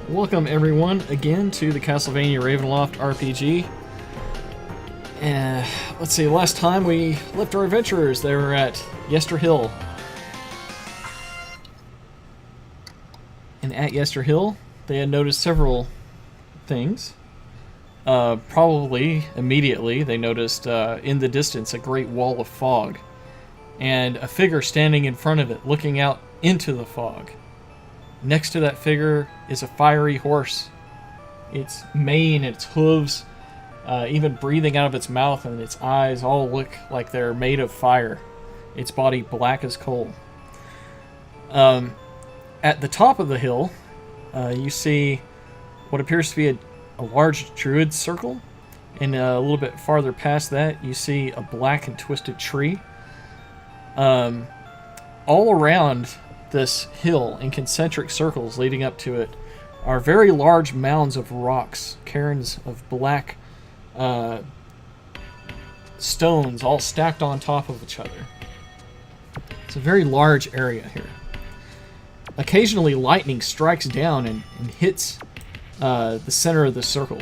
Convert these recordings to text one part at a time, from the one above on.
Welcome everyone again to the Castlevania Ravenloft RPG. Let's see, last time we left our adventurers, they were at Yester Hill. And at Yester Hill, they had noticed several things. Probably immediately, they noticed in the distance a great wall of fog, and a figure standing in front of it, looking out into the fog. Next to that figure is a fiery horse. Its mane, its hooves, even breathing out of its mouth and its eyes all look like they're made of fire. Its body black as coal. At the top of the hill, you see what appears to be a large druid circle. And a little bit farther past that, you see a black and twisted tree. All around this hill, in concentric circles leading up to it, are very large mounds of rocks, cairns of black stones all stacked on top of each other. It's a very large area here. Occasionally lightning strikes down and hits the center of the circle.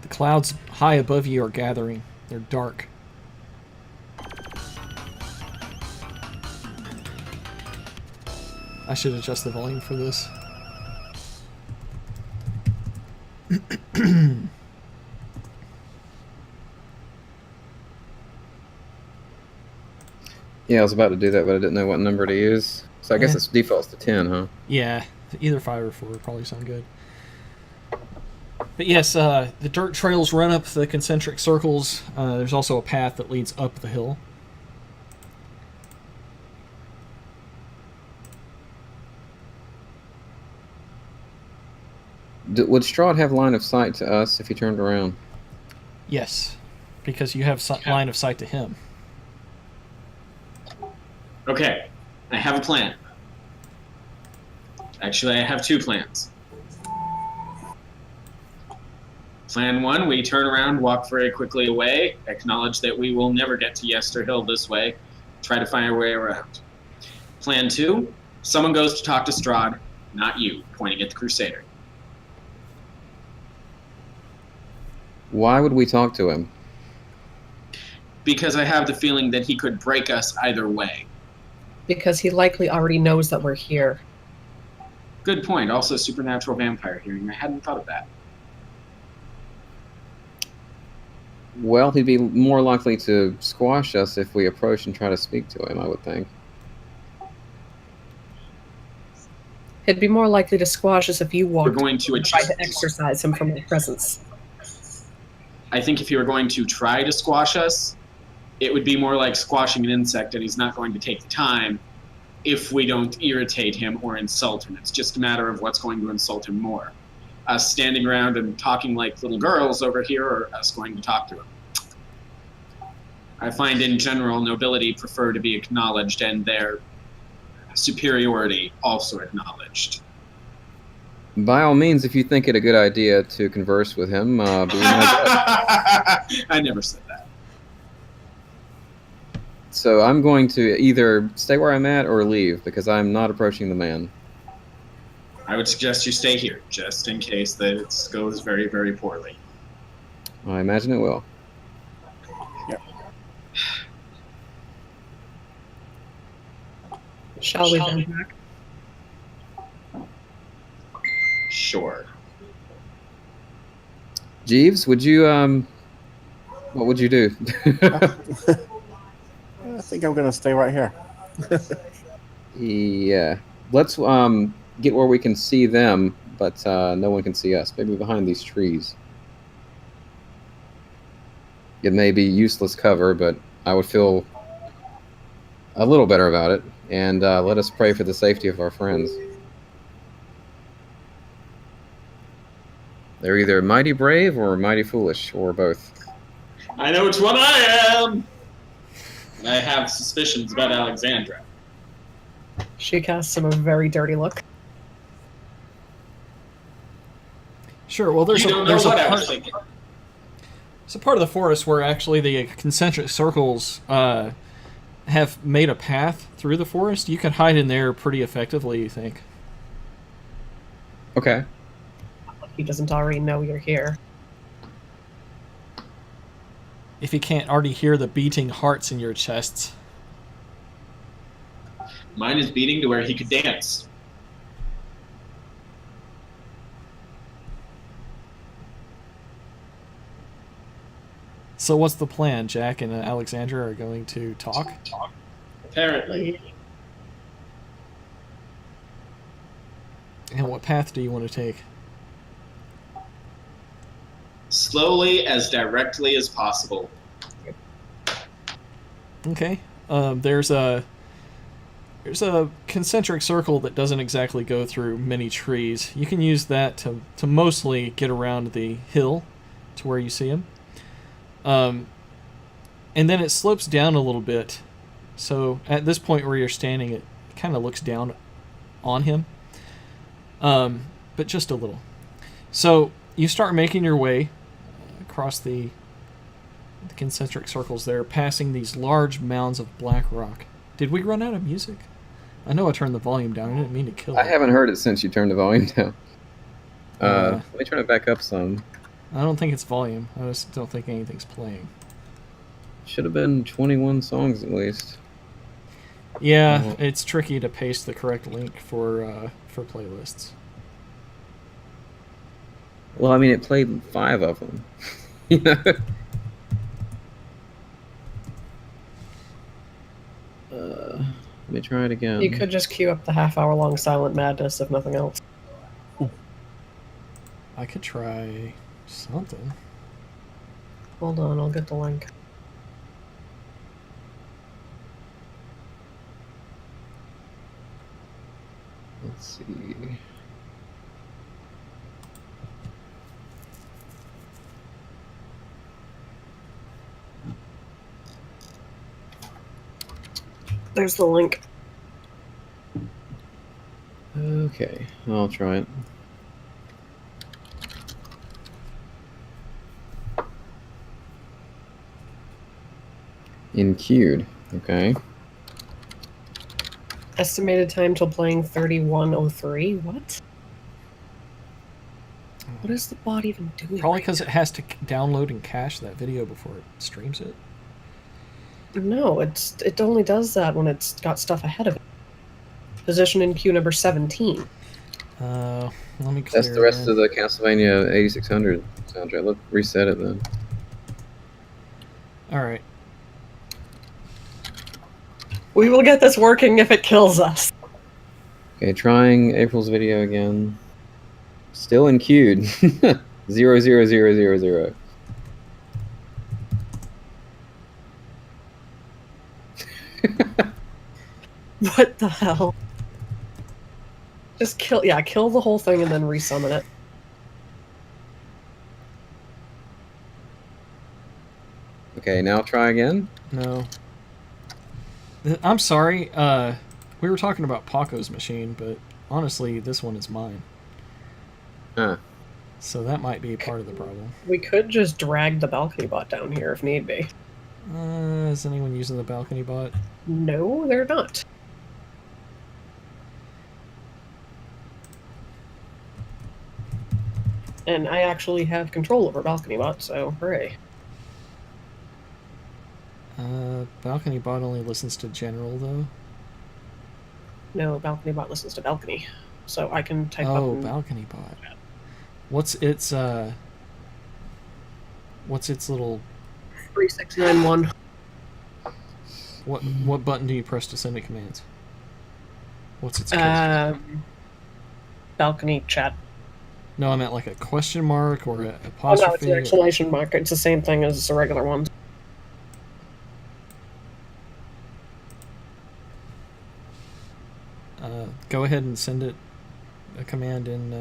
Clouds high above you are gathering. They're dark. I should adjust the volume for this. Yeah, I was about to do that, but I didn't know what number to use. So I guess its default's to 10, huh? Yeah, either 5 or 4 would probably sound good. But yes, the dirt trails run up the concentric circles. There's also a path that leads up the hill. Would Strahd have line of sight to us if he turned around? Yes, because you have line of sight to him. Okay, I have a plan. Actually, I have 2 plans. Plan 1, we turn around, walk very quickly away, acknowledge that we will never get to Yester Hill this way, try to find our way around. Plan 2, someone goes to talk to Strahd, not you, pointing at the Crusader. Why would we talk to him? Because I have the feeling that he could break us either way. Because he likely already knows that we're here. Good point, also supernatural vampire hearing. I hadn't thought of that. Well, he'd be more likely to squash us if we approach and try to speak to him, I would think. He'd be more likely to squash us if you walked going to and tried to exorcise him from our presence. I think if he were going to try to squash us, it would be more like squashing an insect, and he's not going to take the time if we don't irritate him or insult him. It's just a matter of what's going to insult him more. Us standing around and talking like little girls over here, or us going to talk to him. I find in general nobility prefer to be acknowledged and their superiority also acknowledged. By all means, if you think it a good idea to converse with him, be my guest. I never said that. So I'm going to either stay where I'm at or leave, because I'm not approaching the man. I would suggest you stay here, just in case that it goes very, very poorly. I imagine it will. Yep. Shall we then back? Sure. Jeeves, would you, what would you do? I think I'm going to stay right here. Yeah. Let's, get where we can see them, but no one can see us. Maybe behind these trees. It may be useless cover, but I would feel a little better about it. And let us pray for the safety of our friends. They're either mighty brave or mighty foolish, or both. I know which one I am! I have suspicions about Alexandra. She casts him a very dirty look. Sure. Well, there's You don't know what I was thinking. It's a part of the forest where actually the concentric circles have made a path through the forest. You can hide in there pretty effectively, you think? Okay. He doesn't already know you're here. If you can't already hear the beating hearts in your chests. Mine is beating to where he could dance. So what's the plan? Jack and Alexandra are going to talk? Apparently. And what path do you want to take? Slowly, as directly as possible. Okay. There's a concentric circle that doesn't exactly go through many trees. You can use that to mostly get around the hill to where you see him. And then it slopes down a little bit. So at this point where you're standing, it kind of looks down on him. But just a little. So you start making your way across the concentric circles there, passing these large mounds of black rock. Did we run out of music? I know I turned the volume down. I didn't mean to kill it. I haven't heard it since you turned the volume down. Let me turn it back up some. I don't think it's volume. I just don't think anything's playing. Should have been 21 songs at least. Yeah, it's tricky to paste the correct link for playlists. Well, I mean, it played 5 of them. You know? Let me try it again. You could just queue up the half-hour-long Silent Madness, if nothing else. I could try something. Hold on, I'll get the link. Let's see. There's the link. Okay, I'll try it. In queued. Okay. Estimated time till playing 31:03. What? What is the bot even doing? Probably because it has to download and cache that video before it streams it. No, it only does that when it's got stuff ahead of it. Position in queue number 17. Let me clear That's the rest again. of the Castlevania 8600 soundtrack. Let's reset it then. Alright. We will get this working if it kills us. Okay, trying April's video again. Still in queued. 00000. What the hell? Just kill the whole thing and then resummon it. Okay, now try again. No. I'm sorry. We were talking about Paco's machine, but honestly, this one is mine. Huh. So that might be part of the problem. We could just drag the balcony bot down here if need be. Is anyone using the balcony bot? No, they're not. And I actually have control over balcony bot, so hooray. Balcony bot only listens to general, though. No, balcony bot listens to balcony. So I can type up... Oh, balcony bot. What's its little... 3691. What button do you press to send it commands? What's its code? Balcony chat. No, I meant like a question mark or an Oh apostrophe. no, it's an exclamation mark. It's the same thing as the regular ones. Go ahead and send it a command in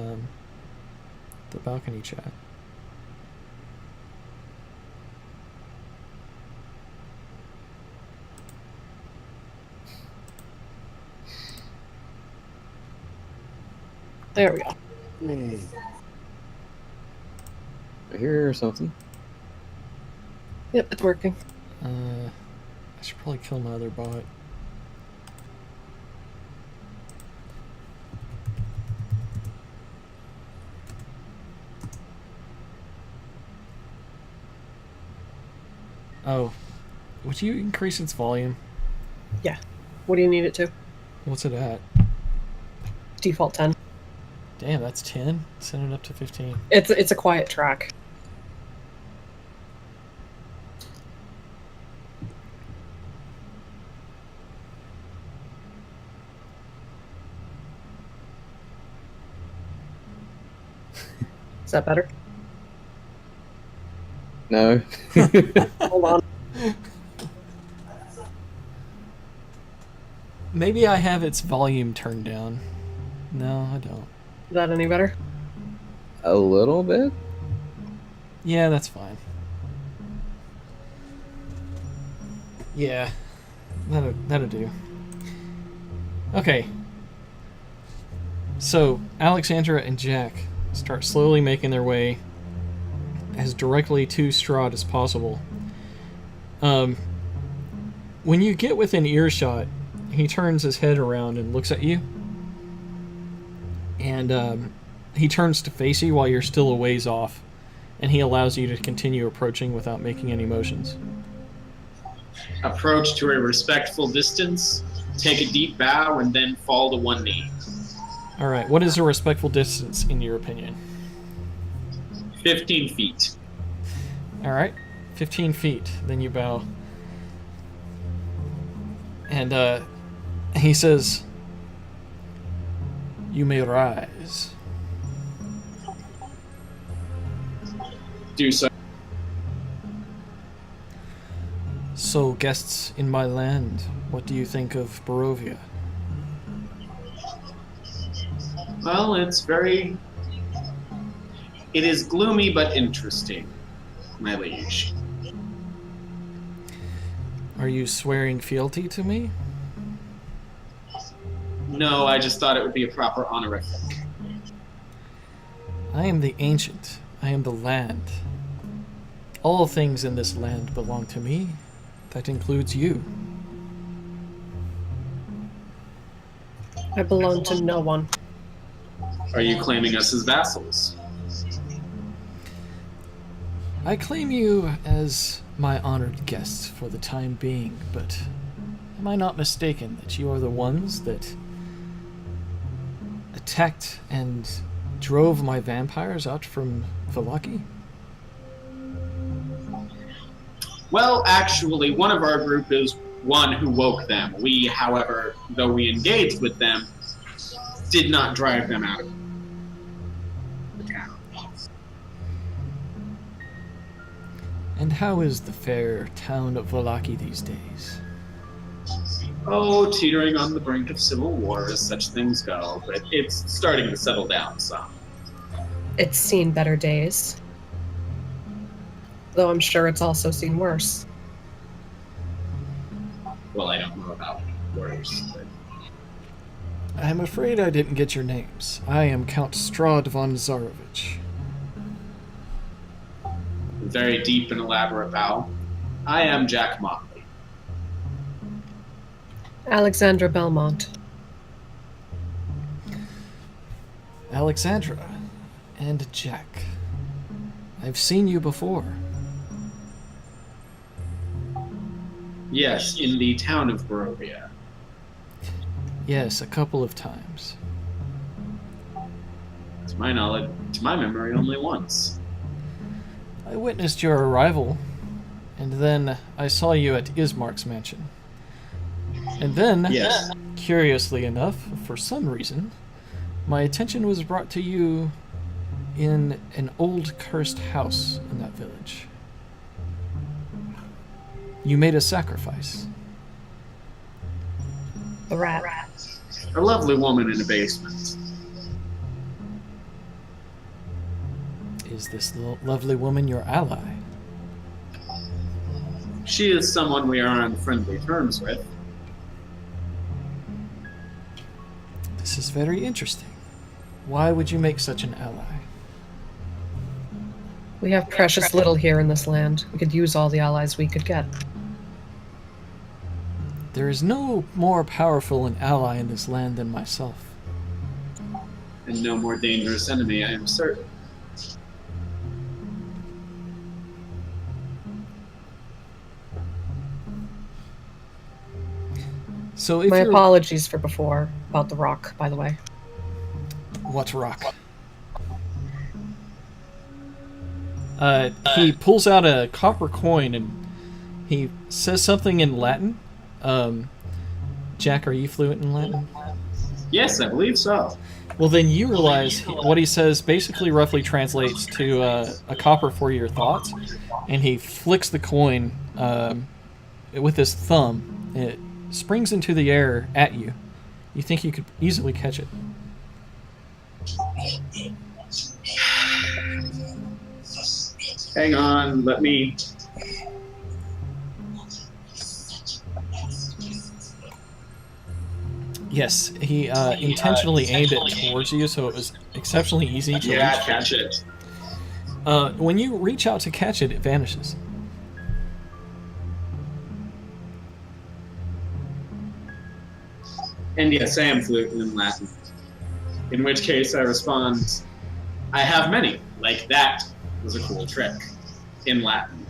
the balcony chat. There we go. I hear something. Yep, it's working. I should probably kill my other bot. Oh, would you increase its volume? Yeah. What do you need it to? What's it at? Default 10. Damn, that's 10? Send it up to 15. It's a quiet track. Is that better? No. Hold on. Maybe I have its volume turned down. No, I don't. Is that any better? A little bit? Yeah, that's fine. Yeah, that'll do. Okay. So, Alexandra and Jack start slowly making their way as directly to Strahd as possible. When you get within earshot, he turns his head around and looks at you. And he turns to face you while you're still a ways off. And he allows you to continue approaching without making any motions. Approach to a respectful distance, take a deep bow, and then fall to one knee. Alright, what is a respectful distance in your opinion? 15 feet. Alright, 15 feet. Then you bow. And he says, "You may rise." Do so. So, guests in my land, what do you think of Barovia? Well, it is gloomy but interesting, my liege. Are you swearing fealty to me? No, I just thought it would be a proper honorific. I am the ancient. I am the land. All things in this land belong to me. That includes you. I belong to no one. Are you claiming us as vassals? I claim you as my honored guests for the time being, but am I not mistaken that you are the ones that attacked and drove my vampires out from Vallaki? Well, actually, one of our group is one who woke them. We, however, though we engaged with them, did not drive them out of the town. And how is the fair town of Vallaki these days? Oh, teetering on the brink of civil war as such things go, but it's starting to settle down some. It's seen better days. Though I'm sure it's also seen worse. Well, I don't know about worse, but... I'm afraid I didn't get your names. I am Count Strahd von Zarovich. Very deep and elaborate bow. I am Jack Motley. Alexandra Belmont. Alexandra and Jack. I've seen you before. Yes, in the town of Barovia. Yes, a couple of times. To my knowledge, to my memory, only once. I witnessed your arrival, and then I saw you at Ismark's mansion. And then, Yes. curiously enough, for some reason, my attention was brought to you in an old cursed house in that village. You made a sacrifice. The rat. A lovely woman in a basement. Is this lovely woman your ally? She is someone we are on friendly terms with. This is very interesting. Why would you make such an ally? We have precious little here in this land. We could use all the allies we could get. There is no more powerful an ally in this land than myself. And no more dangerous enemy, I am certain. So if My you're... apologies for before about the rock, by the way. What rock? He pulls out a copper coin and he says something in Latin. Jack, are you fluent in Latin? Yes, I believe so. Well, then you realize what he says basically roughly translates to a copper for your thoughts, and he flicks the coin with his thumb. It springs into the air at you. You think you could easily catch it. Hang on, let me... Yes, he intentionally aimed it towards you, so it was exceptionally easy to Yeah, reach. catch it. When you reach out to catch it, it vanishes. And yes, I am fluent in Latin. In which case I respond, I have many. Like that was a cool trick. In Latin.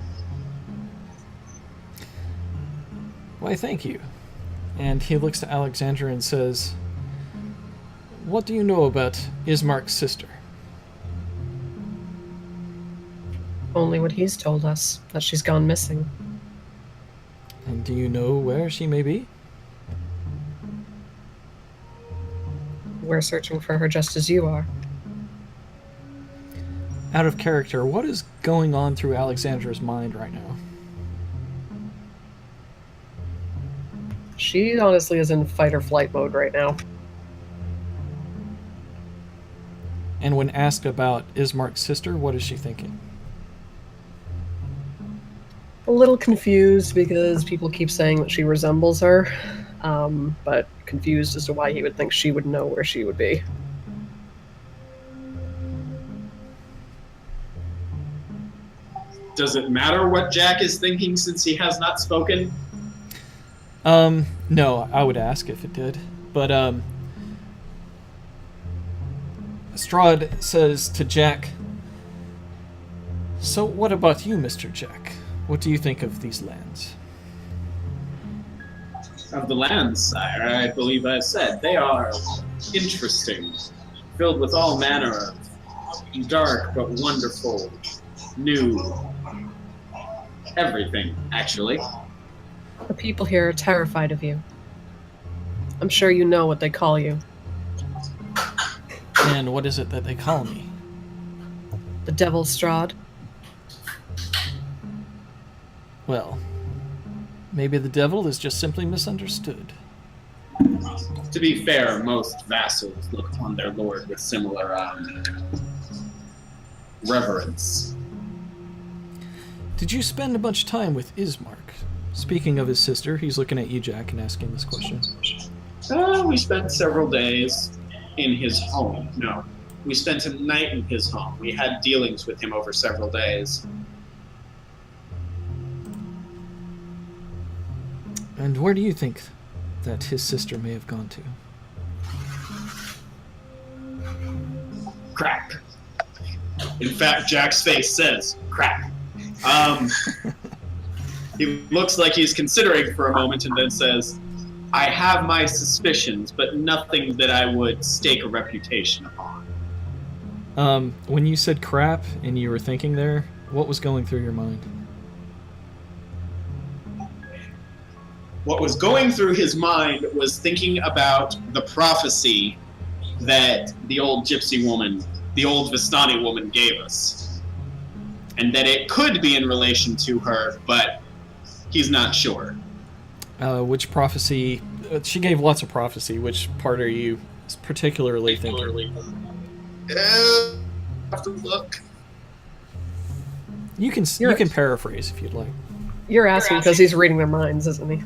Why, thank you. And he looks to Alexandra and says, what do you know about Ismark's sister? Only what he's told us, that she's gone missing. And do you know where she may be? We're searching for her just as you are. Out of character, what is going on through Alexandra's mind right now? She honestly is in fight or flight mode right now. And when asked about Ismark's sister, what is she thinking? A little confused because people keep saying that she resembles her, but confused as to why he would think she would know where she would be. Does it matter what Jack is thinking since he has not spoken? No, I would ask if it did. But, Strahd says to Jack, so what about you, Mr. Jack? What do you think of these lands? Of the lands, sire, I believe I said. They are interesting, filled with all manner of dark but wonderful, new, everything, actually. The people here are terrified of you. I'm sure you know what they call you. And what is it that they call me? The Devil Strahd. Well, maybe the devil is just simply misunderstood. To be fair, most vassals look upon their lord with similar reverence. Did you spend a bunch of time with Ismark? Speaking of his sister, he's looking at you, Jack, and asking this question. We spent several days in his home. No, we spent a night in his home. We had dealings with him over several days. And where do you think that his sister may have gone to? Crack. In fact, Jack's face says, crack. He looks like he's considering for a moment and then says, I have my suspicions, but nothing that I would stake a reputation upon. When you said crap and you were thinking there, what was going through your mind? What was going through his mind was thinking about the prophecy that the old gypsy woman, the old Vistani woman gave us. And that it could be in relation to her, but he's not sure. Which prophecy? She gave lots of prophecy. Which part are you particularly thinking? I have to look. You can paraphrase if you'd like. You're asking because he's reading their minds, isn't he?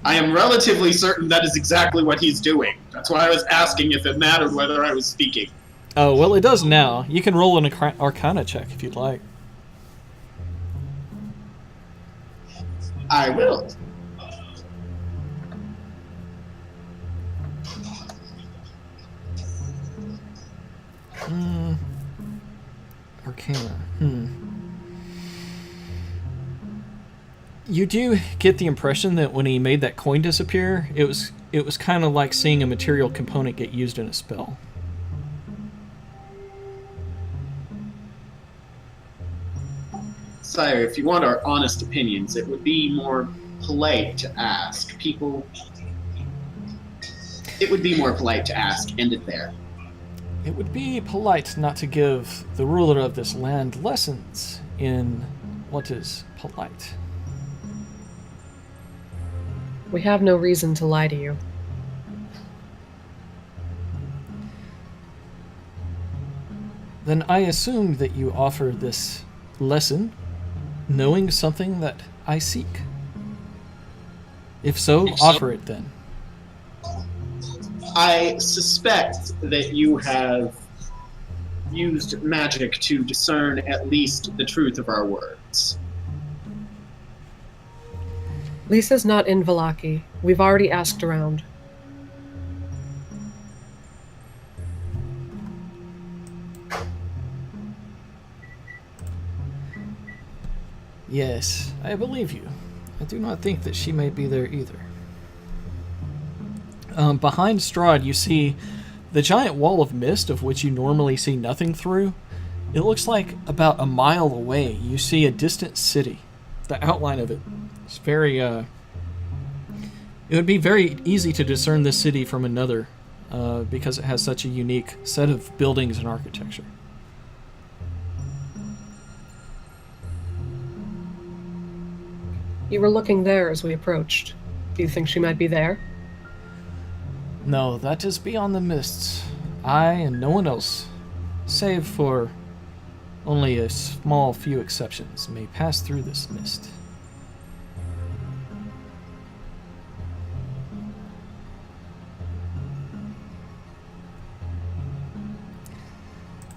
I am relatively certain that is exactly what he's doing. That's why I was asking if it mattered whether I was speaking. Oh, well, it does now. You can roll an Arcana check if you'd like. I will. Arcana. You do get the impression that when he made that coin disappear, it was kind of like seeing a material component get used in a spell. Sire, if you want our honest opinions, it would be more polite to ask. It would be more polite to ask, end it there. It would be polite not to give the ruler of this land lessons in what is polite. We have no reason to lie to you. Then I assume that you offer this lesson knowing something that I seek. If so, offer it then. I suspect that you have used magic to discern at least the truth of our words. Lisa's not in Vallaki. We've already asked around. Yes, I believe you. I do not think that she may be there either. Behind Strahd, you see the giant wall of mist of which you normally see nothing through. It looks like about a mile away you see a distant city. The outline of it is very... It would be very easy to discern this city from another because it has such a unique set of buildings and architecture. You were looking there as we approached. Do you think she might be there? No, that is beyond the mists. I and no one else, save for only a small few exceptions, may pass through this mist.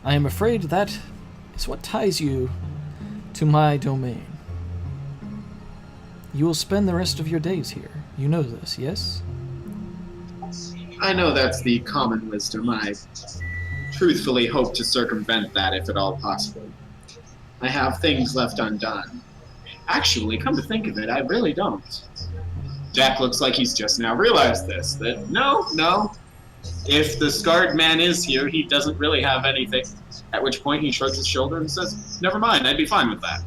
I am afraid that is what ties you to my domain. You will spend the rest of your days here. You know this, yes? I know that's the common wisdom. I truthfully hope to circumvent that if at all possible. I have things left undone. Actually, come to think of it, I really don't. Jack looks like he's just now realized this, that no, if the scarred man is here, he doesn't really have anything. At which point he shrugs his shoulder and says, never mind, I'd be fine with that.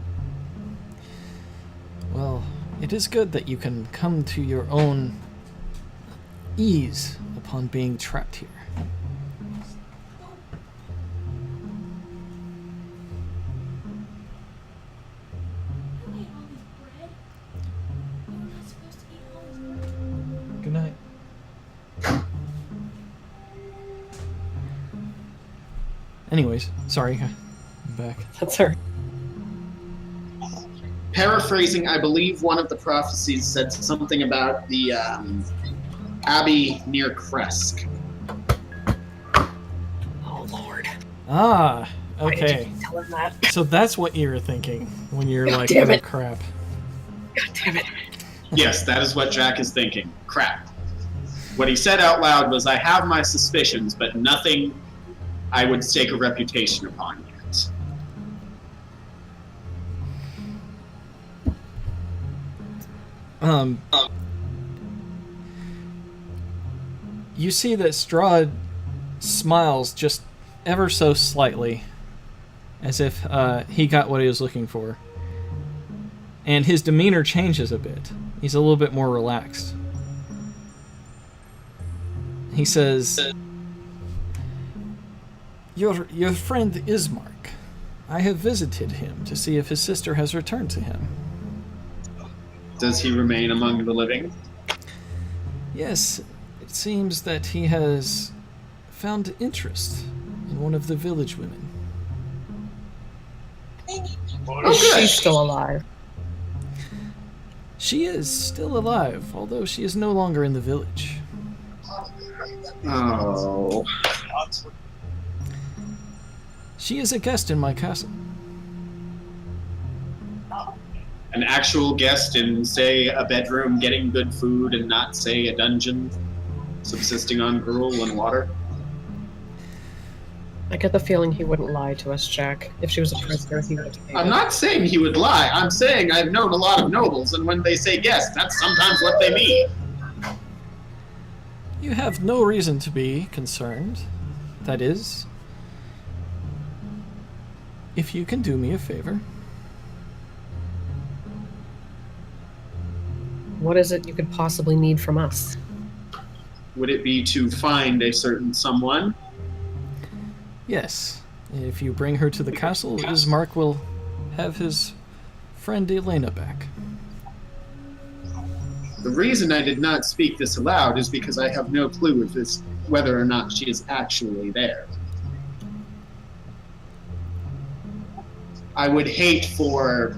Well, it is good that you can come to your own ease upon being trapped here. Good night. Anyways, sorry, I'm back. That's her. Paraphrasing, I believe one of the prophecies said something about the abbey near Kresk. Oh, Lord. Ah, Why did okay. you tell him that? So that's what you were thinking when you're God like, damn oh it. crap. God damn it. Yes, that is what Jack is thinking. Crap. What he said out loud was, I have my suspicions, but nothing I would stake a reputation upon yet. You see that Strahd smiles just ever so slightly, as if he got what he was looking for. And his demeanor changes a bit. He's a little bit more relaxed. He says, Your friend Ismark. I have visited him to see if his sister has returned to him. Does he remain among the living? Yes, it seems that he has found interest in one of the village women. Is good. she still alive? She is still alive, although she is no longer in the village. Oh. She is a guest in my castle. An actual guest in, say, a bedroom getting good food and not, say, a dungeon subsisting on gruel and water? I get the feeling he wouldn't lie to us, Jack. If she was a prisoner, he would have stayed. I'm not saying he would lie. I'm saying I've known a lot of nobles, and when they say guest, that's sometimes what they mean. You have no reason to be concerned. That is, if you can do me a favor. What is it you could possibly need from us? Would it be to find a certain someone? Yes. If you bring her to the castle, Ismark will have his friend Elena back. The reason I did not speak this aloud is because I have no clue if this, whether or not she is actually there. I would hate for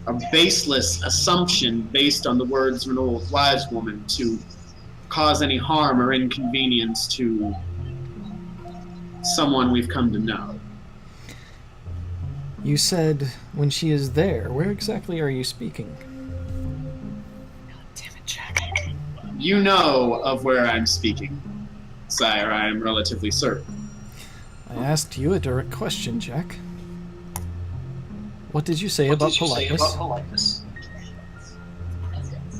a baseless assumption based on the words of an old wise woman to cause any harm or inconvenience to someone we've come to know. You said when she is there. Where exactly are you speaking? Damn it, Jack. You know of where I'm speaking, sire, I am relatively certain. I asked you a direct question, Jack. What did you say about politeness?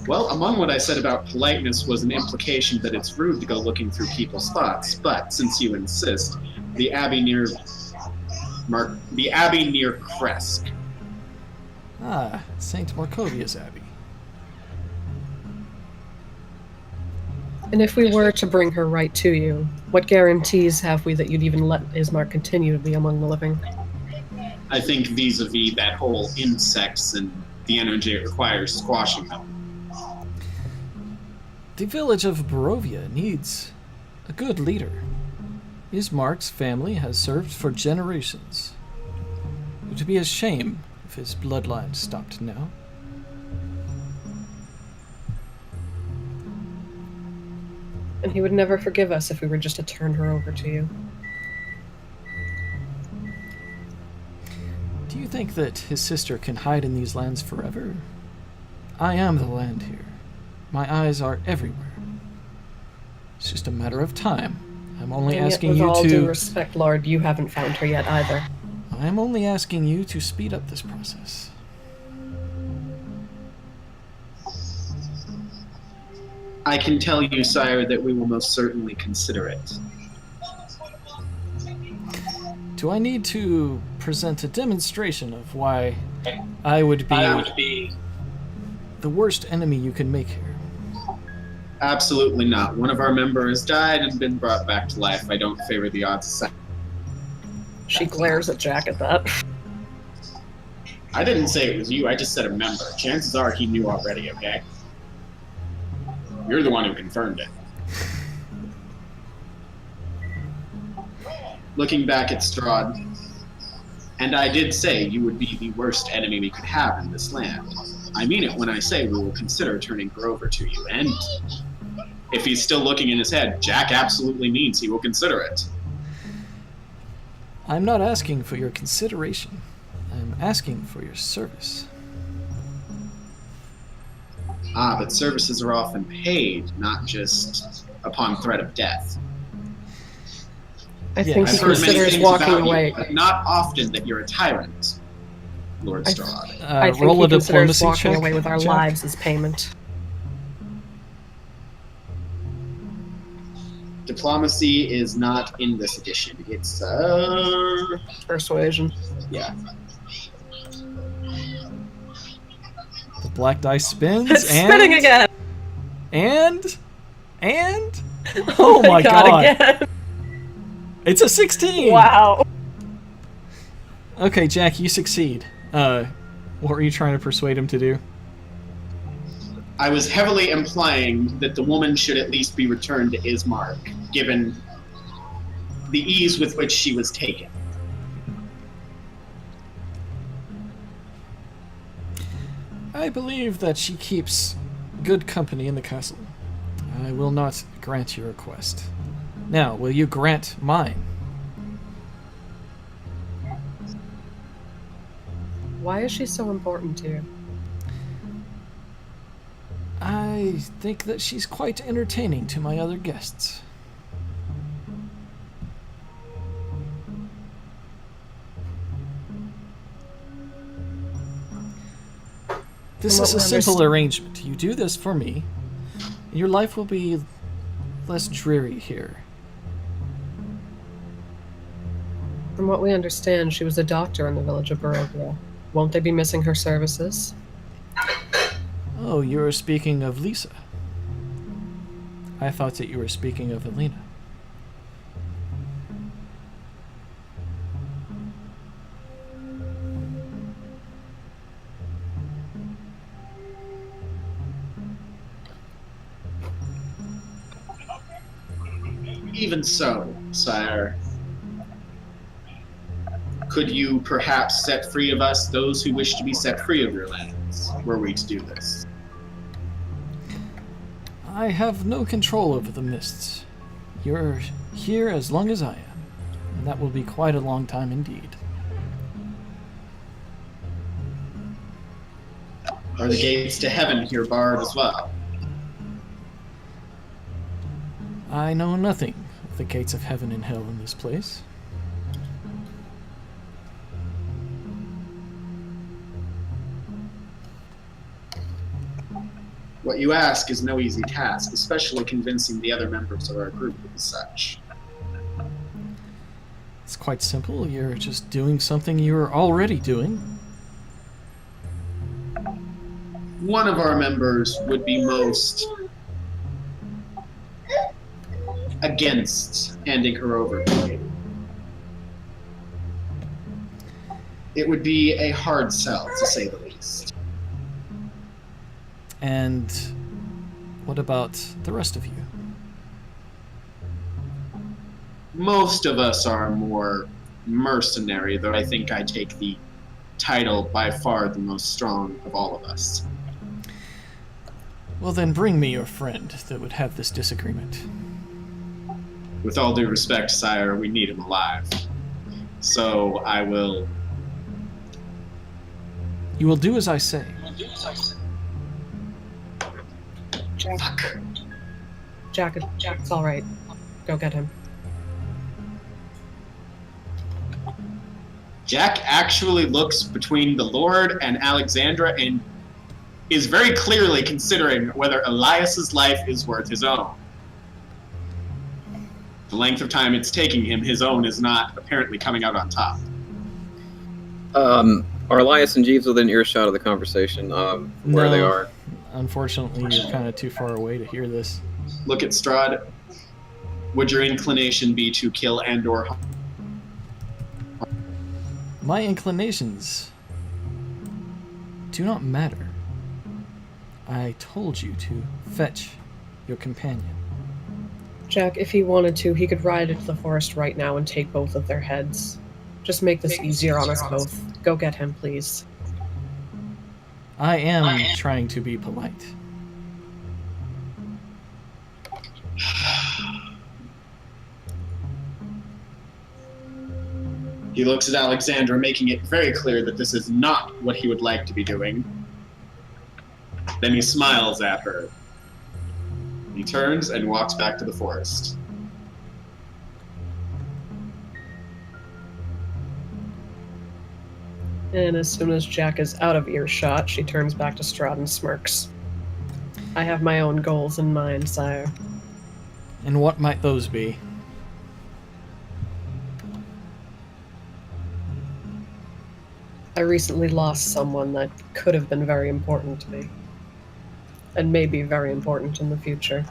Well, among what I said about politeness was an implication that it's rude to go looking through people's thoughts, but since you insist, the abbey near Kresk. Ah, Saint Markovia's Abbey. And if we were to bring her right to you, what guarantees have we that you'd even let Ismark continue to be among the living? I think vis-a-vis that whole insects and the energy it requires squashing them. The village of Barovia needs a good leader. Ismark's family has served for generations. It would be a shame if his bloodline stopped now. And he would never forgive us if we were just to turn her over to you. Do you think that his sister can hide in these lands forever? I am the land here. My eyes are everywhere. It's just a matter of time. I'm only And yet, asking with you all to... due respect, Lord, you haven't found her yet either. I'm only asking you to speed up this process. I can tell you, sire, that we will most certainly consider it. Do I need to present a demonstration of why I would be the worst enemy you can make here? Absolutely not. One of our members died and been brought back to life. I don't favor the odds. She glares at Jack at that. I didn't say it was you. I just said a member. Chances are he knew already, okay? You're the one who confirmed it. Looking back at Strahd, and I did say you would be the worst enemy we could have in this land. I mean it when I say we will consider turning her over to you, and if he's still looking in his head, Jack absolutely means he will consider it. I'm not asking for your consideration. I'm asking for your service. Ah, but services are often paid, not just upon threat of death. I think I've he heard many considers things walking about away. you, but not often that you're a tyrant, Lord Strahd. I think Roll he a considers diplomacy walking check, away with our Jack. lives as payment. Diplomacy is not in this edition. It's, Persuasion. yeah. The black dice spins, It's and... spinning again! And... Oh my god! Again. It's a 16! Wow. Okay, Jack, you succeed. What were you trying to persuade him to do? I was heavily implying that the woman should at least be returned to Ismark, given the ease with which she was taken. I believe that she keeps good company in the castle. I will not grant your request. Now, will you grant mine? Why is she so important to you? I think that she's quite entertaining to my other guests. This From is a what we simple understand- arrangement. You do this for me, and your life will be less dreary here. From what we understand, she was a doctor in the village of Barovia. Won't they be missing her services? Oh, you're speaking of Lisa. I thought that you were speaking of Elena. Even so, sire, could you perhaps set free of us those who wish to be set free of your lands, were we to do this? I have no control over the mists. You're here as long as I am, and that will be quite a long time indeed. Are the gates to heaven here barred as well? I know nothing of the gates of heaven and hell in this place. What you ask is no easy task, especially convincing the other members of our group as such. It's quite simple. You're just doing something you're already doing. One of our members would be most against handing her over to you. It would be a hard sell, to say the least. And what about the rest of you? Most of us are more mercenary, though I think I take the title by far the most strong of all of us. Well, then bring me your friend that would have this disagreement. With all due respect, sire, we need him alive. So I will... You will do as I say. Fuck. Jack, it's all right. Go get him. Jack actually looks between the Lord and Alexandra and is very clearly considering whether Elias's life is worth his own. The length of time it's taking him, his own is not apparently coming out on top. Are Elias and Jeeves within earshot of the conversation? Where they No. are? Unfortunately, you're kind of too far away to hear this. Look at Strahd. Would your inclination be to kill and/or My inclinations do not matter. I told you to fetch your companion. Jack, if he wanted to, he could ride into the forest right now and take both of their heads. Just make this easier on us both. Go get him, please. I am trying to be polite. He looks at Alexandra, making it very clear that this is not what he would like to be doing. Then he smiles at her. He turns and walks back to the forest. And as soon as Jack is out of earshot, she turns back to Strahd and smirks. I have my own goals in mind, sire. And what might those be? I recently lost someone that could have been very important to me. And may be very important in the future.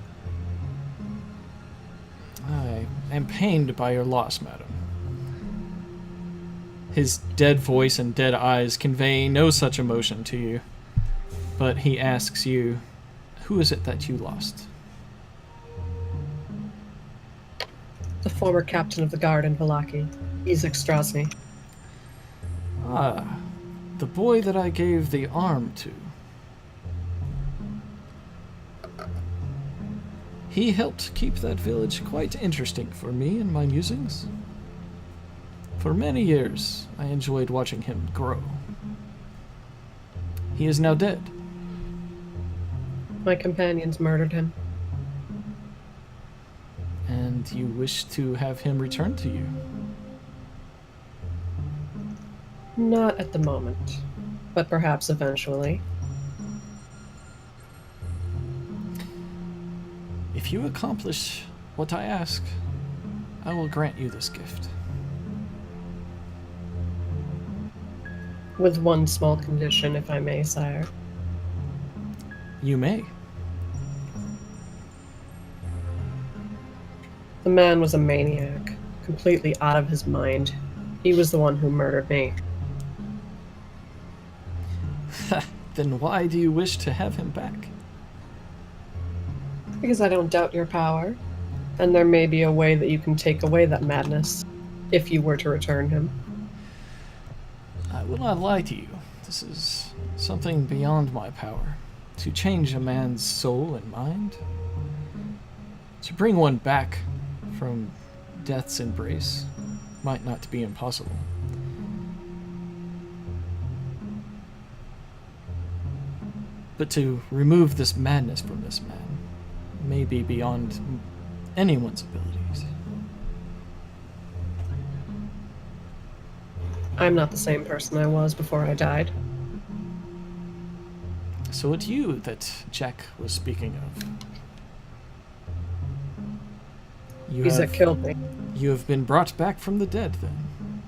I am pained by your loss, madam. His dead voice and dead eyes convey no such emotion to you. But he asks you, who is it that you lost? The former captain of the guard in Vallaki, Izek Strasny. Ah, the boy that I gave the arm to. He helped keep that village quite interesting for me and my musings. For many years, I enjoyed watching him grow. He is now dead. My companions murdered him. And you wish to have him returned to you. Not at the moment, but perhaps eventually. If you accomplish what I ask, I will grant you this gift. With one small condition, if I may, sire. You may. The man was a maniac, completely out of his mind. He was the one who murdered me. Then why do you wish to have him back? Because I don't doubt your power, and there may be a way that you can take away that madness, if you were to return him. I will not lie to you. This is something beyond my power. To change a man's soul and mind. To bring one back from death's embrace might not be impossible. But to remove this madness from this man may be beyond anyone's abilities. I'm not the same person I was before I died. So it's you that Jack was speaking of. He's that killed me. You have been brought back from the dead, then.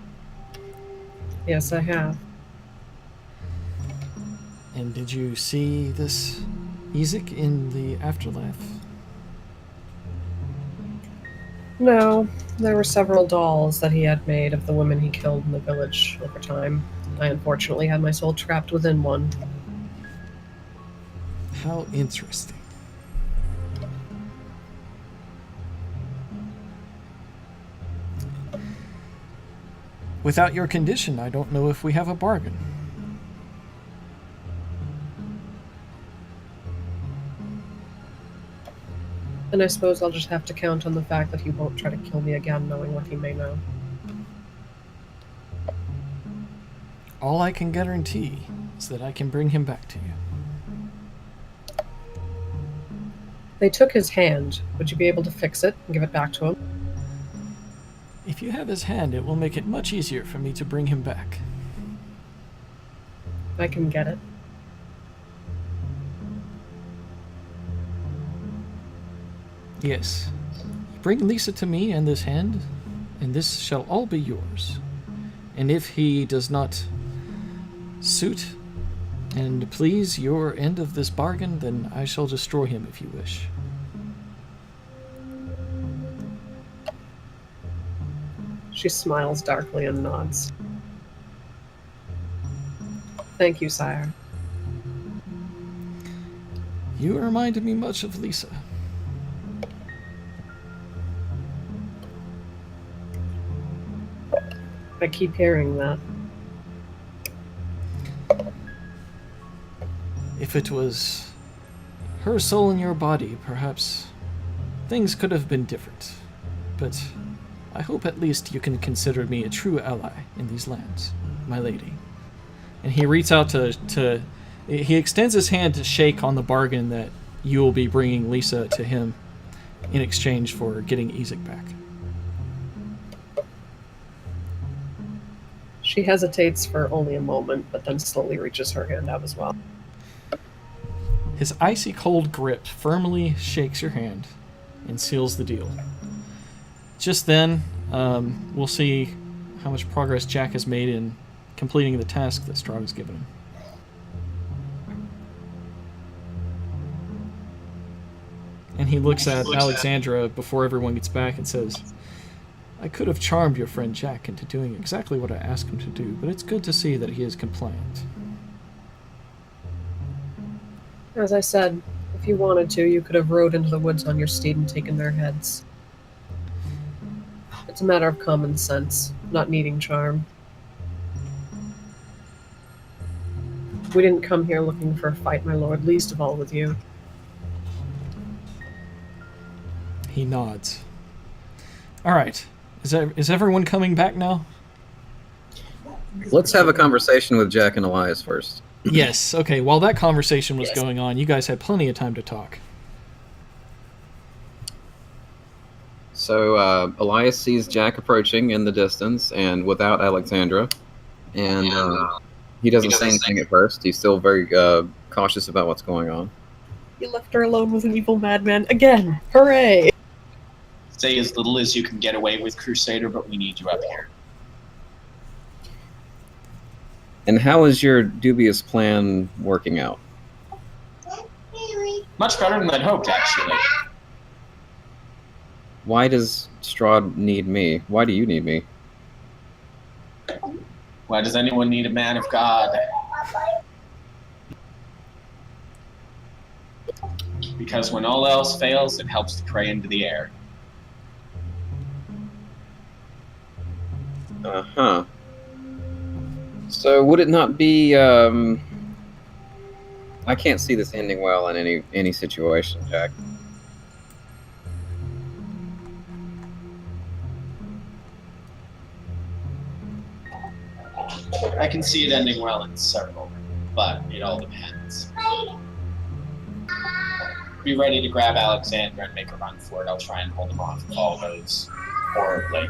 Yes, I have. And did you see this Ezek in the afterlife? No, there were several dolls that he had made of the women he killed in the village over time. I unfortunately had my soul trapped within one. How interesting. Without your condition, I don't know if we have a bargain. And I suppose I'll just have to count on the fact that he won't try to kill me again, knowing what he may know. All I can guarantee is that I can bring him back to you. They took his hand. Would you be able to fix it and give it back to him? If you have his hand, it will make it much easier for me to bring him back. I can get it. Yes. Bring Lisa to me and this hand, and this shall all be yours. And if he does not suit and please your end of this bargain, then I shall destroy him if you wish. She smiles darkly and nods. Thank you, sire. You reminded me much of Lisa. I keep hearing that. If it was her soul in your body, perhaps things could have been different. But I hope at least you can consider me a true ally in these lands, my lady. And he reaches out he extends his hand to shake on the bargain that you will be bringing Lisa to him in exchange for getting Ezek back. She hesitates for only a moment, but then slowly reaches her hand out as well. His icy cold grip firmly shakes your hand and seals the deal. Just then, we'll see how much progress Jack has made in completing the task that Strahd has given him. And he looks at Alexandra before everyone gets back and says, I could have charmed your friend Jack into doing exactly what I asked him to do, but it's good to see that he is compliant. As I said, if you wanted to, you could have rode into the woods on your steed and taken their heads. It's a matter of common sense, not needing charm. We didn't come here looking for a fight, my lord, least of all with you. He nods. All right. Is everyone coming back now? Let's have a conversation with Jack and Elias first. Yes. Okay. While that conversation was Yes. going on, you guys had plenty of time to talk. So Elias sees Jack approaching in the distance and without Alexandra, and he doesn't say anything at first. He's still very cautious about what's going on. You left her alone with an evil madman again. Hooray! Say as little as you can get away with, Crusader, but we need you up here. And how is your dubious plan working out? Much better than I'd hoped, actually. Why does Strahd need me? Why do you need me? Why does anyone need a man of God? Because when all else fails, it helps to pray into the air. Uh-huh. So would it not be, I can't see this ending well in any situation, Jack. I can see it ending well in several, but it all depends. Be ready to grab Alexandra and make a run for it. I'll try and hold him off if all goes horribly.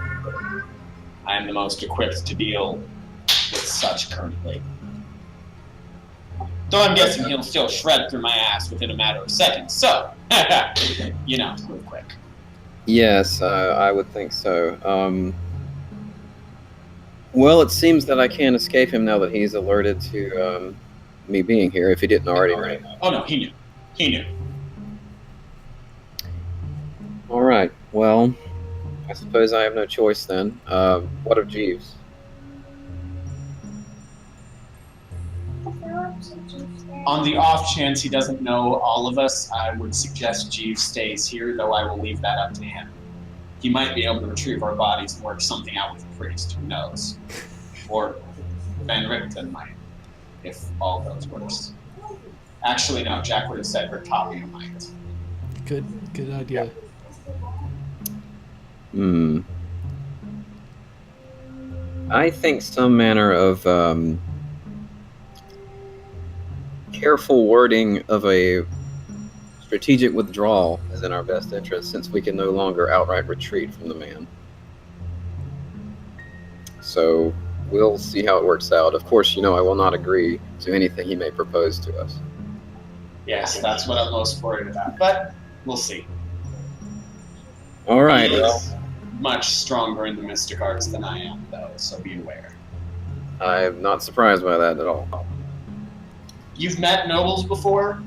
I am the most equipped to deal with such currently. Though I'm guessing he'll still shred through my ass within a matter of seconds, so, you know, real quick. Yes, I would think so. Well, it seems that I can't escape him now that he's alerted to me being here, if he didn't already know. Oh no, he knew. He knew. All right, well, I suppose I have no choice then. What of Jeeves? On the off chance he doesn't know all of us, I would suggest Jeeves stays here, though I will leave that up to him. He might be able to retrieve our bodies and work something out with the priest, who knows. Or Van Richten might, if all those works. Actually, no, Jack would have said Bertopia might. Good idea. I think some manner of careful wording of a strategic withdrawal is in our best interest, since we can no longer outright retreat from the man. So we'll see how it works out. Of course, I will not agree to anything he may propose to us. Yes, that's what I'm most worried about. But we'll see. All right. He Well, is much stronger in the mystic arts than I am, though, so be aware. I'm not surprised by that at all. You've met nobles before?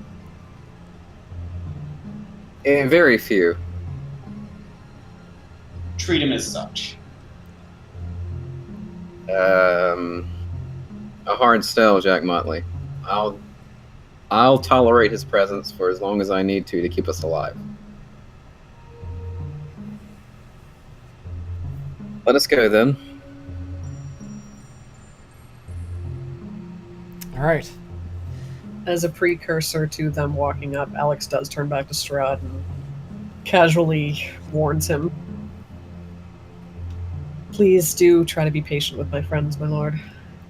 Very few. Treat him as such. A hard sell, Jack Motley. I'll tolerate his presence for as long as I need to keep us alive. Let us go then. All right. As a precursor to them walking up, Alex does turn back to Strahd and casually warns him. Please do try to be patient with my friends, my lord.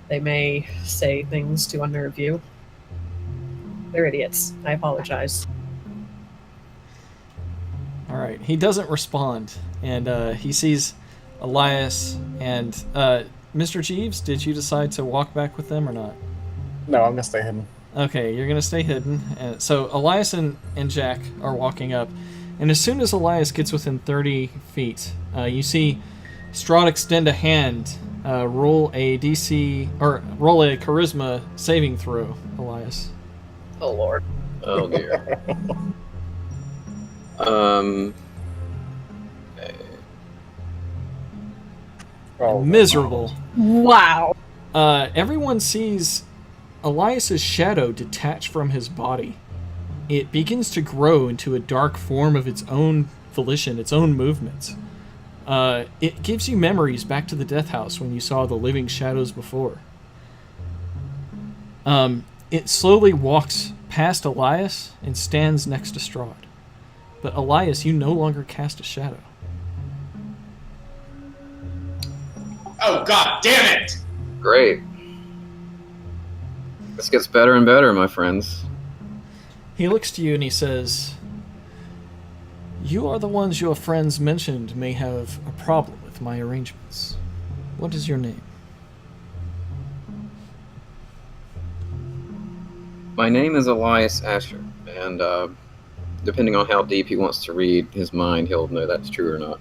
They may say things to unnerve you. They're idiots. I apologize. All right. He doesn't respond, and he sees Elias and Mr. Jeeves. Did you decide to walk back with them or not? No, I'm gonna stay hidden. Okay, you're going to stay hidden. So Elias and Jack are walking up, and as soon as Elias gets within 30 feet, you see Strahd extend a hand, roll a charisma saving throw, Elias. Oh, Lord. Oh dear. Oh, Miserable. Wow. Everyone sees Elias's shadow detach from his body. It begins to grow into a dark form of its own volition, its own movements. It gives you memories back to the death house when you saw the living shadows before. It slowly walks past Elias and stands next to Strahd. But Elias, you no longer cast a shadow. Oh, god damn it! Great. This gets better and better, my friends. He looks to you and he says, "You are the ones your friends mentioned may have a problem with my arrangements. What is your name?" My name is Elias Asher, and depending on how deep he wants to read his mind, he'll know that's true or not.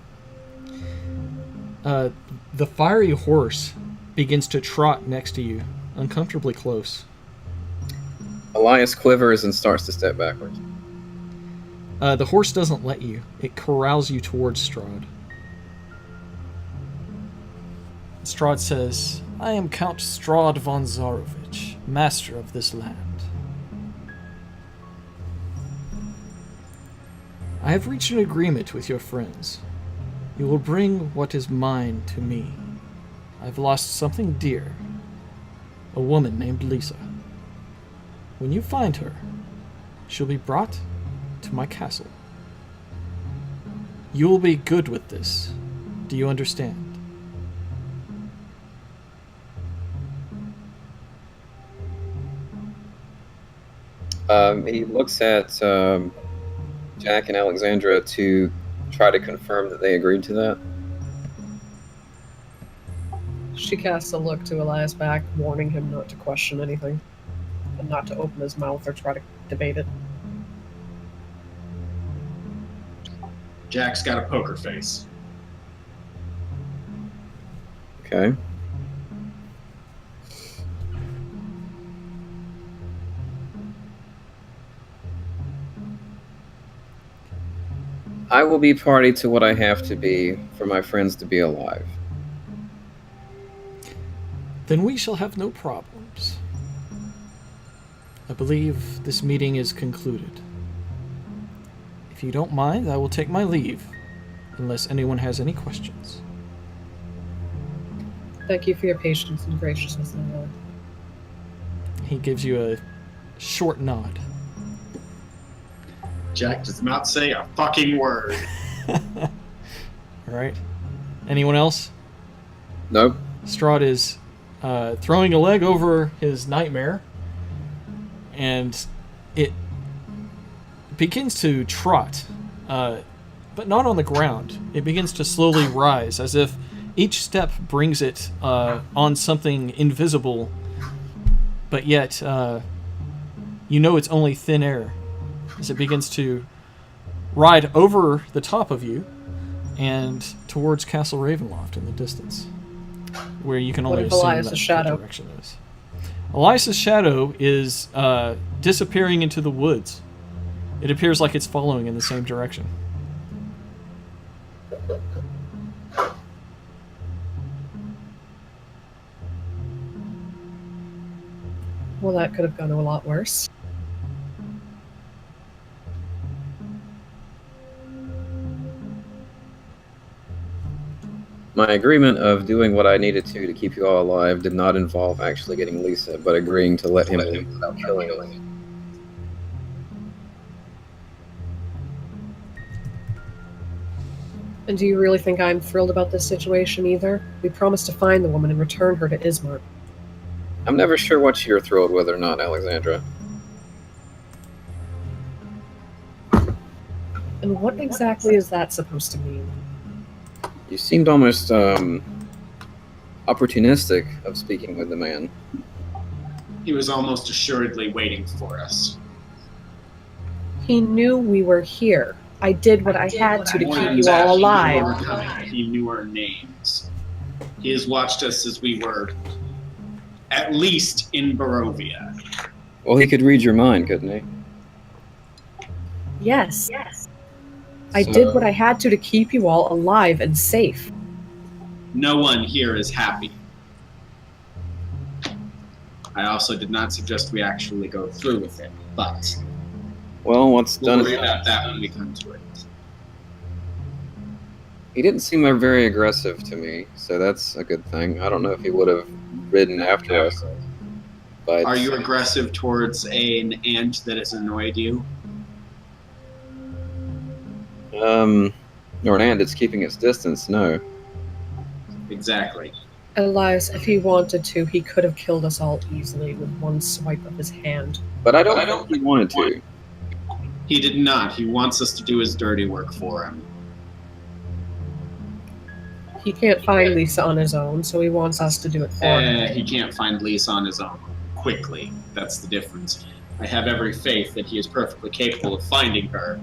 The fiery horse begins to trot next to you, uncomfortably close. Elias quivers and starts to step backwards. The horse doesn't let you. It corrals you towards Strahd. Strahd says, "I am Count Strahd von Zarovich, master of this land. I have reached an agreement with your friends. You will bring what is mine to me. I've lost something dear. A woman named Lisa. When you find her, she'll be brought to my castle. You will be good with this. Do you understand?" He looks at Jack and Alexandra to try to confirm that they agreed to that. She casts a look to Elias back, warning him not to question anything, and not to open his mouth or try to debate it. Jack's got a poker face. Okay. I will be party to what I have to be for my friends to be alive. Then we shall have no problems. I believe this meeting is concluded. If you don't mind, I will take my leave, unless anyone has any questions. Thank you for your patience and graciousness, my lord. He gives you a short nod. Jack does not say a fucking word. All right. Anyone else? Nope. Strahd is throwing a leg over his nightmare, and it begins to trot, but not on the ground. It begins to slowly rise, as if each step brings it on something invisible, but yet you know it's only thin air, as it begins to ride over the top of you and towards Castle Ravenloft in the distance, where you can only What if assume Elias' that shadow? the direction is. Elias' shadow is disappearing into the woods. It appears like it's following in the same direction. Well, that could have gone a lot worse. My agreement of doing what I needed to keep you all alive did not involve actually getting Lisa, but agreeing to let him leave without killing him. And do you really think I'm thrilled about this situation either? We promised to find the woman and return her to Ismark. I'm never sure what you're thrilled with or not, Alexandra. And what exactly is that supposed to mean? You seemed almost opportunistic of speaking with the man. He was almost assuredly waiting for us. He knew we were here. I did what I had to More keep than you that, all he knew we were alive. coming. He knew our names. He has watched us as we were at least in Barovia. Well, he could read your mind, couldn't he? Yes. I did what I had to keep you all alive and safe. No one here is happy. I also did not suggest we actually go through with it, but Well, what's we'll done worry is about that when we come to it. He didn't seem very aggressive to me, so that's a good thing. I don't know if he would have ridden after us. But Are you aggressive towards an ant that has annoyed you? Or an ant that's keeping its distance, no. Exactly. Elias, if he wanted to, he could have killed us all easily with one swipe of his hand. But I don't think he wanted to. He did not. He wants us to do his dirty work for him. He can't find Lisa on his own, so he wants us to do it for him. He can't find Lisa on his own quickly. That's the difference. I have every faith that he is perfectly capable of finding her.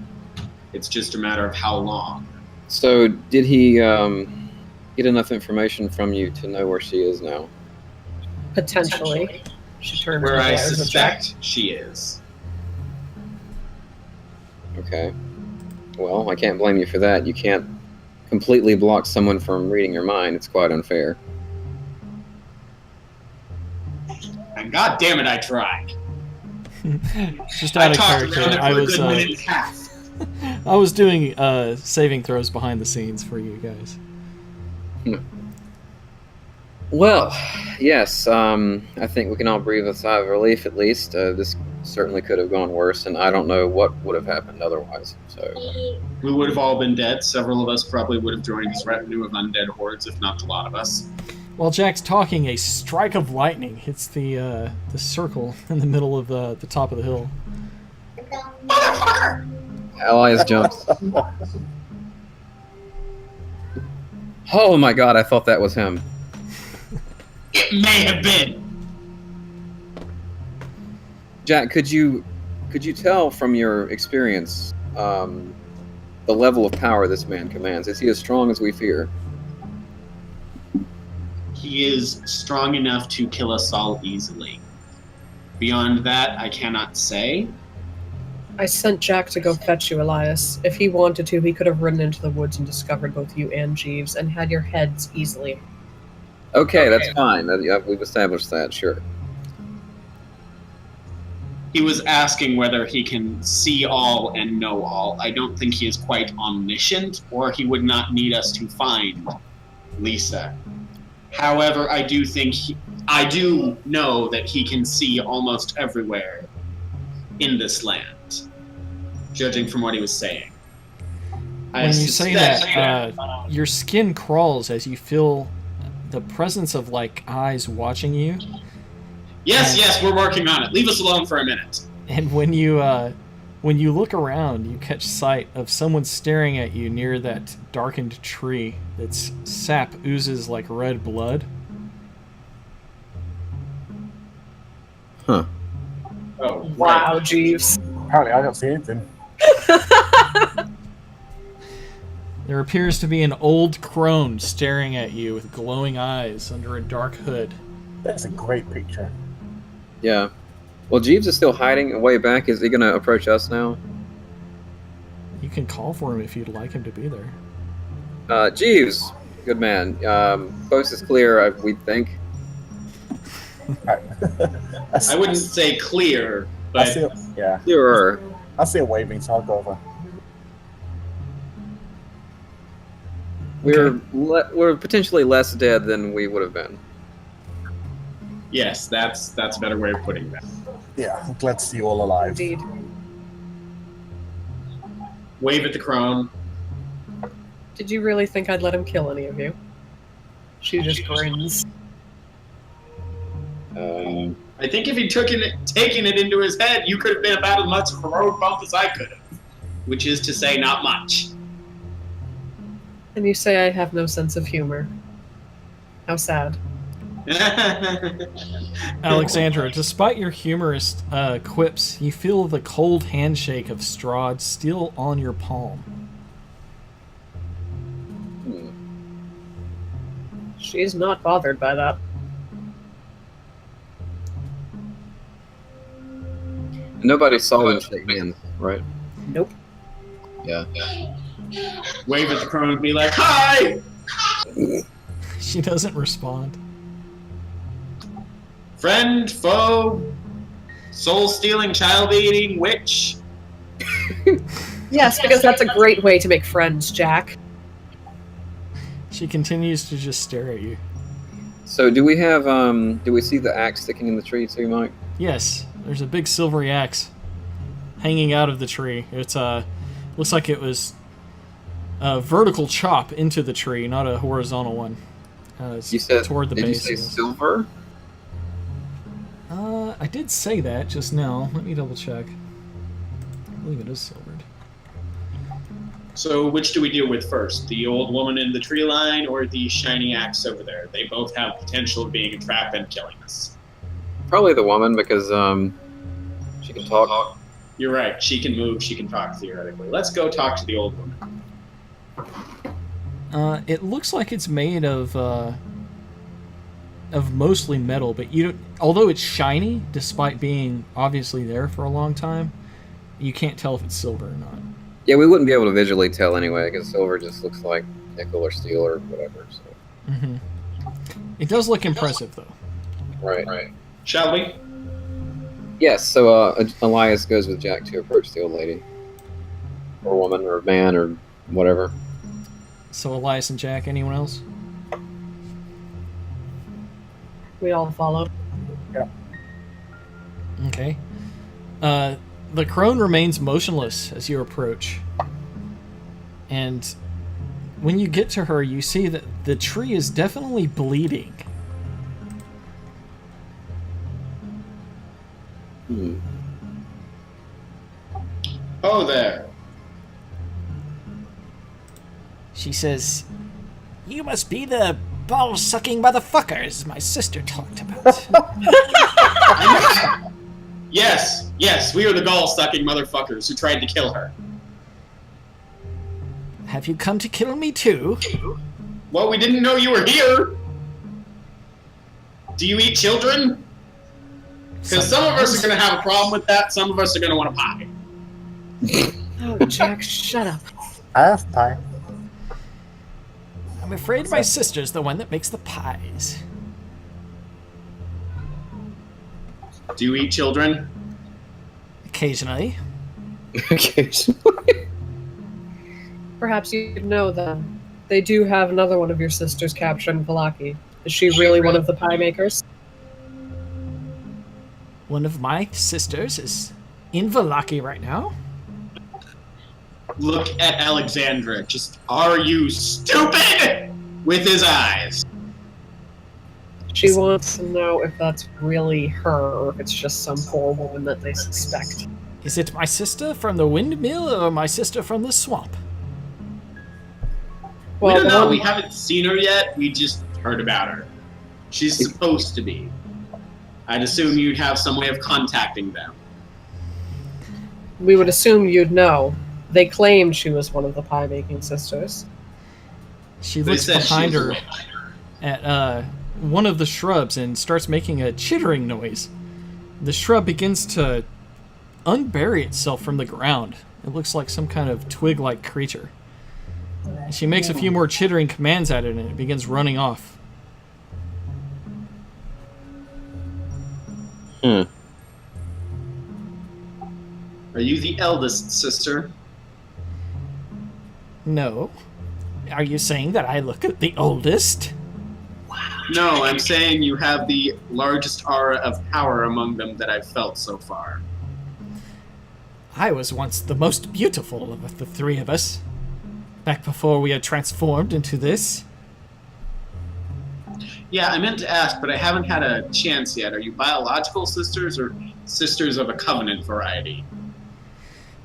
It's just a matter of how long. So did he get enough information from you to know where she is now? Potentially. She turns Where her I head as a check. suspect she is. Okay. Well, I can't blame you for that. You can't completely block someone from reading your mind. It's quite unfair. And god damn it, I tried. Just out of talked character, around it for I a was good minute and a half. I was doing saving throws behind the scenes for you guys. Well, yes, I think we can all breathe a sigh of relief at least. This certainly could have gone worse, and I don't know what would have happened otherwise. So We would have all been dead. Several of us probably would have joined his retinue of undead hordes, if not a lot of us. While Jack's talking, a strike of lightning hits the circle in the middle of the top of the hill. Elias jumps. Oh my god, I thought that was him. It may have been. Jack, could you tell from your experience the level of power this man commands? Is he as strong as we fear? He is strong enough to kill us all easily. Beyond that, I cannot say. I sent Jack to go fetch you, Elias. If he wanted to, he could have ridden into the woods and discovered both you and Jeeves, and had your heads easily. Okay, that's fine. We've established that, sure. He was asking whether he can see all and know all. I don't think he is quite omniscient, or he would not need us to find Lisa. However, I do know that he can see almost everywhere in this land, judging from what he was saying. When you say that, your skin crawls as you feel the presence of like eyes watching you. Yes, we're working on it. Leave us alone for a minute. And when you look around, you catch sight of someone staring at you near that darkened tree. Its sap oozes like red blood. Huh. Oh, Wow, Jeeves. Apparently, I don't see anything. There appears to be an old crone staring at you with glowing eyes under a dark hood. That's a great picture. Yeah. Well, Jeeves is still hiding way back. Is he going to approach us now? You can call for him if you'd like him to be there. Jeeves, good man. Coast is clear, we think. I wouldn't say clear, I but see yeah. Clearer. I see it waving, so I'll go over. We're potentially less dead than we would have been. yes, that's a better way of putting that. Yeah, I'm glad to see you all alive. Indeed. Wave at the crone. Did you really think I'd let him kill any of you? She just grins. I think if he'd taken it into his head, you could have been about as much of a road bump as I could have. Which is to say, not much. And you say I have no sense of humor. How sad. Alexandra, despite your humorous quips, you feel the cold handshake of Strahd still on your palm. She's not bothered by that. Nobody saw them shake hands, right? Nope. Yeah. Wave at the crone and be like, hi! She doesn't respond. Friend, foe, soul-stealing, child-eating witch. Yes, because that's a great way to make friends, Jack. She continues to just stare at you. So do we have do we see the axe sticking in the tree too, Mike? Yes, there's a big silvery axe hanging out of the tree. It's looks like it was a vertical chop into the tree, not a horizontal one. You said, toward the did base. you say silver? I did say that just now. Let me double check. I believe it is silvered. So which do we deal with first? The old woman in the tree line or the shiny axe over there? They both have potential of being a trap and killing us. Probably the woman, because she can talk. You're right. She can move. She can talk theoretically. Let's go talk to the old woman. It looks like it's made of mostly metal, but you don't. Although it's shiny, despite being obviously there for a long time, you can't tell if it's silver or not. Yeah, we wouldn't be able to visually tell anyway, because silver just looks like nickel or steel or whatever. So. Mm-hmm. It does look impressive, though. Right. Shall we? Yes, so Elias goes with Jack to approach the old lady. Or woman, or man, or whatever. So Elias and Jack, anyone else? We all follow. Okay. The crone remains motionless as you approach. And when you get to her, you see that the tree is definitely bleeding. Oh, there. She says, "You must be the ball-sucking motherfuckers my sister talked about." Yes, we are the gall-sucking motherfuckers who tried to kill her. Have you come to kill me too? Well, we didn't know you were here. Do you eat children? Because some of us are going to have a problem with that. Some of us are going to want a pie. Oh, Jack, shut up. I have pie. I'm afraid my sister's the one that makes the pies. Do you eat children? Occasionally. Occasionally. Perhaps you know them. They do have another one of your sisters captured in Valaki. Is she really one of the pie makers? One of my sisters is in Valaki right now. Look at Alexandra. Just, are you stupid? With his eyes. She wants to know if that's really her or if it's just some poor woman that they suspect. Is it my sister from the windmill or my sister from the swamp? We don't know. one- We haven't seen her yet. We just heard about her. She's supposed to be. I'd assume you'd have some way of contacting them. We would assume you'd know. They claimed she was one of the pie-making sisters. She They looks said behind she's her at one of the shrubs and starts making a chittering noise. The shrub begins to unbury itself from the ground. It looks like some kind of twig-like creature. She makes a few more chittering commands at it and it begins running off. Are you the eldest sister? No. Are you saying that I look at the oldest? No, I'm saying you have the largest aura of power among them that I've felt so far. I was once the most beautiful of the three of us. Back before we had transformed into this. Yeah, I meant to ask, but I haven't had a chance yet. Are you biological sisters or sisters of a covenant variety?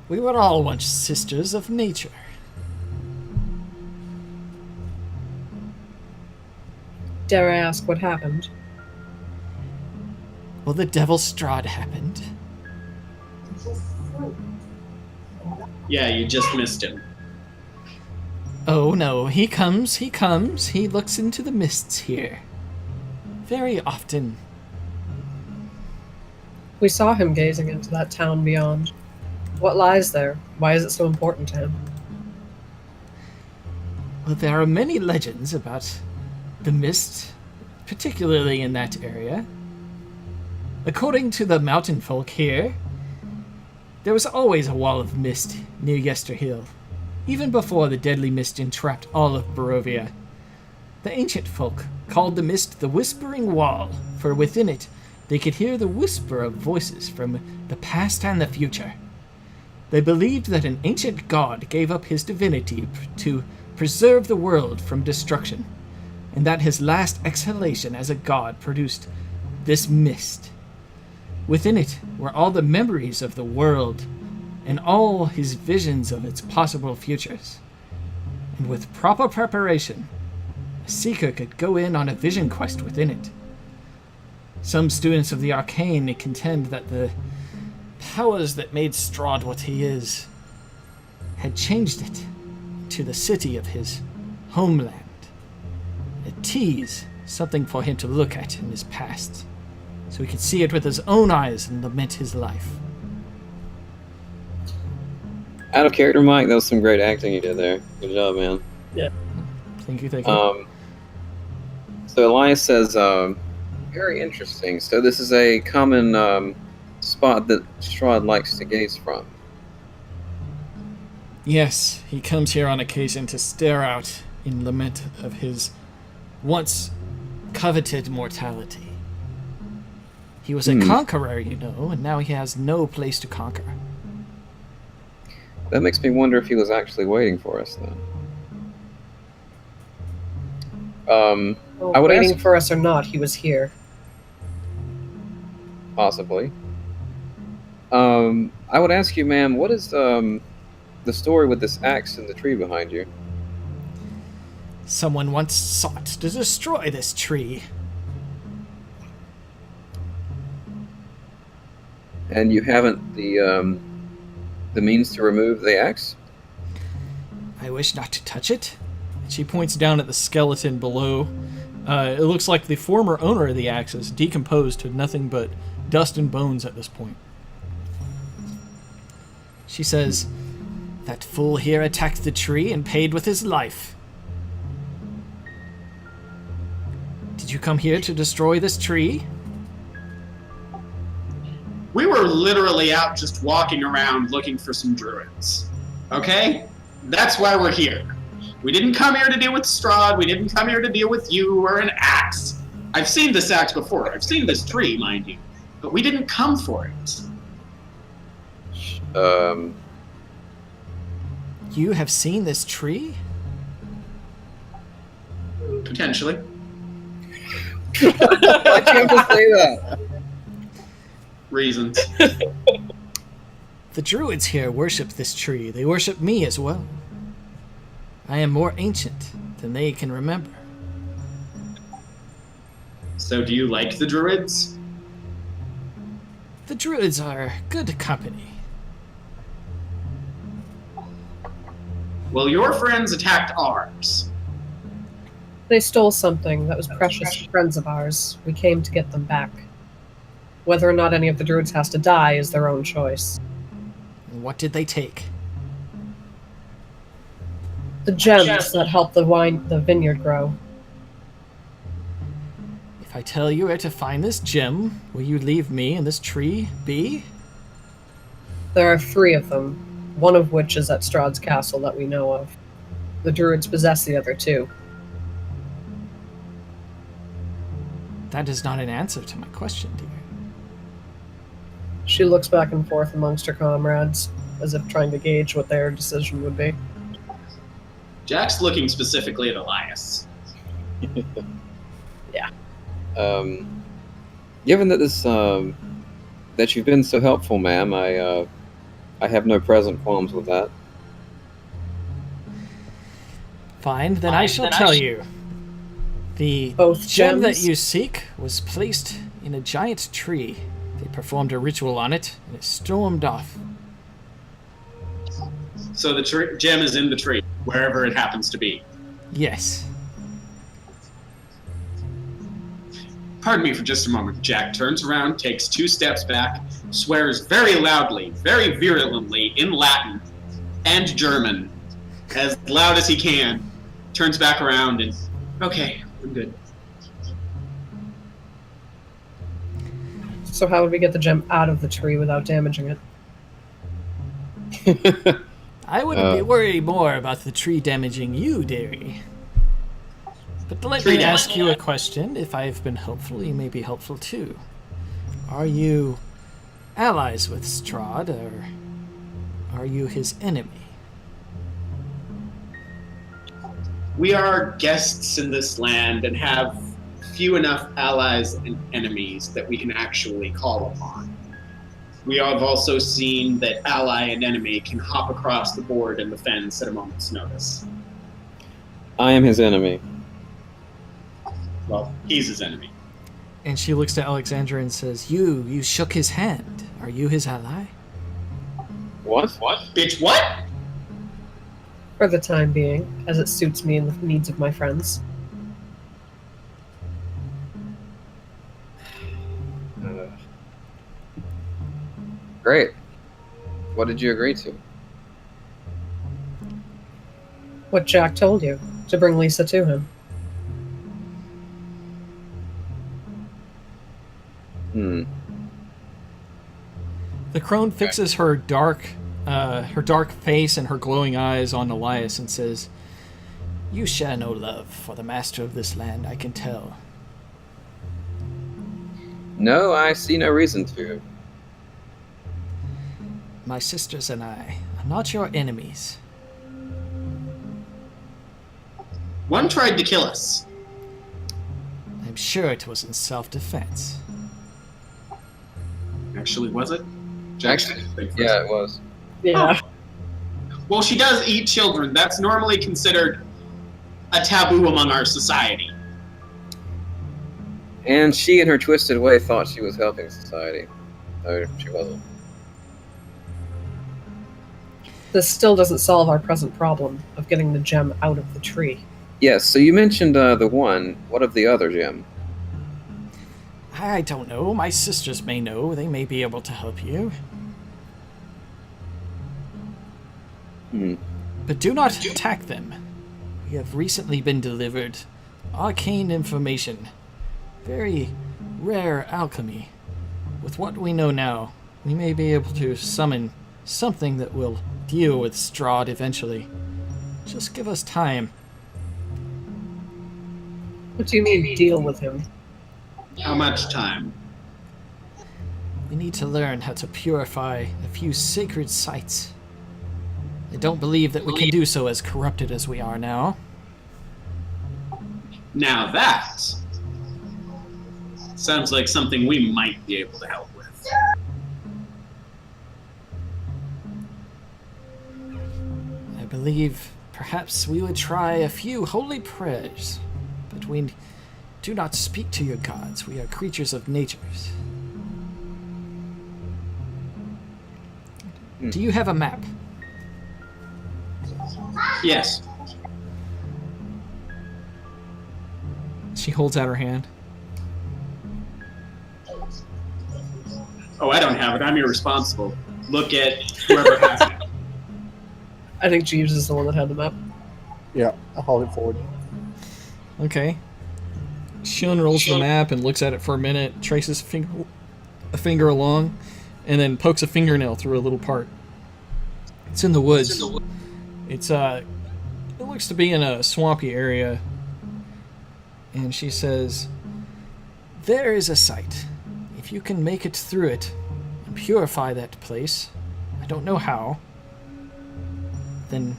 We were all once sisters of nature. Dare I ask what happened? Well, the devil Strahd happened. Yeah, you just missed him. Oh no, he comes, he looks into the mists here. Very often. We saw him gazing into that town beyond. What lies there? Why is it so important to him? Well, there are many legends about the mist, particularly in that area. According to the mountain folk here, there was always a wall of mist near Yester Hill, even before the deadly mist entrapped all of Barovia. The ancient folk called the mist the Whispering Wall, for within it they could hear the whisper of voices from the past and the future. They believed that an ancient god gave up his divinity to preserve the world from destruction, and that his last exhalation as a god produced this mist. Within it were all the memories of the world and all his visions of its possible futures. And with proper preparation, a seeker could go in on a vision quest within it. Some students of the arcane contend that the powers that made Strahd what he is had changed it to the city of his homeland. A tease, something for him to look at in his past, so he could see it with his own eyes and lament his life. Out of character, Mike. That was some great acting you did there. Good job, man. Thank you. So Elias says, very interesting. So this is a common spot that Strahd likes to gaze from. Yes, he comes here on occasion to stare out in lament of his once coveted mortality. He was a conqueror, you know, and now he has no place to conquer. That makes me wonder if he was actually waiting for us, then. Well, I would waiting ask, for us or not, he was here. possibly. I would ask you, ma'am, what is the story with this axe in the tree behind you? Someone once sought to destroy this tree. And you haven't the means to remove the axe? I wish not to touch it. She points down at the skeleton below. It looks like the former owner of the axe is decomposed to nothing but dust and bones at this point. She says, "That fool here attacked the tree and paid with his life. Did you come here to destroy this tree?" We were literally out just walking around looking for some druids. Okay? That's why we're here. We didn't come here to deal with Strahd. We didn't come here to deal with you or an axe. I've seen this axe before. I've seen this tree, mind you. But we didn't come for it. You have seen this tree? Potentially. Why'd you have to say that? Reasons. The druids here worship this tree. They worship me as well. I am more ancient than they can remember. So do you like the druids? The druids are good company. Well, your friends attacked ours. They stole something that was precious to friends of ours. We came to get them back. Whether or not any of the druids has to die is their own choice. And what did they take? The gems that help the vineyard grow. If I tell you where to find this gem, will you leave me and this tree be? There are 3 of them, one of which is at Strahd's castle that we know of. The druids possess the other 2. That is not an answer to my question, dear. She looks back and forth amongst her comrades, as if trying to gauge what their decision would be. Jack's looking specifically at Elias. Yeah. Given that this that you've been so helpful, ma'am, I have no present qualms with that. Fine, then I shall tell you. The Both gem that gems? you seek was placed in a giant tree. They performed a ritual on it, and it stormed off. So the gem is in the tree, wherever it happens to be. Yes. Pardon me for just a moment. Jack turns around, takes 2 steps back, swears very loudly, very virulently in Latin and German, as loud as he can, turns back around and, okay, I'm good. So how would we get the gem out of the tree without damaging it? I wouldn't be worried more about the tree damaging you, dearie. But let me ask you a question. If I've been helpful, you may be helpful too. Are you allies with Strahd, or are you his enemy? We are guests in this land and have few enough allies and enemies that we can actually call upon. We have also seen that ally and enemy can hop across the board in the fence at a moment's notice. I am his enemy. Well, he's his enemy. And she looks to Alexandra and says, You shook his hand. Are you his ally? What? Bitch, what? For the time being, as it suits me and the needs of my friends. Great. What did you agree to? What Jack told you, to bring Lisa to him. The crone fixes her dark face and her glowing eyes on Elias and says, You share no love for the master of this land, I can tell. No, I see no reason to. My sisters and I are not your enemies. One tried to kill us. I'm sure it was in self-defense. Actually, was it? Actually, yeah, it was. Yeah. Well, she does eat children. That's normally considered a taboo among our society. And she, in her twisted way, thought she was helping society. No, she wasn't. This still doesn't solve our present problem of getting the gem out of the tree. Yes, so you mentioned the one. What of the other gem? I don't know. My sisters may know. They may be able to help you. But do not attack them. We have recently been delivered arcane information. Very rare alchemy. With what we know now, we may be able to summon something that will deal with Strahd eventually. Just give us time. What do you mean, deal with him? How much time? We need to learn how to purify a few sacred sites. I don't believe that we can do so as corrupted as we are now. Now that sounds like something we might be able to help with. I believe perhaps we would try a few holy prayers, but we do not speak to your gods. We are creatures of natures. Do you have a map? Yes. She holds out her hand. Oh, I don't have it. I'm irresponsible. Look at whoever has it. I think Jeeves is the one that had the map. Yeah, I'll hold it forward. Okay. She unrolls the map and looks at it for a minute, traces a finger along, and then pokes a fingernail through a little part. It's in the woods. It looks to be in a swampy area. And she says, there is a site. If you can make it through it and purify that place, I don't know how, then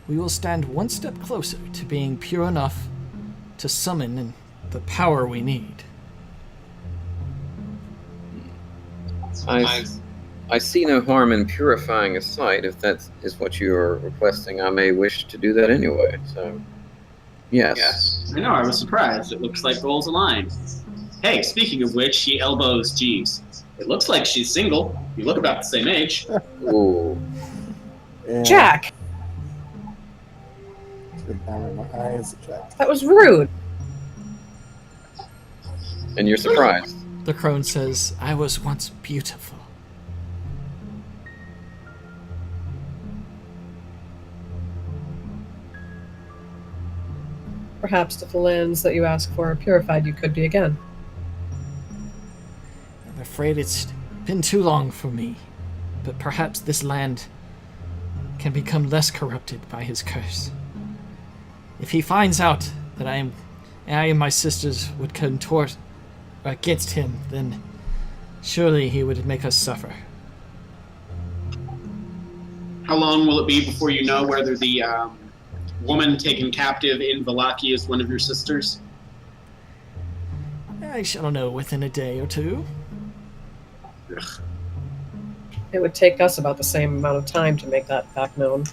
we will stand one step closer to being pure enough to summon the power we need. I see no harm in purifying a site. If that is what you are requesting, I may wish to do that anyway. So, yes. I know, I was surprised. It looks like goals align. Hey, speaking of which, she elbows Jeeves. It looks like she's single. You look about the same age. Ooh. Yeah. Jack! Good down in my eyes, Jack. That was rude. And you're surprised. The crone says, I was once beautiful. Perhaps if the lands that you ask for are purified, you could be again. I'm afraid it's been too long for me, but perhaps this land can become less corrupted by his curse. If he finds out that I and my sisters would contort against him, then surely he would make us suffer. How long will it be before you know whether the woman taken captive in Vallaki is one of your sisters? I shall know within a day or two. Ugh. It would take us about the same amount of time to make that fact known.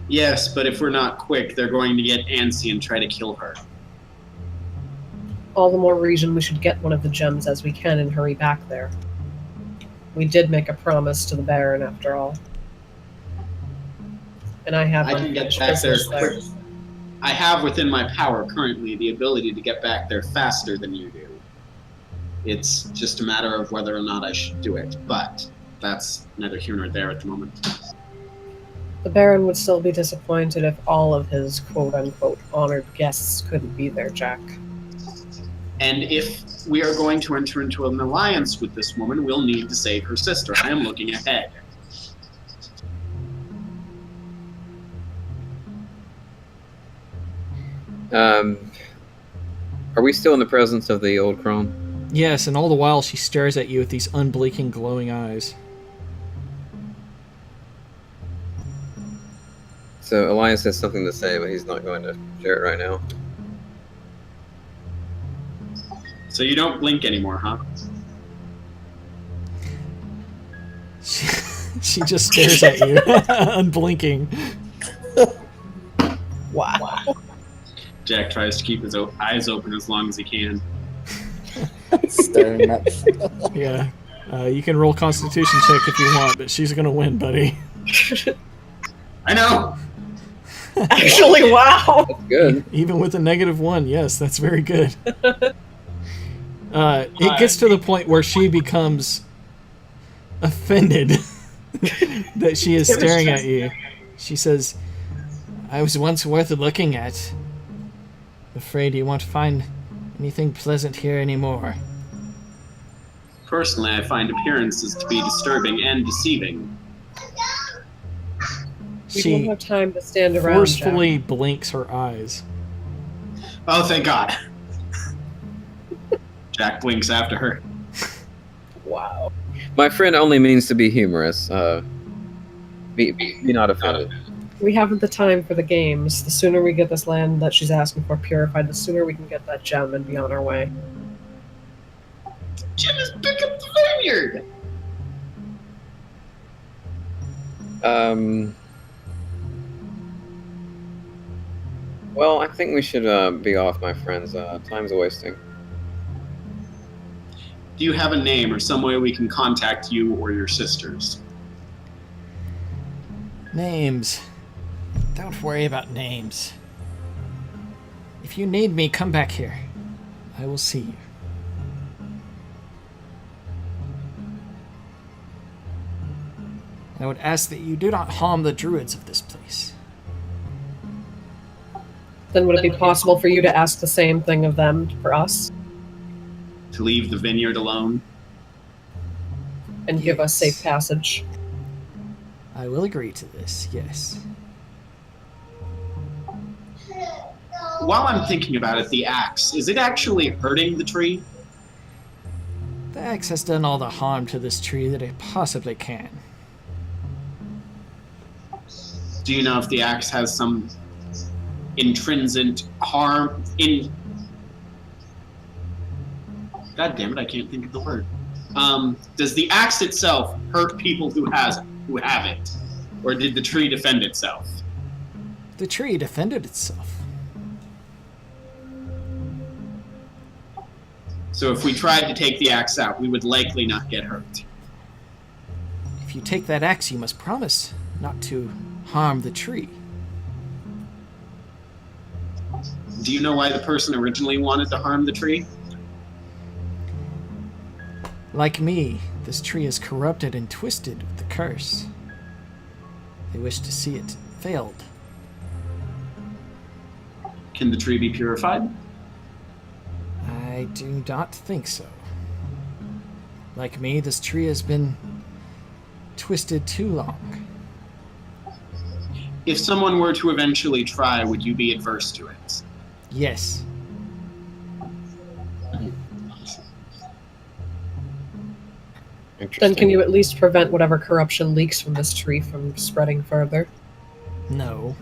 Yes, but if we're not quick, they're going to get antsy and try to kill her. All the more reason we should get one of the gems as we can and hurry back there. We did make a promise to the Baron, after all. And I have I can get unfinished back there business quick. I have within my power currently the ability to get back there faster than you do. It's just a matter of whether or not I should do it, but that's neither here nor there at the moment. The Baron would still be disappointed if all of his quote-unquote honored guests couldn't be there, Jack. And if we are going to enter into an alliance with this woman, we'll need to save her sister. I am looking ahead. Are we still in the presence of the old crone? Yes, and all the while she stares at you with these unblinking, glowing eyes. So Elias has something to say, but he's not going to share it right now. So you don't blink anymore, huh? She just stares at you, unblinking. Wow. Jack tries to keep his eyes open as long as he can. Staring at. Yeah. You can roll Constitution check if you want, but she's gonna win, buddy. I know! Actually, wow. That's good. Even with a -1, yes, that's very good. It gets to the point where she becomes offended that she is staring at you. She says, "I was once worth looking at. Afraid you won't find anything pleasant here anymore." Personally, I find appearances to be disturbing and deceiving. We She don't have time to stand around, forcefully blinks her eyes. Oh, thank God. Jack blinks after her. Jack. Wow. My friend only means to be humorous. Be not offended. We haven't the time for the games. The sooner we get this land that she's asking for purified, the sooner we can get that gem and be on our way. Jim is pick up the vineyard! Well, I think we should be off, my friends. Time's wasting. Do you have a name or some way we can contact you or your sisters? Names. Don't worry about names. If you need me, come back here. I will see you. I would ask that you do not harm the druids of this place. Then would it be possible for you to ask the same thing of them for us To leave the vineyard alone? and give us safe passage? I will agree to this, yes. While I'm thinking about it, the axe, is it actually hurting the tree? The axe has done all the harm to this tree that it possibly can. Do you know if the axe has some intrinsic harm in... God damn it, I can't think of the word. Does the axe itself hurt people who have it? Or did the tree defend itself? The tree defended itself. So if we tried to take the axe out, we would likely not get hurt. If you take that axe, you must promise not to harm the tree. Do you know why the person originally wanted to harm the tree? Like me, this tree is corrupted and twisted with the curse. They wish to see it failed. Can the tree be purified? I do not think so. Like me, this tree has been twisted too long. If someone were to eventually try, would you be adverse to it? Yes. Then can you at least prevent whatever corruption leaks from this tree from spreading further? No.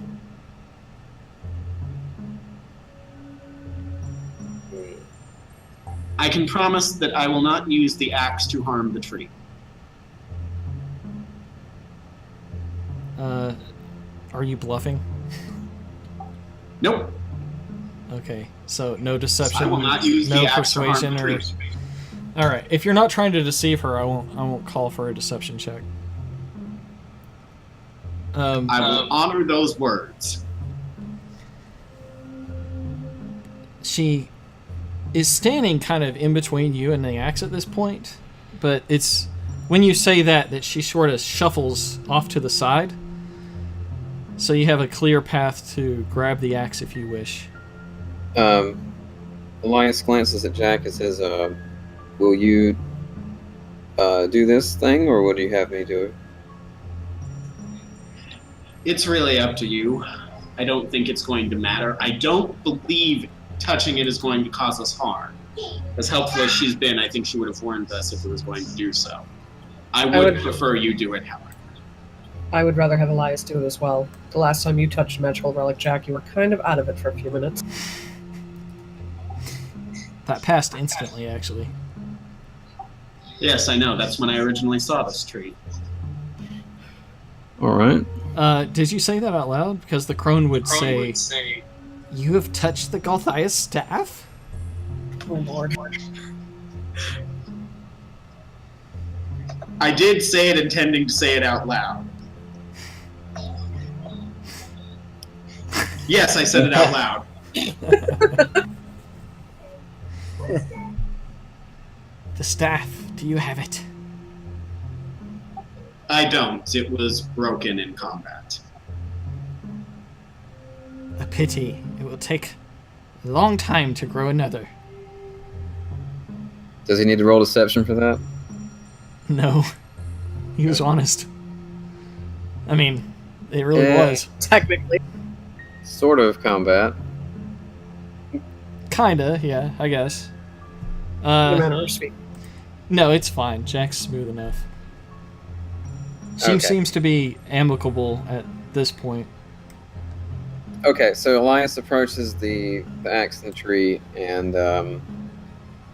I can promise that I will not use the axe to harm the tree. Are you bluffing? Nope. Okay, so no deception, I will not use no the axe to harm persuasion, the or... tree. All right, if you're not trying to deceive her, I won't call for a deception check. I will honor those words. She is standing kind of in between you and the axe at this point, but it's when you say that she sort of shuffles off to the side, so you have a clear path to grab the axe if you wish. Elias glances at Jack and says, will you do this thing, or would you have me do it? It's really up to you. I don't think it's going to matter. I don't believe touching it is going to cause us harm. As helpful as she's been, I think she would have warned us if it was going to do so. I would prefer you do it, however. I would rather have Elias do it as well. The last time you touched Magical Relic, Jack, you were kind of out of it for a few minutes. That passed instantly, actually. Yes, I know. That's when I originally saw this tree. All right. Did you say that out loud? Because the crone would say, "You have touched the Gothia's staff?" Oh, Lord. I did say it intending to say it out loud. Yes, I said it out loud. The staff, do you have it? I don't. It was broken in combat. A pity. It will take a long time to grow another. Does he need to roll deception for that? No. He was honest. I mean, it really was. Technically. Sort of combat. Kinda, yeah, I guess. In a manner of speaking. No, it's fine. Jack's smooth enough. She Okay. seems to be amicable at this point. Okay, so Elias approaches the axe in the tree, and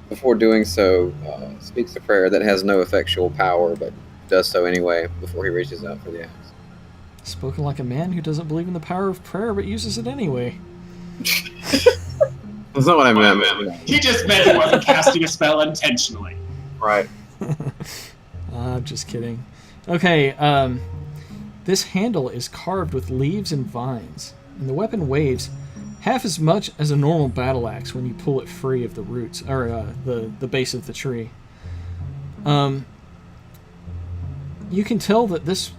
before doing so, speaks a prayer that has no effectual power, but does so anyway before he reaches out for the axe. Spoken like a man who doesn't believe in the power of prayer but uses it anyway. That's not what I meant, man. He just meant he wasn't casting a spell intentionally. Right. I'm just kidding. Okay, this handle is carved with leaves and vines, and the weapon waves half as much as a normal battle axe when you pull it free of the roots, or the base of the tree. You can tell that this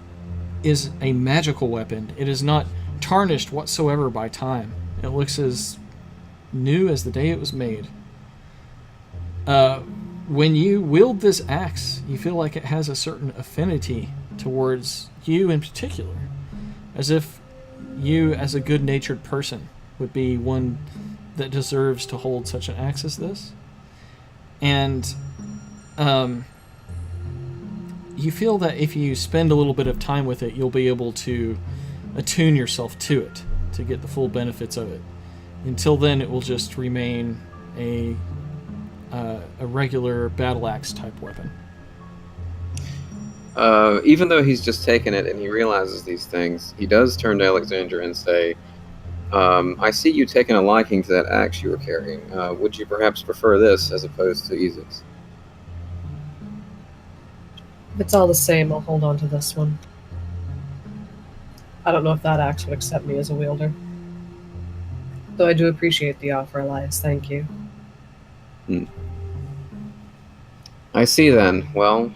is a magical weapon. It is not tarnished whatsoever by time. It looks as new as the day it was made. When you wield this axe, you feel like it has a certain affinity towards you in particular, as if you, as a good-natured person, would be one that deserves to hold such an axe as this. And you feel that if you spend a little bit of time with it, you'll be able to attune yourself to it to get the full benefits of it. Until then, it will just remain a regular battle axe type weapon. Even though he's just taken it and he realizes these things, he does turn to Alexandra and say, I see you taking a liking to that axe you were carrying. Would you perhaps prefer this as opposed to Ezek's? If it's all the same, I'll hold on to this one. I don't know if that axe would accept me as a wielder. Though I do appreciate the offer, Elias. Thank you. I see then. Well,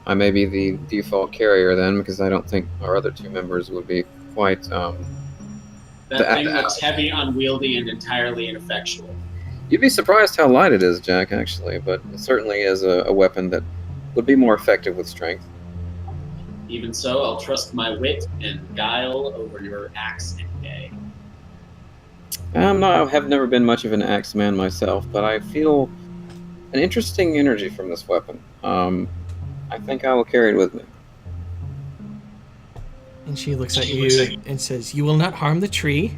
I may be the default carrier then, because I don't think our other two members would be quite... That thing looks heavy, unwieldy, and entirely ineffectual. You'd be surprised how light it is, Jack, actually, but it certainly is a weapon that would be more effective with strength. Even so, I'll trust my wit and guile over your axe any day. I have never been much of an axe man myself, but I feel an interesting energy from this weapon. I think I will carry it with me. And she looks at you and says, "You will not harm the tree."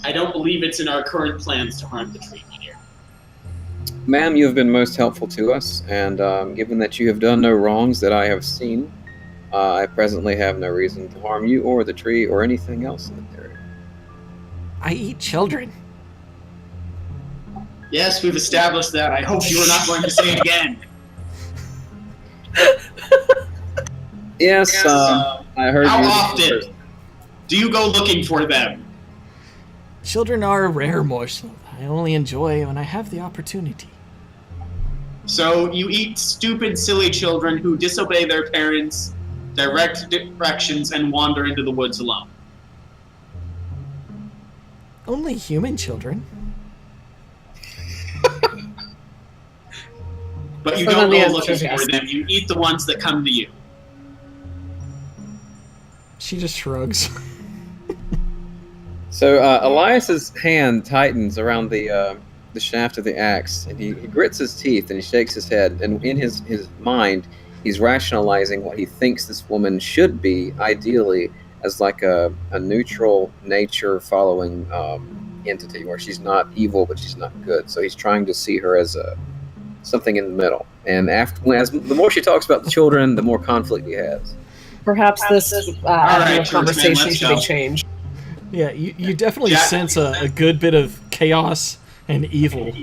I don't believe it's in our current plans to harm the tree, my dear. Ma'am, you have been most helpful to us, and given that you have done no wrongs that I have seen, I presently have no reason to harm you or the tree or anything else in the area. I eat children. Yes, we've established that. I hope you are not going to say it again. Yes, I heard How you. often do you go looking for them? Children are a rare morsel. I only enjoy when I have the opportunity. So you eat stupid, silly children who disobey their parents' direct directions and wander into the woods alone. Only human children. But you So don't then the go answer looking is yes. for them. You eat the ones that come to you. She just shrugs. So Elias's hand tightens around the shaft of the axe, and he grits his teeth and he shakes his head. And in his mind, he's rationalizing what he thinks this woman should be, ideally, as like a neutral nature following entity, where she's not evil but she's not good. So he's trying to see her as something in the middle. And the more she talks about the children, the more conflict he has. Perhaps this right, conversation Churchman, let's should go. be changed. Yeah, you definitely Jack- sense a good bit of chaos and evil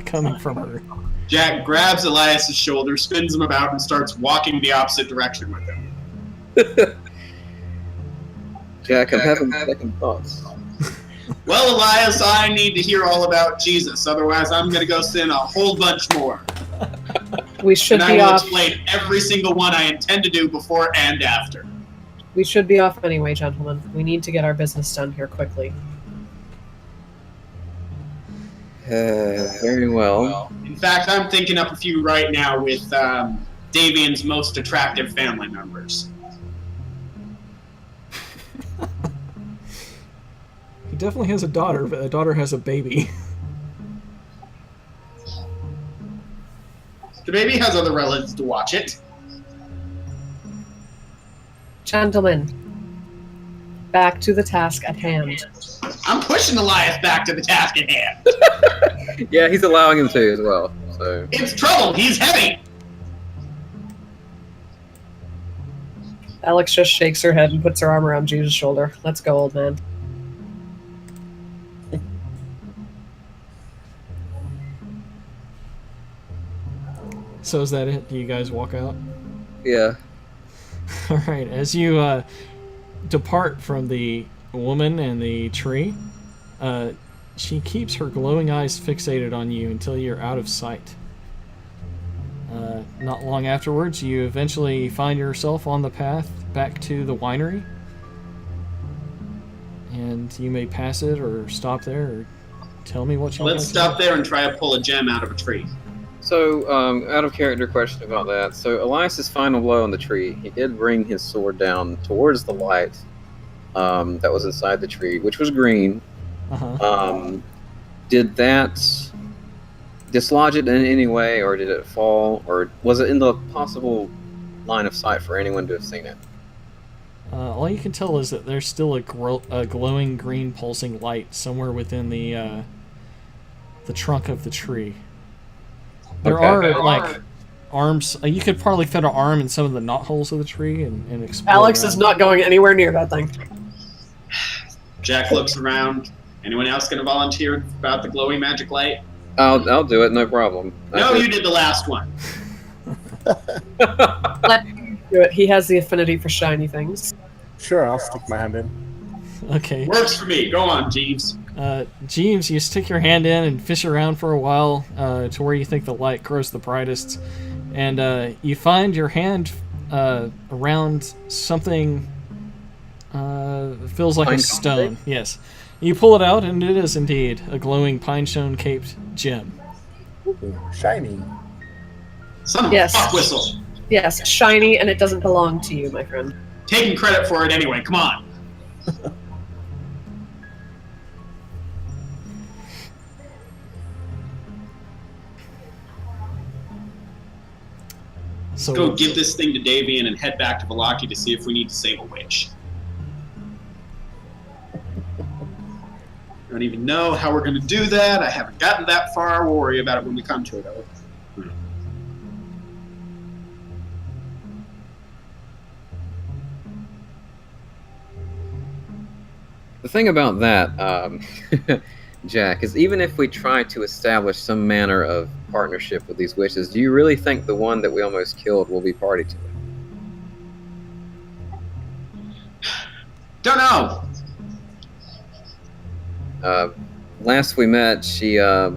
coming from her. Jack grabs Elias's shoulder, spins him about, and starts walking the opposite direction with him. Jack, I'm having second thoughts. Well, Elias, I need to hear all about Jesus. Otherwise, I'm going to go sin a whole bunch more. We should And I be will off. explain every single one I intend to do before and after. We should be off anyway, gentlemen. We need to get our business done here quickly. Very well. In fact, I'm thinking up a few right now with Davian's most attractive family members. He definitely has a daughter, but the daughter has a baby. The baby has other relatives to watch it. Gentlemen, back to the task at hand. I'm pushing Elias back to the task at hand. Yeah, he's allowing him to as well. So It's trouble. He's heavy. Alex just shakes her head and puts her arm around Jesus' shoulder. Let's go, old man. So is that it? Do you guys walk out? yeah. All right. As you depart from the woman and the tree, she keeps her glowing eyes fixated on you until you're out of sight. Not long afterwards, you eventually find yourself on the path back to the winery. And you may pass it or stop there or tell me what you want. Let's stop there and try to pull a gem out of a tree. So, out of character question about that. So, Elias's final blow on the tree, he did bring his sword down towards the light that was inside the tree, which was green. Uh-huh. Did that dislodge it in any way, or did it fall, or was it in the possible line of sight for anyone to have seen it? All you can tell is that there's still a glowing green pulsing light somewhere within the trunk of the tree. There are arms. You could probably fit an arm in some of the knotholes of the tree and explore. Alex around. is not going anywhere near that thing. Jack looks around. Anyone else going to volunteer about the glowing magic light? I'll do it, no problem. No, you did the last one. Let him do it. He has the affinity for shiny things. Sure, I'll stick my hand in. Okay. Works for me. Go on, Jeeves. Jeeves, you stick your hand in and fish around for a while to where you think the light grows the brightest, and you find your hand around something feels like a stone. Yes. You pull it out, and it is indeed a glowing pine-stone-caped gem. Ooh, shiny. Son of Yes. a fuck whistle. Yes, shiny, and it doesn't belong to you, my friend. Taking credit for it anyway. Come on. So Go give this thing to Davian and head back to Valaki to see if we need to save a witch. I don't even know how we're going to do that. I haven't gotten that far. We'll worry about it when we come to it. The thing about that, Jack, is even if we try to establish some manner of partnership with these witches, do you really think the one that we almost killed will be party to it? Don't know. Last we met, she, I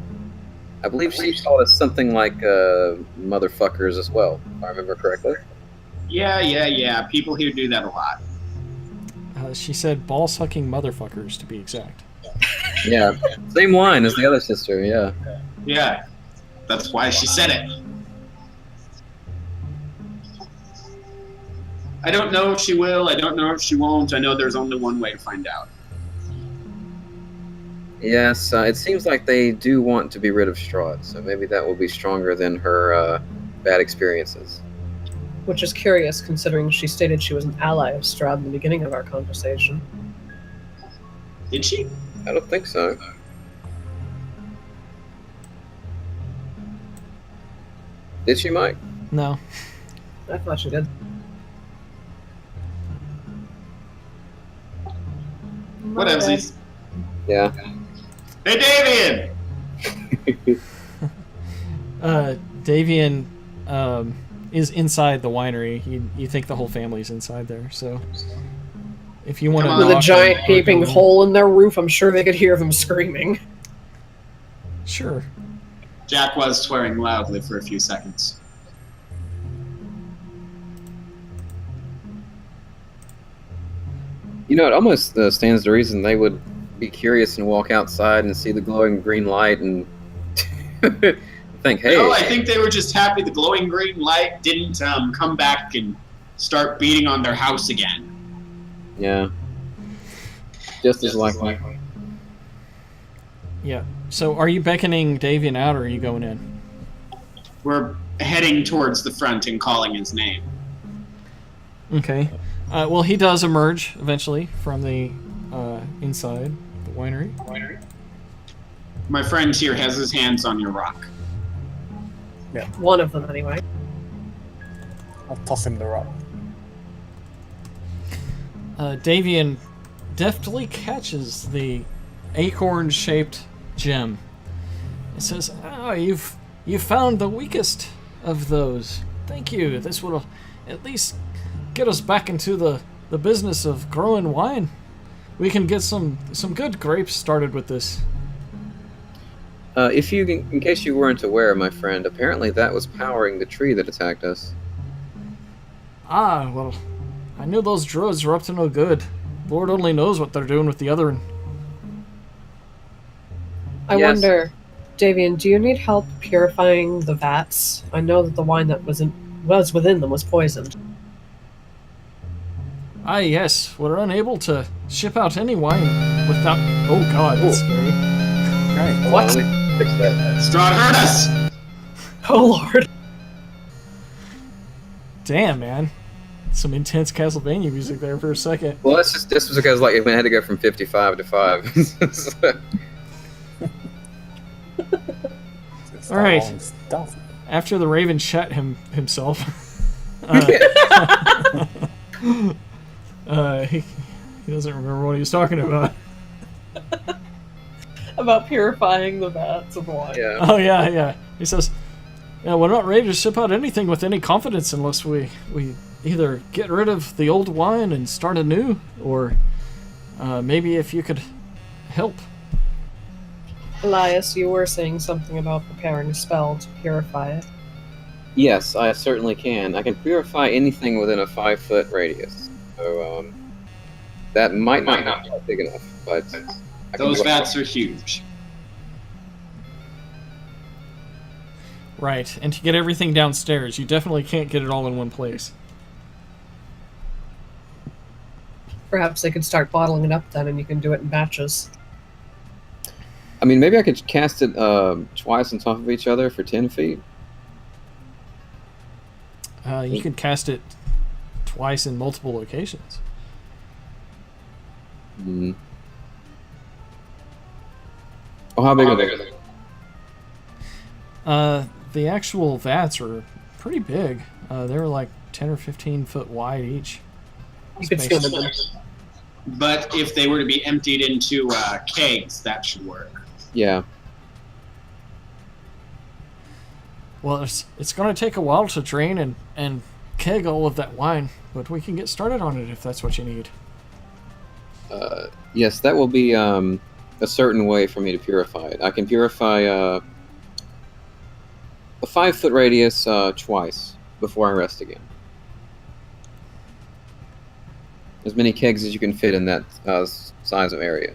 believe she called us something like motherfuckers as well, if I remember correctly. Yeah. People here do that a lot. She said ball-sucking motherfuckers, to be exact. Yeah, same line as the other sister, yeah. Yeah, that's why she said it. I don't know if she will, I don't know if she won't. I know there's only one way to find out. Yes, it seems like they do want to be rid of Strahd, so maybe that will be stronger than her bad experiences. Which is curious, considering she stated she was an ally of Strahd in the beginning of our conversation. Did she? I don't think so. Did she, Mike? No. I thought she did. Whatevsies. Yeah. Hey, Davian! Davian is inside the winery. You think the whole family's inside there, so if you want to... With a giant gaping hole in their roof, I'm sure they could hear them screaming. Sure. Jack was swearing loudly for a few seconds. You know, it almost stands to reason they would be curious and walk outside and see the glowing green light and think, hey... No, I think they were just happy the glowing green light didn't come back and start beating on their house again. Yeah. Just as likely. Yeah. So are you beckoning Davian out, or are you going in? We're heading towards the front and calling his name. Okay. Well, he does emerge eventually from the inside the winery. My friend here has his hands on your rock. Yeah, One of them, anyway. I'll toss him the rock. Davian deftly catches the acorn-shaped gem. It says, "Oh, you've found the weakest of those. Thank you. This will at least get us back into the business of growing wine. We can get some good grapes started with this." In case you weren't aware, my friend, apparently that was powering the tree that attacked us. Ah, well, I knew those druids were up to no good. Lord only knows what they're doing with the other one. I Yes. wonder, Davian, do you need help purifying the vats? I know that the wine that was within them was poisoned. Ah, yes, we're unable to ship out any wine without... Oh god, that's scary. Right. What? Let me fix that. Strahd heard us! Oh lord. Damn, man. Some intense Castlevania music there for a second. Well, this was because like I had to go from 55 to 5. So- It's All right. long stuff. After the Raven shot himself, he doesn't remember what he was talking about. About purifying the vats of wine. yeah. Oh, yeah. He says, "Yeah, we're not ready to ship out anything with any confidence unless we either get rid of the old wine and start anew, or maybe if you could help." Elias, you were saying something about preparing a spell to purify it. Yes, I certainly can. I can purify anything within a 5-foot radius. So that might not be big enough, but I can Those do it. vats are huge. Right, and to get everything downstairs, you definitely can't get it all in one place. Perhaps they could start bottling it up then, and you can do it in batches. I mean, maybe I could cast it twice on top of each other for 10 feet. You can cast it twice in multiple locations. Mm. Oh, how big are they? The actual vats are pretty big. They're like 10 or 15 foot wide each. You could swim in them. But if they were to be emptied into kegs, that should work. Yeah. Well, it's going to take a while to drain and keg all of that wine, but we can get started on it if that's what you need. Yes, that will be a certain way for me to purify it. I can purify a 5-foot radius twice before I rest again. As many kegs as you can fit in that size of area.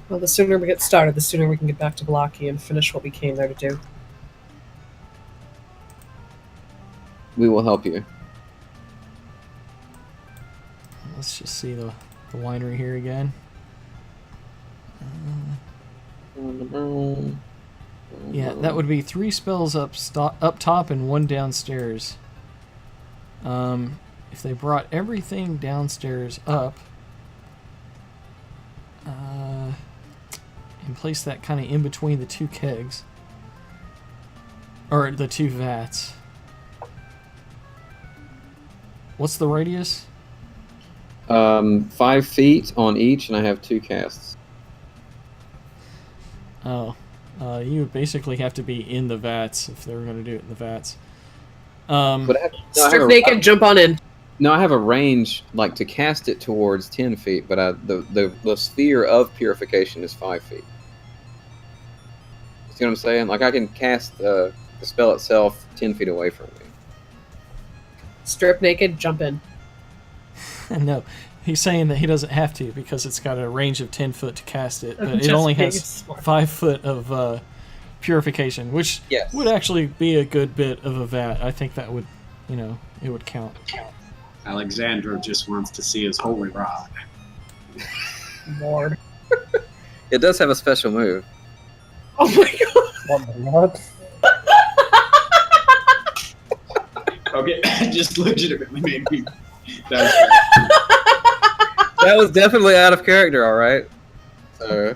Well, the sooner we get started, the sooner we can get back to Blocky and finish what we came there to do. We will help you. Let's just see the winery here again. Yeah, that would be 3 spells up top and 1 downstairs. If they brought everything downstairs up and place that kind of in between the 2 kegs, or the 2 vats. What's the radius? 5 feet on each, and I have 2 casts. Oh, you would basically have to be in the vats if they were going to do it in the vats. But Strip naked, jump on in. No, I have a range like to cast it towards 10 feet, but the sphere of purification is 5 feet. You see what I'm saying? Like I can cast the spell itself 10 feet away from me. Strip naked, jump in. No, he's saying that he doesn't have to because it's got a range of 10 foot to cast it, but it Just only being has smart. 5 foot of purification, which Yes. would actually be a good bit of a vat. I think that would, it would count. Alexandra just wants to see his holy rod. Lord. It does have a special move. Oh my god. What? Okay, just legitimately made me. That That was definitely out of character, all right. So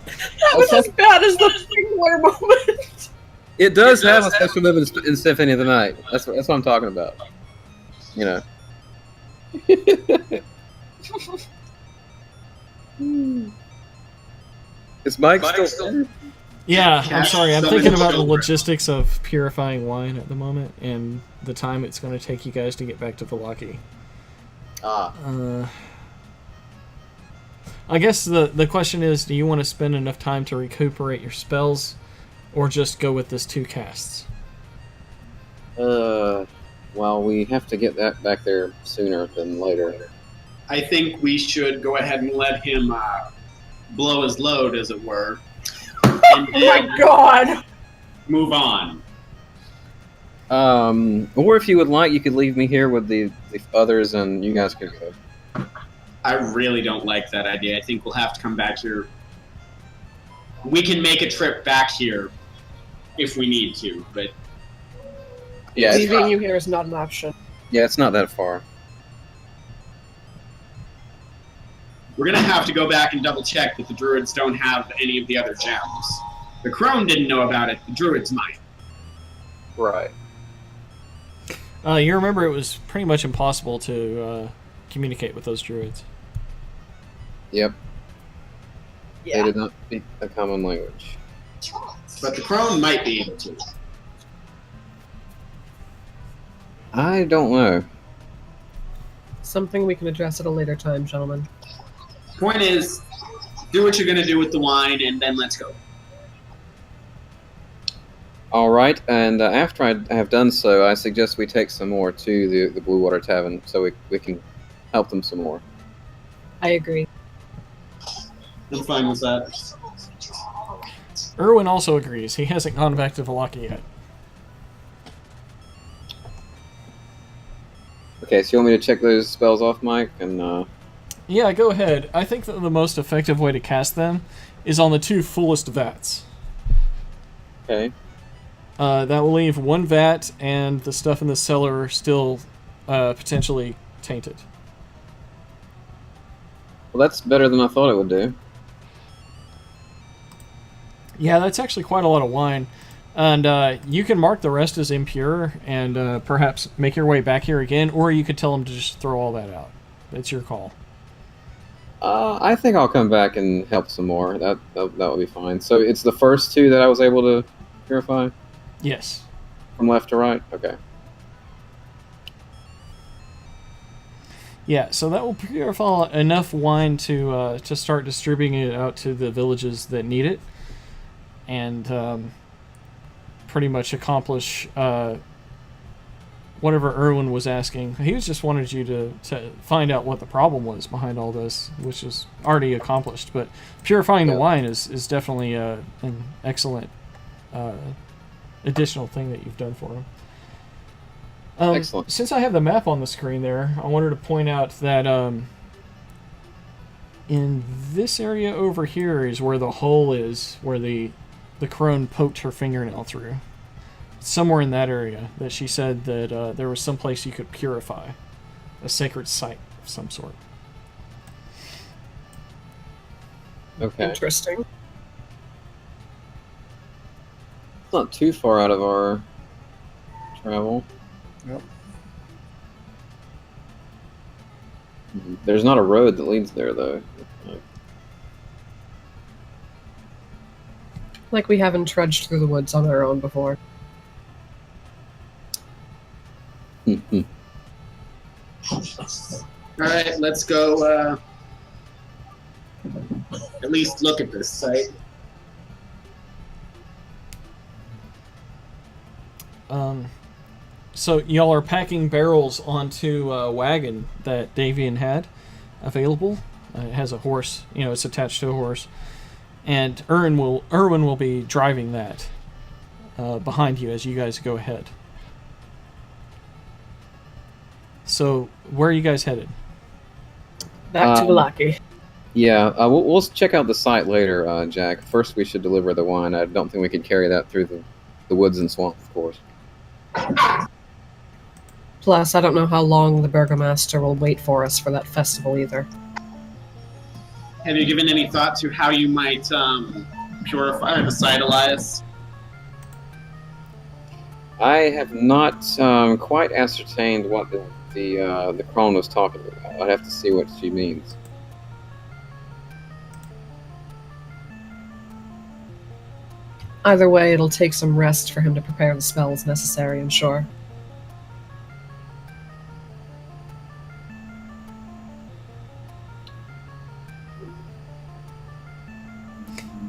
That was as bad as the Springwater moment. it does have a special move in Symphony of the Night. That's what I'm talking about. You know. Is Mike still? Yeah, I'm Cast sorry. I'm summon thinking about the children. logistics of purifying wine at the moment and the time it's going to take you guys to get back to Valaki. Ah. I guess the question is, do you want to spend enough time to recuperate your spells, or just go with this 2 casts? Well, we have to get that back there sooner than later. I think we should go ahead and let him blow his load, as it were, and Oh my god. move on. Or if you would like, you could leave me here with the others, and you guys could go. I really don't like that idea. I think we'll have to come back here. We can make a trip back here if we need to, but Yeah, Leaving you here is not an option. yeah, it's not that far. we're going to have to go back and double check that the druids don't have any of the other gems. The crone didn't know about it, the druids might. Right. You remember it was pretty much impossible to communicate with those druids. Yep. They Yeah. did not speak a common language. But the crone might be able to. I don't know. Something we can address at a later time, gentlemen. Point is, do what you're going to do with the wine, and then let's go. All right, and after I have done so, I suggest we take some more to the Blue Water Tavern so we can help them some more. I agree. I'm fine with that. Erwin also agrees. He hasn't gone back to Valaki yet. Okay, so you want me to check those spells off, Mike? And Yeah, go ahead. I think that the most effective way to cast them is on the 2 fullest vats. Okay. That will leave one vat, and the stuff in the cellar still potentially tainted. Well, that's better than I thought it would do. Yeah, that's actually quite a lot of wine. And you can mark the rest as impure and perhaps make your way back here again, or you could tell them to just throw all that out. It's your call. I think I'll come back and help some more. That will be fine. So it's the first two that I was able to purify Yes. from left to right. Okay. Yeah, so that will purify enough wine to start distributing it out to the villages that need it, and pretty much accomplish whatever Erwin was asking. He just wanted you to find out what the problem was behind all this, which is already accomplished. But purifying the wine is definitely an excellent additional thing that you've done for him. Excellent. Since I have the map on the screen there, I wanted to point out that in this area over here is where the hole is, where the crone poked her fingernail through. Somewhere in that area that she said that there was some place you could purify, a sacred site of some sort. Okay. Interesting. It's not too far out of our travel. Yep. There's not a road that leads there, though. Like we haven't trudged through the woods on our own before. All right, let's go. At least look at this site. So y'all are packing barrels onto a wagon that Davian had available. It has a horse, it's attached to a horse, and Erwin will be driving that behind you as you guys go ahead. So where are you guys headed? Back to Valaki. Yeah, we'll check out the site later, Jack. First, we should deliver the wine. I don't think we could carry that through the woods and swamp, of course. Plus, I don't know how long the Burgomaster will wait for us for that festival either. Have you given any thought to how you might purify the site, Elias? I have not quite ascertained what the crone was talking about. I'd have to see what she means. Either way, it'll take some rest for him to prepare the spells necessary, I'm sure.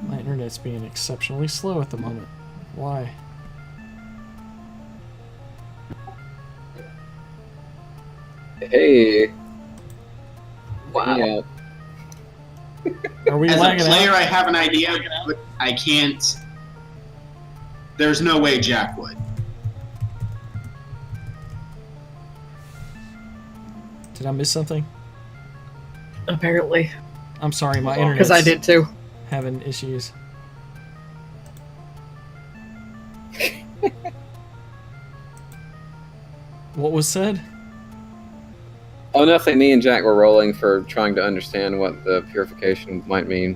My internet's being exceptionally slow at the moment. Why? Hey. Wow. Yeah. Are we As a lagging player, out? I have an idea, but I can't. There's no way Jack would. Did I miss something? Apparently. I'm sorry, my internet's Because I did too. having issues. What was said? Oh, nothing. Me and Jack were rolling for trying to understand what the purification might mean.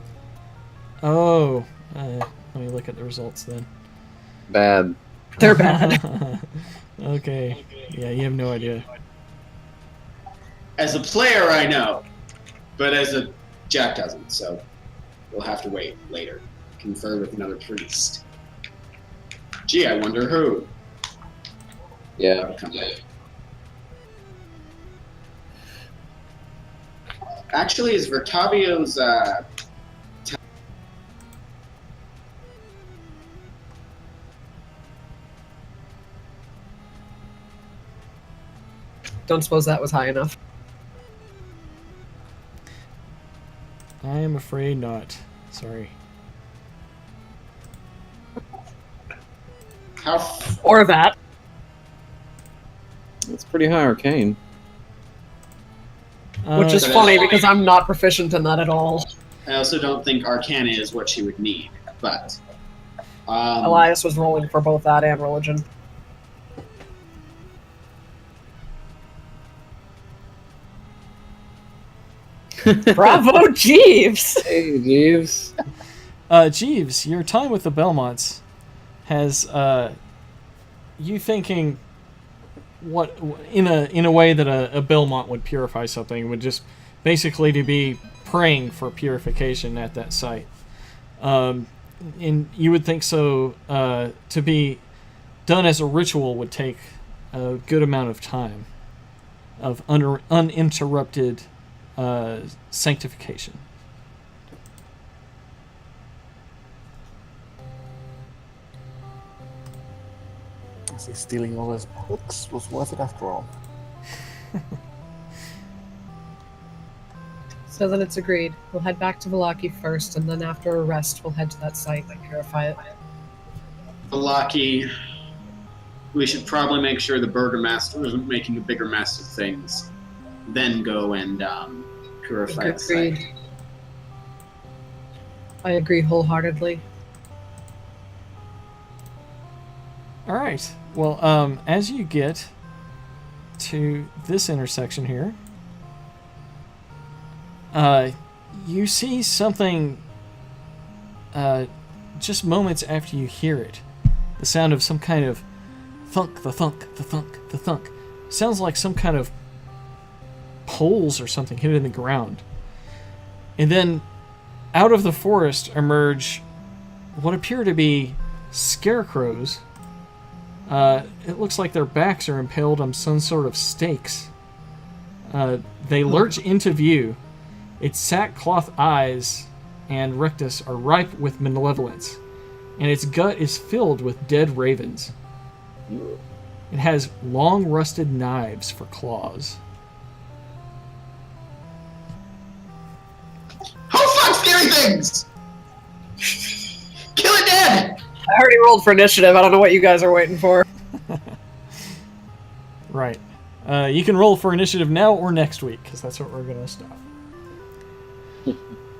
Oh, let me look at the results then. Bad. They're bad. Okay. Yeah, you have no idea. As a player, I know, but as a Jack doesn't. So we'll have to wait later. Confer with another priest. Gee, I wonder who. Yeah. Actually, is Vertavio's Don't suppose that was high enough. I am afraid not. Sorry. how Or that. It's pretty high arcane. Which is Uh, funny because I'm not proficient in that at all. I also don't think Arcana is what she would need, but Elias was rolling for both that and religion. Bravo, Jeeves! Hey, Jeeves. Jeeves, your time with the Belmonts has you thinking what in a way that a Belmont would purify something would just basically to be praying for purification at that site. And you would think so to be done as a ritual would take a good amount of time of uninterrupted sanctification. I see stealing all those books was worth it after all. So then it's agreed. We'll head back to Vallaki first, and then after a rest, we'll head to that site and purify it. Vallaki, we should probably make sure the Burgomaster isn't making a bigger mess of things. Then go and purify the site. Agreed. I agree wholeheartedly. All right. Well, as you get to this intersection here, you see something just moments after you hear it. The sound of some kind of thunk, the thunk, the thunk, the thunk. Sounds like some kind of poles or something hit in the ground. And then out of the forest emerge what appear to be scarecrows. It looks like their backs are impaled on some sort of stakes. They lurch into view. Its sackcloth eyes and rectus are ripe with malevolence, and its gut is filled with dead ravens. It has long rusted knives for claws. Oh fuck, scary things! Kill it dead! I already rolled for initiative. I don't know what you guys are waiting for. Right. You can roll for initiative now or next week, because that's what we're going to stop.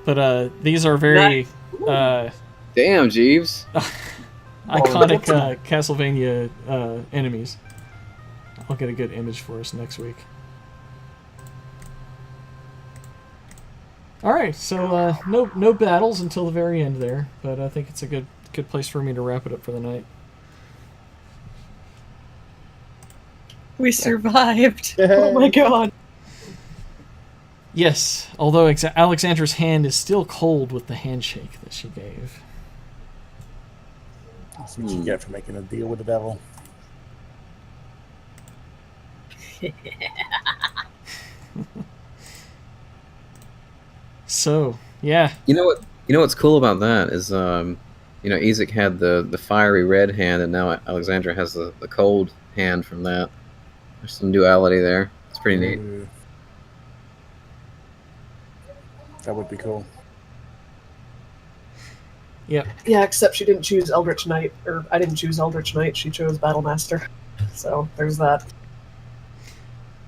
But these are very Damn, Jeeves. iconic Castlevania enemies. I'll get a good image for us next week. Alright, so no battles until the very end there, but I think it's a good place for me to wrap it up for the night. We survived. Oh my god. Yes, although Alexandra's hand is still cold with the handshake that she gave. That's what you get for making a deal with the devil. So, yeah. You know what? You know what's cool about that is, Ezek had the fiery red hand, and now Alexandra has the cold hand from that. There's some duality there. It's pretty neat. Ooh. That would be cool. Yep. Yeah, except she didn't choose Eldritch Knight, or I didn't choose Eldritch Knight, she chose Battlemaster. So, there's that.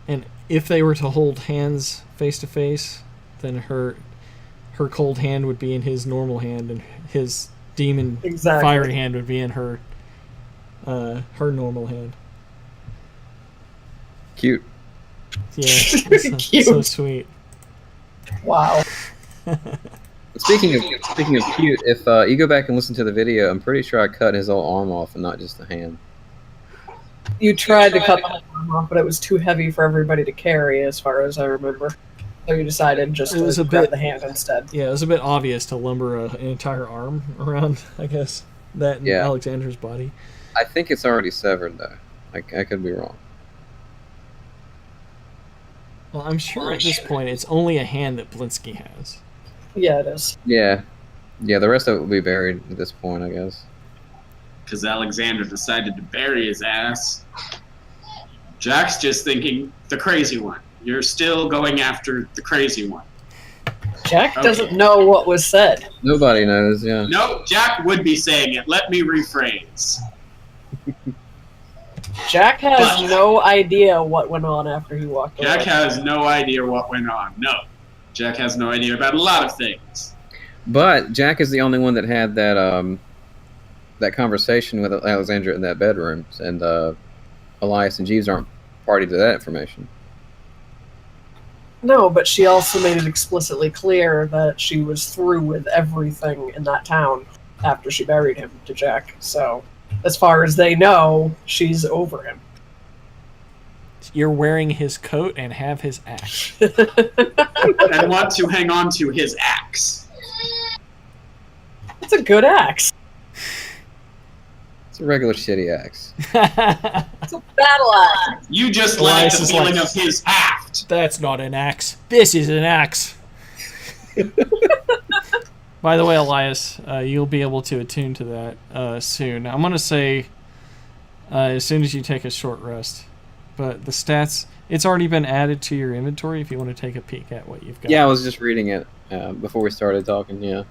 And if they were to hold hands face to face, then her cold hand would be in his normal hand, and his demon fiery hand would be in her normal hand. Cute. Yeah, that's Cute. so sweet. Wow. Speaking of cute, if you go back and listen to the video, I'm pretty sure I cut his whole arm off and not just the hand. You tried to cut the arm off, but it was too heavy for everybody to carry, as far as I remember. So you decided just to grab the hand instead. Yeah, it was a bit obvious to lumber an entire arm around, I guess, that and Alexander's body. I think it's already severed, though. I could be wrong. Well, I'm sure at this point it's only a hand that Blinsky has. Yeah, it is. Yeah. Yeah, the rest of it will be buried at this point, I guess. Because Alexander decided to bury his ass. Jack's just thinking, the crazy one. You're still going after the crazy one. Jack doesn't know what was said. Nobody knows, yeah. No, Jack would be saying it. Let me rephrase. Jack has no idea what went on after he walked away. Jack has no idea what went on. No. Jack has no idea about a lot of things. But Jack is the only one that had that that conversation with Alexandra in that bedroom, and Elias and Jeeves aren't party to that information. No, but she also made it explicitly clear that she was through with everything in that town after she buried him to Jack. So, as far as they know, she's over him. You're wearing his coat and have his axe. And want to hang on to his axe. It's a good axe. It's a regular shitty axe. It's a battle axe. You just Elias like the is feeling like- of his haft. That's not an axe. This is an axe. By the way, Elias, you'll be able to attune to that soon. I'm going to say as soon as you take a short rest. But the stats, it's already been added to your inventory if you want to take a peek at what you've got. Yeah, I was just reading it before we started talking, yeah.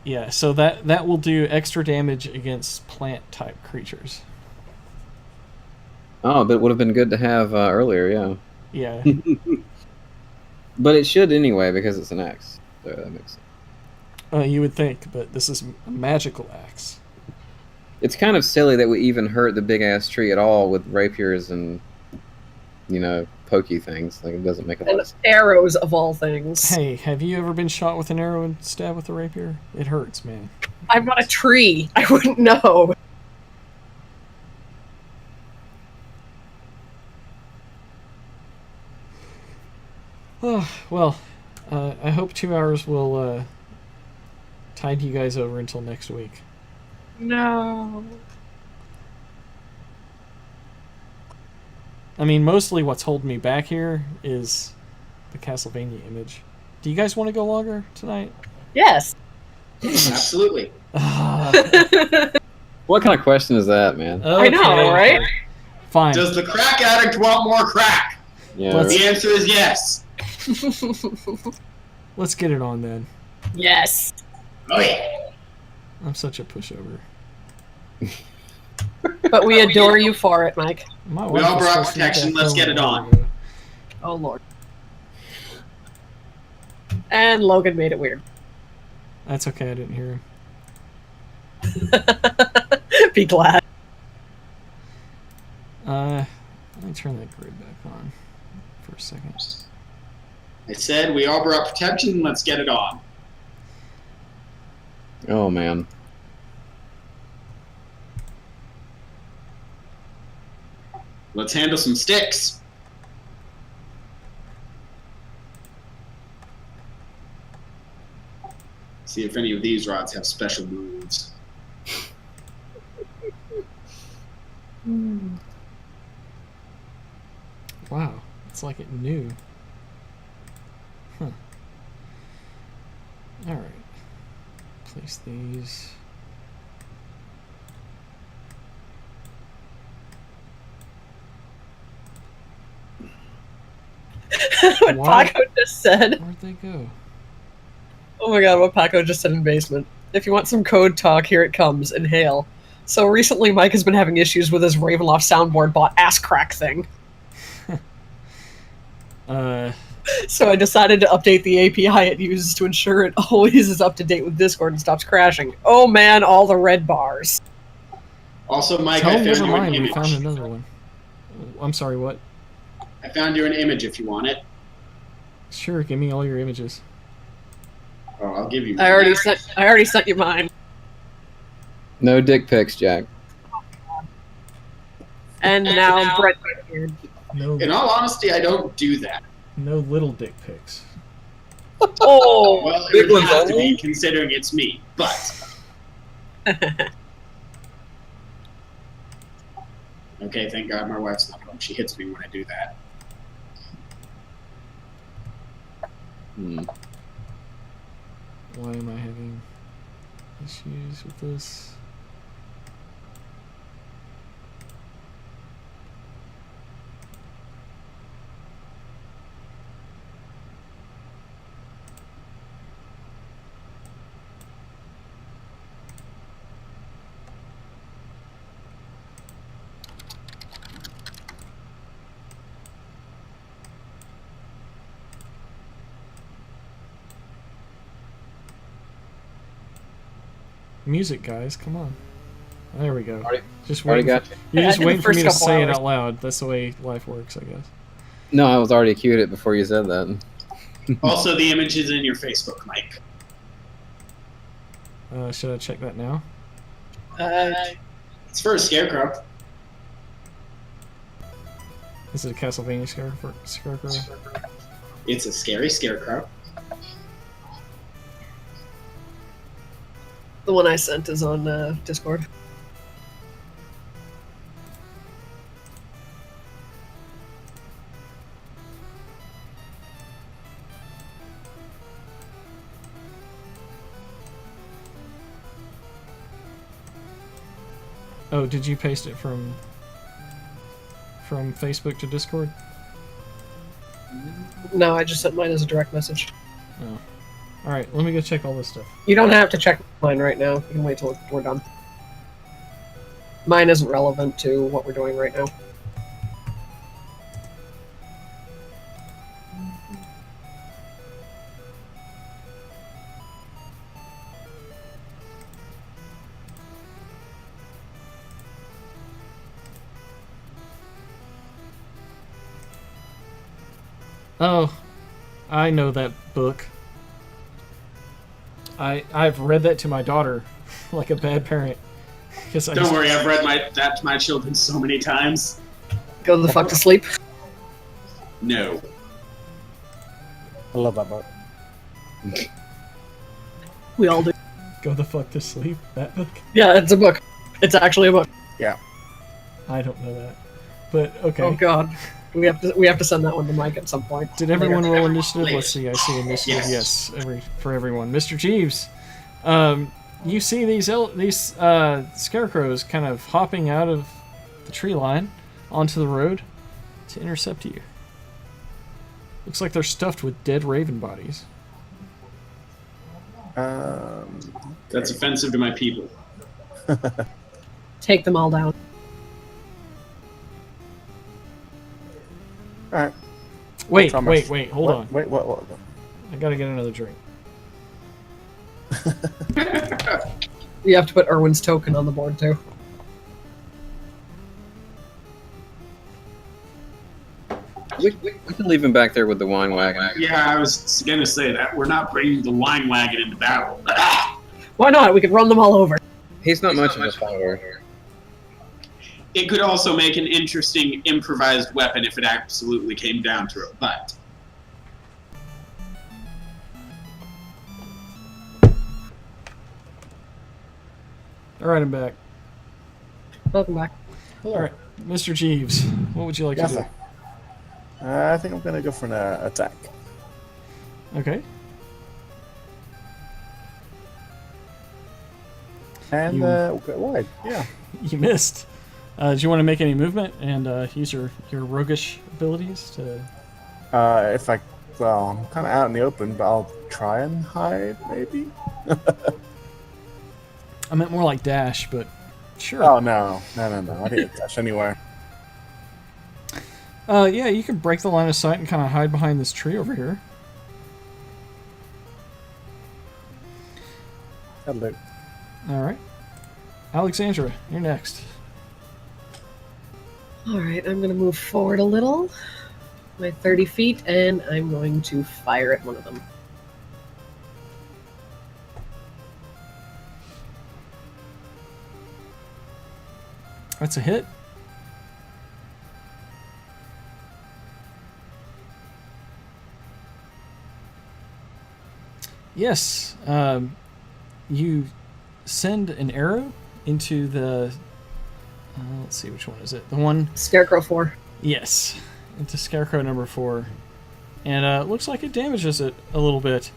Yeah, so that will do extra damage against plant-type creatures. Oh, but it would have been good to have earlier, yeah. Yeah. But it should anyway, because it's an axe. So that makes sense. You would think, but this is a magical axe. It's kind of silly that we even hurt the big-ass tree at all with rapiers and, pokey things. Like, it doesn't make a lot And of sense. arrows, of all things. Hey, have you ever been shot with an arrow and stabbed with a rapier? It hurts, man. I'm not a tree. I wouldn't know. Oh, well, I hope 2 hours will tide you guys over until next week. No. I mean, mostly what's holding me back here is the Castlevania image. Do you guys want to go longer tonight? Yes. Absolutely. What kind of question is that, man? Okay, I know, right? Fine. Does the crack addict want more crack? Yeah, Let's- The answer is yes. Let's get it on then. Yes. Oh yeah. I'm such a pushover. But we adore you for it, Mike. My We wife all was brought supposed to make protection, that let's film get it a while on. ago. Oh, Lord. And Logan made it weird. That's okay, I didn't hear him. Be glad. Let me turn that grid back on for a second. I said we all brought protection, let's get it on. Oh, man. Let's handle some sticks. See if any of these rods have special moves. Wow, it's like it knew. Huh. Alright. Place these. What Why? Paco just said. Where'd they go? Oh my god, what Paco just said in basement. If you want some code talk, here it comes. Inhale. So recently Mike has been having issues with his Ravenloft soundboard bot ass crack thing. So I decided to update the API it uses to ensure it always is up to date with Discord and stops crashing. Oh man, all the red bars. Also, Mike, Tell I them found never you an mind, we image. found another one. I'm sorry, what? I found you an image if you want it. Sure, give me all your images. Oh, I'll give you. I already sent you mine. No dick pics, Jack. And now Brett here. No, In all honesty, I don't do that. no little dick pics. Oh, Well, it Big would ones have to only? be considering it's me, but. Okay, thank God my wife's not home. She hits me when I do that. Hmm. Why am I having issues with this? Music, guys, come on. There we go. Already- Just Already waiting. got you. You're Yeah, just I did the waiting for me first to couple say it hours. out loud. That's the way life works, I guess. No, I was already queued it before you said that. Also, the image is in your Facebook, Mike. Should I check that now? It's for a scarecrow. Is it a Castlevania scarecrow? It's a scary scarecrow. The one I sent is on Discord. Oh, did you paste it from Facebook to Discord? No, I just sent mine as a direct message. Oh. Alright, let me go check all this stuff. You don't have to check mine right now. You can wait till we're done. Mine isn't relevant to what we're doing right now. Oh, I know that book. I've read that to my daughter, like a bad parent. Don't worry, I've read that to my children so many times. Go the fuck to sleep. No. I love that book. We all do. Go the fuck to sleep. That book. Yeah, it's a book. It's actually a book. Yeah. I don't know that, but okay. Oh god. We have to send that one to Mike at some point. Did everyone Later. roll initiative? Let's see. I see initiative. Yes. Yes, for everyone. Mr. Jeeves, you see these scarecrows kind of hopping out of the tree line onto the road to intercept you. Looks like they're stuffed with dead raven bodies. That's offensive to my people. Take them all down. All right. Wait, Thomas. hold What? on. Wait, what? I gotta get another drink. You have to put Erwin's token on the board too. We can leave him back there with the wine wagon. Yeah, I was gonna say that. We're not bringing the wine wagon into battle. Why not? We could run them all over. He's not much of a fighter. It could also make an interesting improvised weapon if it absolutely came down to it, but... Alright, I'm back. Welcome back. Alright, Mr. Jeeves, what would you like Yes, to do? sir. I think I'm gonna go for an attack. Okay. And You- go wide. Yeah. You missed. Do you want to make any movement and use your roguish abilities to... I'm kind of out in the open, but I'll try and hide, maybe. I meant more like dash, but sure. Oh no! I didn't touch anywhere. Yeah, you can break the line of sight and kind of hide behind this tree over here. Hello. Alright. Alexandra, you're next. Alright, I'm gonna move forward a little. My 30 feet, and I'm going to fire at one of them. That's a hit. Yes. You send an arrow into the... let's see, which one is it? The one... Scarecrow 4. Yes. Into Scarecrow number 4. And it looks like it damages it a little bit.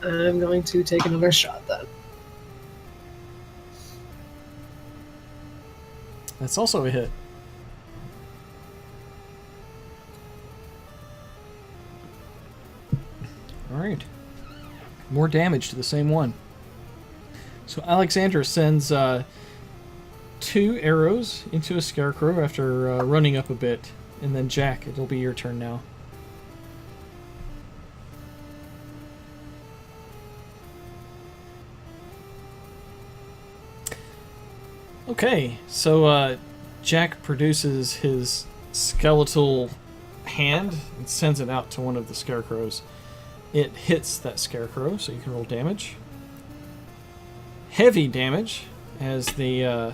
I'm going to take another shot then. That's also a hit. Alright. More damage to the same one. So Alexandra sends 2 arrows into a scarecrow after running up a bit. And then Jack, it'll be your turn now. Okay, so Jack produces his skeletal hand and sends it out to one of the scarecrows. It hits that scarecrow, so you can roll damage. Heavy damage, as the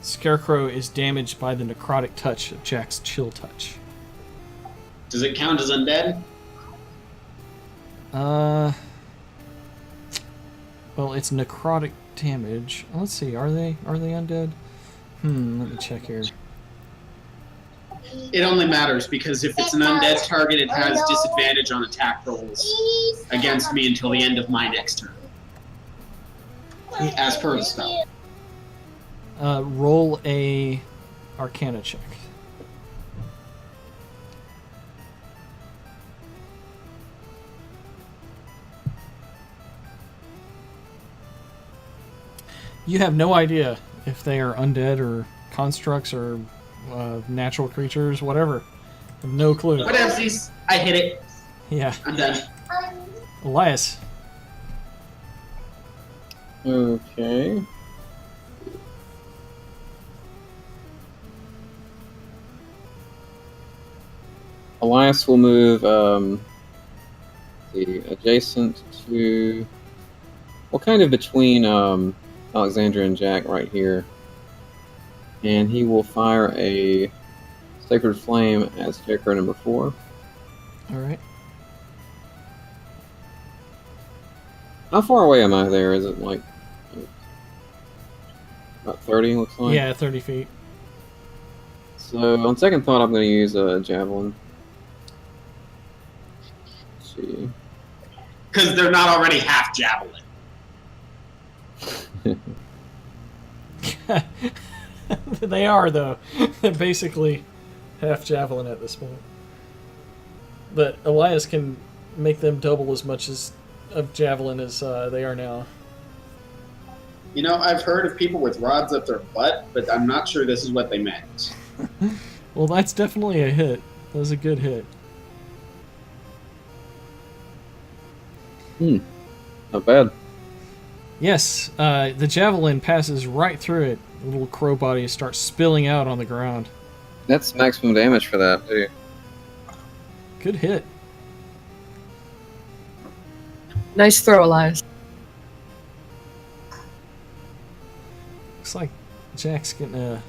scarecrow is damaged by the necrotic touch of Jack's chill touch. Does it count as undead? Well, it's necrotic damage. Let's see, are they undead? Let me check here. It only matters because if it's an undead target, it has disadvantage on attack rolls against me until the end of my next turn. As per the spell. Roll a Arcana check. You have no idea if they are undead or constructs or natural creatures, whatever. No clue. Whatevsies. I hit it. Yeah. I'm done. Elias. Okay. Elias will move the adjacent to, well, kind of between Alexandra and Jack right here. And he will fire a Sacred Flame at Scarecrow number 4. Alright. How far away am I there? Is it like about 30, looks like? Yeah, 30 feet. So, on second thought, I'm going to use a Javelin. Let's see. Because they're not already half javelin. They are, though. They're basically half javelin at this point. But Elias can make them double as much as of javelin as they are now. You know, I've heard of people with rods up their butt, but I'm not sure this is what they meant. Well, that's definitely a hit. That was a good hit. Not bad. Yes, the javelin passes right through it. The little crow body starts spilling out on the ground. That's maximum damage for that, too. Good hit. Nice throw, Elias. Looks like Jack's getting a...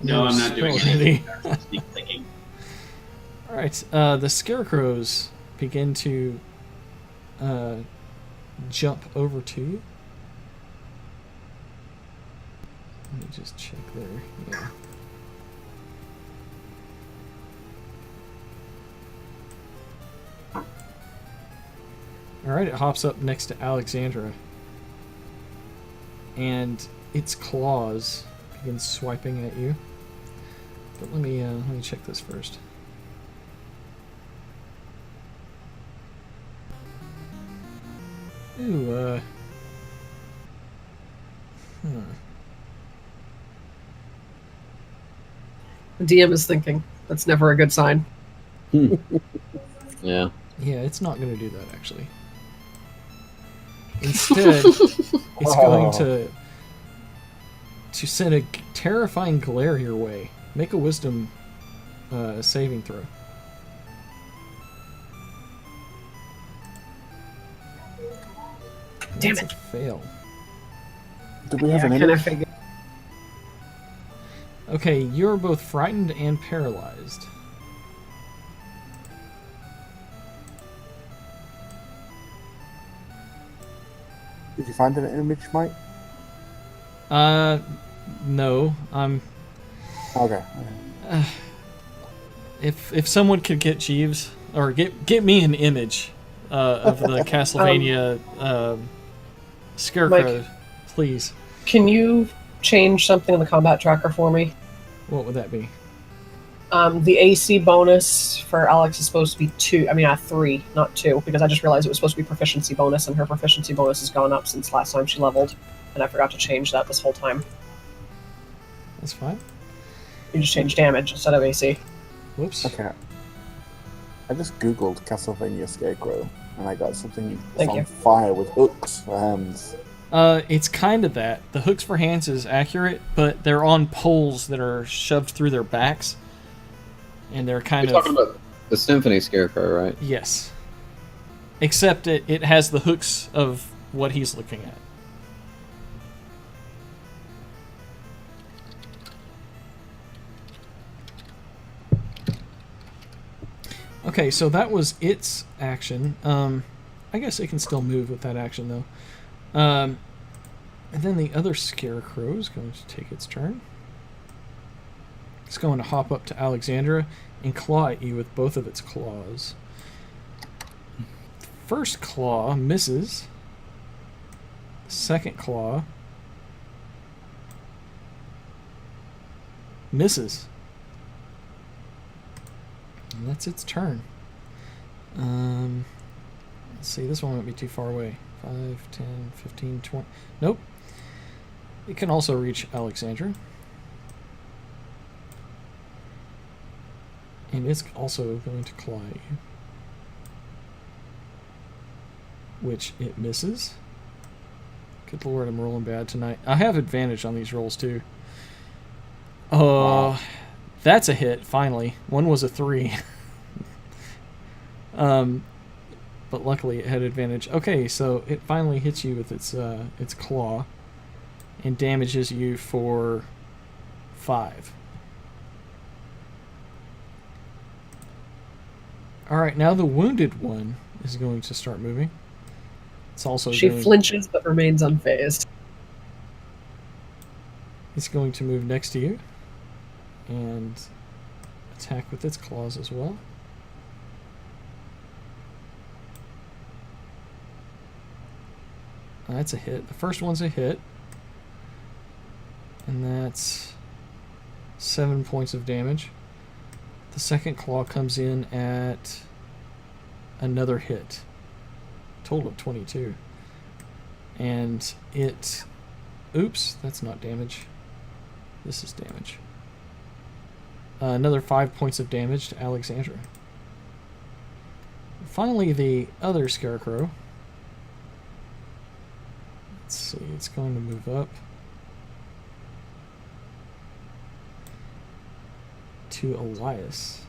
No, I'm not doing anything. Sneak clicking. Alright, the scarecrows begin to jump over to you. Let me just check there. Yeah. Alright, it hops up next to Alexandra. And its claws begin swiping at you. But let me check this first. Ooh, The DM is thinking. That's never a good sign. Yeah. Yeah, it's not going to do that, actually. Instead, it's going to send a terrifying glare your way. Make a wisdom saving throw. Damn That's it. a fail. Do we have an Kind of image? figured. Okay, you're both frightened and paralyzed. Did you find an image, Mike? No. Okay. If someone could get Jeeves, or get me an image of the Castlevania scarecrow, Mike. please. Can you change something in the combat tracker for me? What would that be? The AC bonus for Alex is supposed to be 2. I mean, 3, not 2, because I just realized it was supposed to be proficiency bonus, and her proficiency bonus has gone up since last time she leveled, and I forgot to change that this whole time. That's fine. You just change damage instead of AC. Whoops. Okay. I just googled Castlevania Scarecrow, and I got something Thank on you. fire with hooks for hands. It's kind of that. The hooks for hands is accurate, but they're on poles that are shoved through their backs, and they're kind You're of... talking about the Symphony Scarecrow, right? Yes. Except it has the hooks of what he's looking at. Okay, so that was its action. I guess it can still move with that action, though. And then the other Scarecrow is going to take its turn. It's going to hop up to Alexandra and claw at you with both of its claws. First claw misses. Second claw misses. And that's its turn. Let's see, this one won't be too far away. 5, 10, 15, 20. Nope. It can also reach Alexandra. And it's also going to claw at you. Which it misses. Good lord, I'm rolling bad tonight. I have advantage on these rolls too. Oh, that's a hit, finally. One was a 3. But luckily it had advantage. Okay, so it finally hits you with its claw and damages you for 5. Alright, now the wounded one is going to start moving. It's also She flinches but remains unfazed. It's going to move next to you and attack with its claws as well. That's a hit. The first one's a hit. And that's 7 points of damage. The second claw comes in at another hit. Total of 22. And it... Oops, that's not damage. This is damage. Another 5 points of damage to Alexandra. Finally, the other Scarecrow. Let's see, it's going to move up to Elias.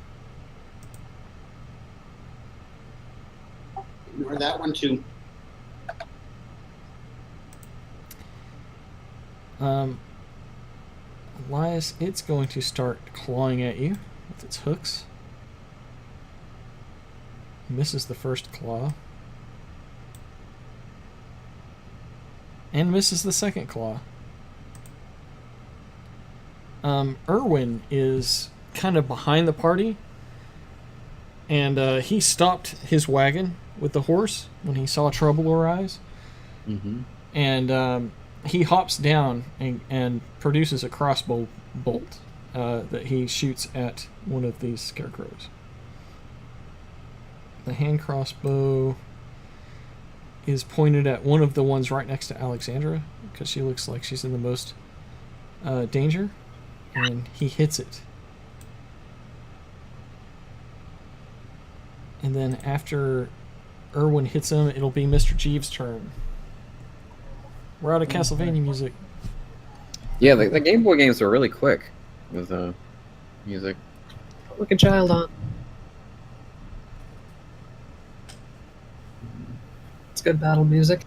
Ignore that one too. Elias, it's going to start clawing at you with its hooks. Misses the first claw. And misses the second claw. Erwin is kind of behind the party. And he stopped his wagon with the horse when he saw trouble arise. Mm-hmm. And he hops down and produces a crossbow bolt that he shoots at one of these scarecrows. The hand crossbow is pointed at one of the ones right next to Alexandra because she looks like she's in the most danger, and he hits it. And then after Erwin hits him, it'll be Mr. Jeeves' turn. We're out of Castlevania music. Yeah, the Game Boy games are really quick with music. Look a child on. It's good battle music.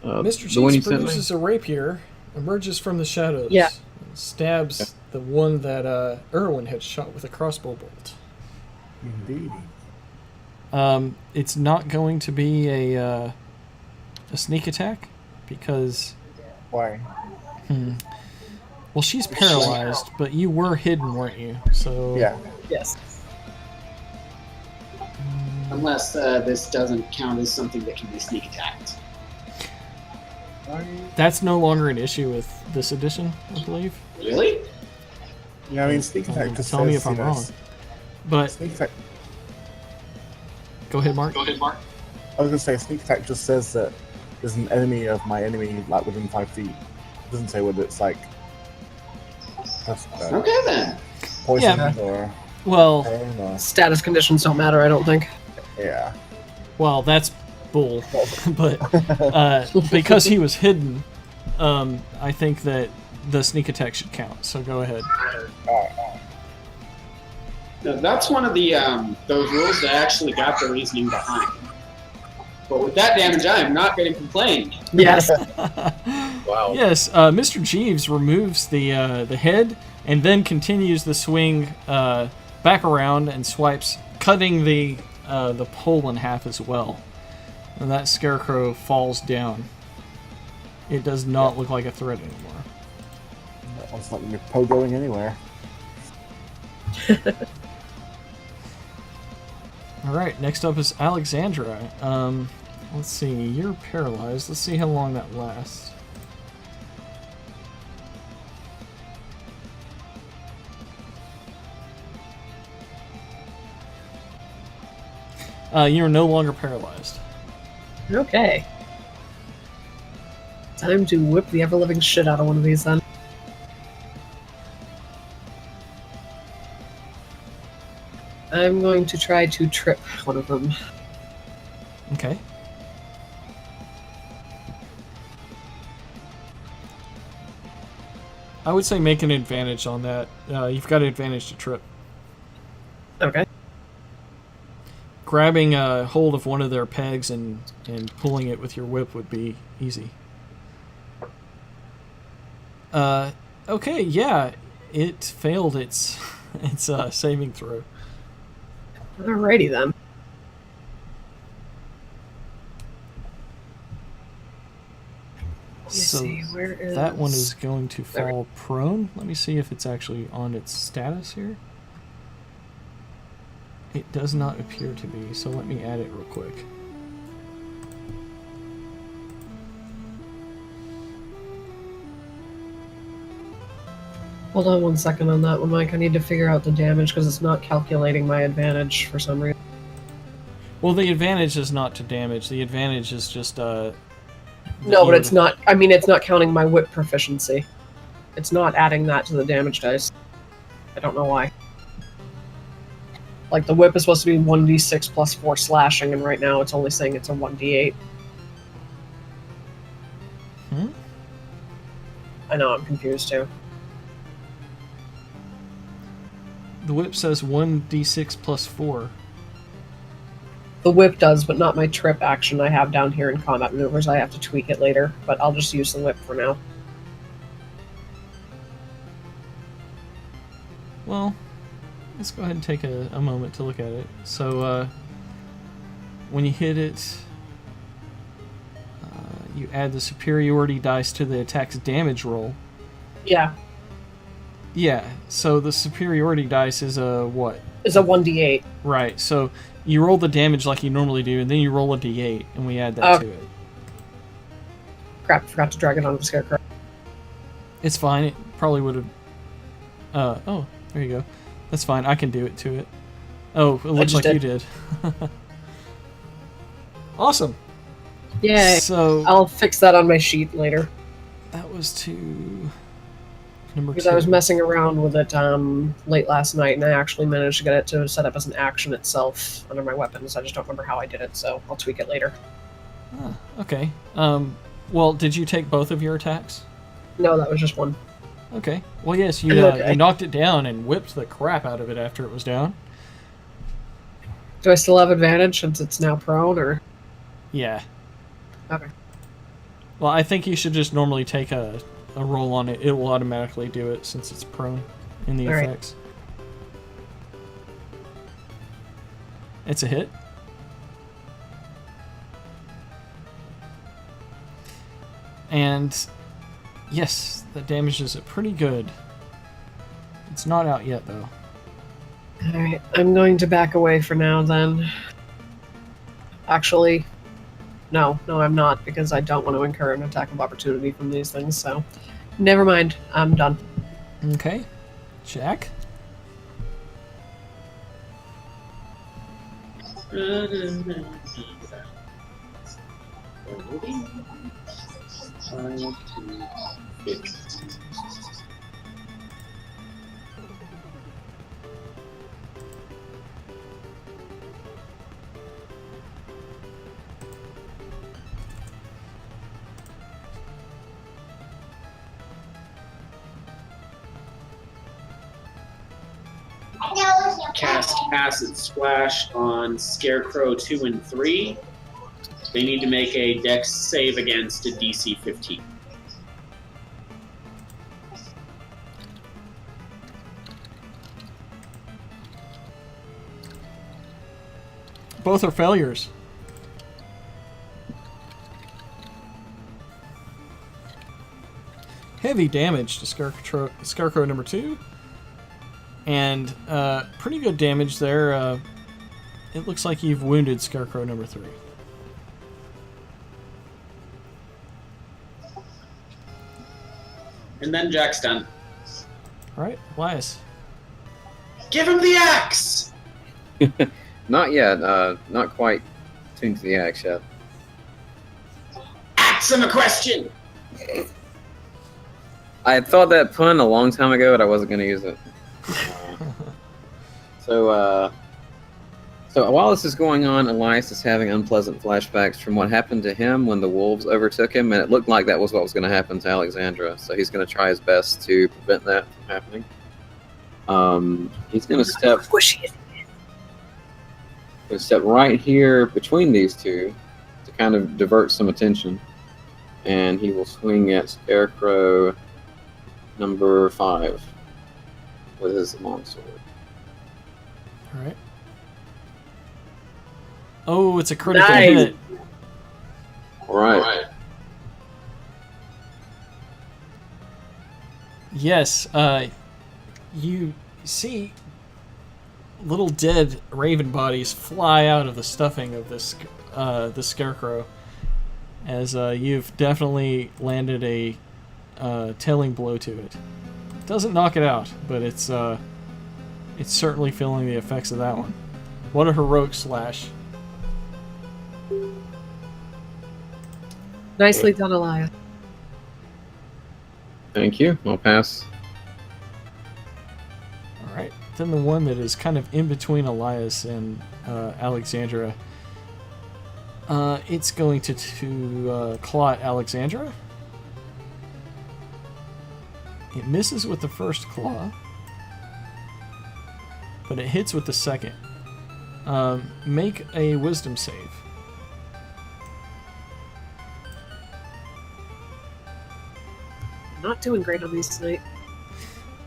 Mr. The one you Jeeves sent me? produces a rapier, emerges from the shadows, Yeah. and stabs the one that Erwin had shot with a crossbow bolt. Indeed. It's not going to be a sneak attack because... Why? Well, she's paralyzed, but you were hidden, weren't you? So Yeah. Yes. Unless this doesn't count as something that can be sneak attacked. that's no longer an issue with this edition, I believe. Really? Yeah, I mean, sneak attack just Tell me says, if I'm you know, wrong. But Sneak attack. go ahead, Mark. Go ahead, Mark. I was gonna say sneak attack just says that there's an enemy of my enemy like within 5 feet. It doesn't say whether it's like Okay then. poison Yeah. or Well, pain or Status conditions don't matter, I don't think. yeah. well, that's bull, but because he was hidden, I think that the sneak attack should count. So go ahead. Now, that's one of the those rules that I actually got the reasoning behind. But with that damage, I am not going to complain. Yes. Wow. Yes, Mr. Jeeves removes the head and then continues the swing back around and swipes, cutting the pole in half as well. And that scarecrow falls down. It does not look like a threat anymore. That one's not going to be pogoing anywhere. All right, next up is Alexandra. Let's see, you're paralyzed. Let's see how long that lasts. You're no longer paralyzed. Okay. Time to whip the ever-living shit out of one of these then. I'm going to try to trip one of them. Okay. I would say make an advantage on that. You've got an advantage to trip. Okay. Grabbing a hold of one of their pegs and pulling it with your whip would be easy. Okay, yeah, it failed its saving throw. Alrighty then. Let me So see, where is... that one is going to There we- fall prone. Let me see if it's actually on its status here. It does not appear to be, so let me add it real quick. Hold on one second on that one, Mike. I need to figure out the damage because it's not calculating my advantage for some reason. Well, the advantage is not to damage. The advantage is just No, but it's not... I mean, it's not counting my whip proficiency. It's not adding that to the damage dice. I don't know why. Like, the whip is supposed to be 1d6 plus 4 slashing, and right now it's only saying it's a 1d8. Hmm? I know, I'm confused too. The whip says 1d6 plus 4. The whip does, but not my trip action I have down here in combat maneuvers. I have to tweak it later, but I'll just use the whip for now. Well, let's go ahead and take a moment to look at it. So, when you hit it, you add the superiority dice to the attack's damage roll. Yeah, Yeah, so the superiority dice is a what? it's a 1d8. Right, so you roll the damage like you normally do, and then you roll a d8, and we add that Oh. to it. Crap, forgot to drag it onto the scarecrow. It's fine, it probably would have... oh, there you go. That's fine, I can do it to it. Oh, it looks just like you did. Awesome! Yay! So, I'll fix that on my sheet later. that was to... number Because 2. I was messing around with it late last night, and I actually managed to get it to set up as an action itself under my weapons. I just don't remember how I did it, so I'll tweak it later. Ah, okay. Well, did you take both of your attacks? No, that was just one. Okay. Well, yes, you, Okay. you knocked it down and whipped the crap out of it after it was down. Do I still have advantage since it's now prone, or...? Yeah. Okay. Well, I think you should just normally take a roll on it. It will automatically do it since it's prone in the All right. effects. It's a hit. And yes, that damages it pretty good. It's not out yet, though. Alright, I'm going to back away for now, then. Actually, no, I'm not, because I don't want to incur an attack of opportunity from these things, so... Never mind, I'm done. Okay. Jack? cast Acid Splash on Scarecrow 2 and 3. They need to make a Dex save against a DC 15. Both are failures. Heavy damage to Scarecrow number 2. And pretty good damage there. It looks like you've wounded Scarecrow number 3. And then Jack's done. Alright, Elias. Give him the axe! Not yet. Not quite tuned to the axe yet. Ask him a question! I had thought that pun a long time ago, but I wasn't going to use it. So while this is going on, Elias is having unpleasant flashbacks from what happened to him when the wolves overtook him, and it looked like that was what was going to happen to Alexandra. So he's going to try his best to prevent that from happening. He's going to step right here between these two to kind of divert some attention, and he will swing at Scarecrow number 5 with his longsword. All right. Oh, it's a critical Nice. hit. All right. Yes, you see little dead raven bodies fly out of the stuffing of this the scarecrow, as you've definitely landed a telling blow to it. Doesn't knock it out, but it's certainly feeling the effects of that one. What a heroic slash. Nicely done, Elias. Thank you. I'll pass. Alright, then the one that is kind of in between Elias and Alexandra. It's going to claw at Alexandra. It misses with the first claw, but it hits with the second. Make a wisdom save. Not doing great on these tonight.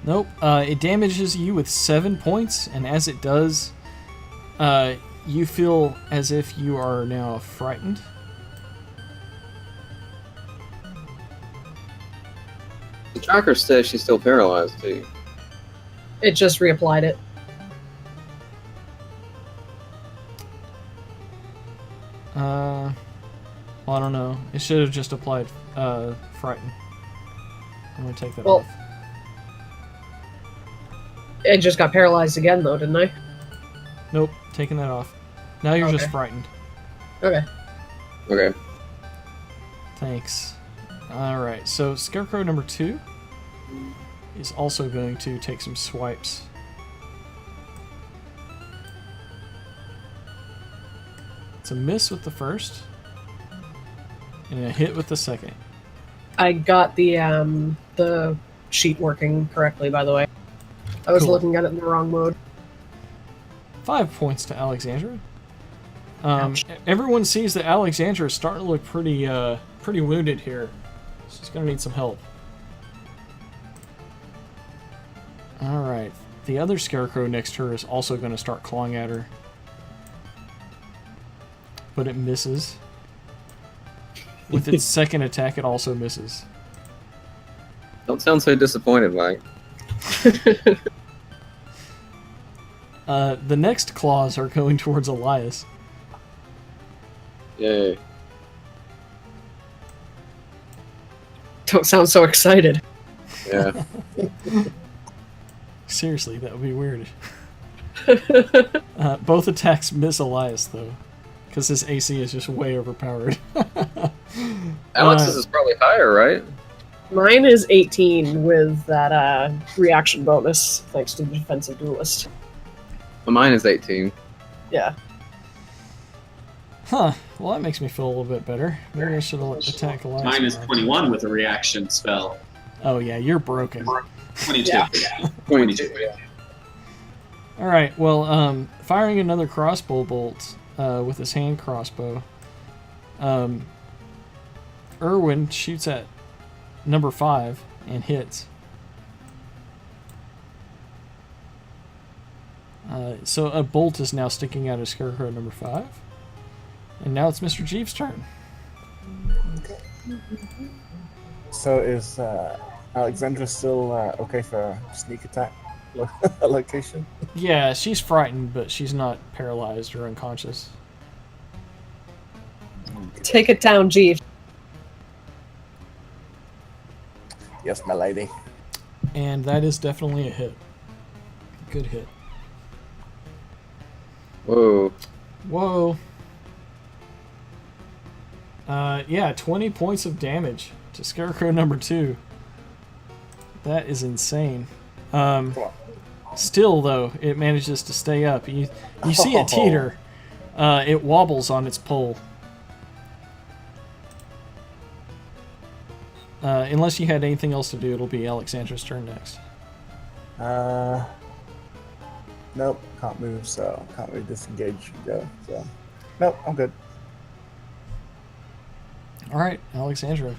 Nope. It damages you with 7 points, and as it does, you feel as if you are now frightened. The tracker says she's still paralyzed, too. It just reapplied it. Well, I don't know. It should have just applied frighten. I'm gonna take that Well, off. It just got paralyzed again, though, didn't I? Nope, taking that off. Now you're just Okay. frightened. Okay. Okay. Thanks. Alright, so Scarecrow number 2 is also going to take some swipes. It's a miss with the first, and a hit with the second. I got the sheet working correctly, by the way. I was Cool. looking at it in the wrong mode. 5 points to Alexandra. Ouch. Everyone sees that Alexandra is starting to look pretty wounded here. She's gonna need some help. Alright. The other scarecrow next to her is also gonna start clawing at her. But it misses. With its second attack, it also misses. Don't sound so disappointed, Mike. The next claws are going towards Elias. Yay. Don't sound so excited. Yeah. Seriously, that would be weird. Both attacks miss Elias, though. Because his AC is just way overpowered. Alex's is probably higher, right? Mine is 18 with that reaction bonus, thanks to the defensive duelist. Well, mine is 18. Yeah. Huh. Well, that makes me feel a little bit better. Maybe I should attack Elias. Mine is more. 21 with a reaction spell. Oh, yeah, you're broken. 22. Yeah. Yeah. 22. Yeah. All right. Well, firing another crossbow bolt with his hand crossbow. Irwin shoots at number 5 and hits. So a bolt is now sticking out of Scarecrow number 5. And now it's Mr. Jeeves' turn. So is Alexandra still okay for a sneak attack location? Yeah, she's frightened, but she's not paralyzed or unconscious. Take it down, Jeeves. Yes, my lady. And that is definitely a hit. Good hit. Whoa. Whoa. Yeah, 20 points of damage to Scarecrow number 2. That is insane. Still, though, it manages to stay up. You see it teeter. It wobbles on its pole. Unless you had anything else to do, it'll be Alexandra's turn next. Nope, can't move, so can't really disengage and go. So, nope, I'm good. All right, Alexandra.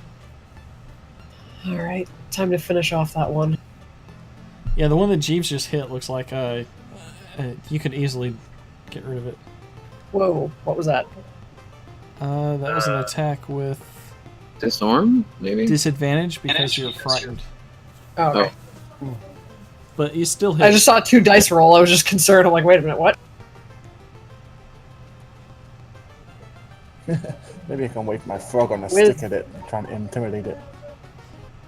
All right, time to finish off that one. Yeah, the one that Jeeves just hit looks like you could easily get rid of it. Whoa, what was that? That was an attack with Disarm, maybe? disadvantage because you're frightened. Oh, okay. But you still hit. I just saw 2 dice roll. I was just concerned. I'm like, wait a minute, what? Maybe I can wave my frog on a stick at it and try and intimidate it.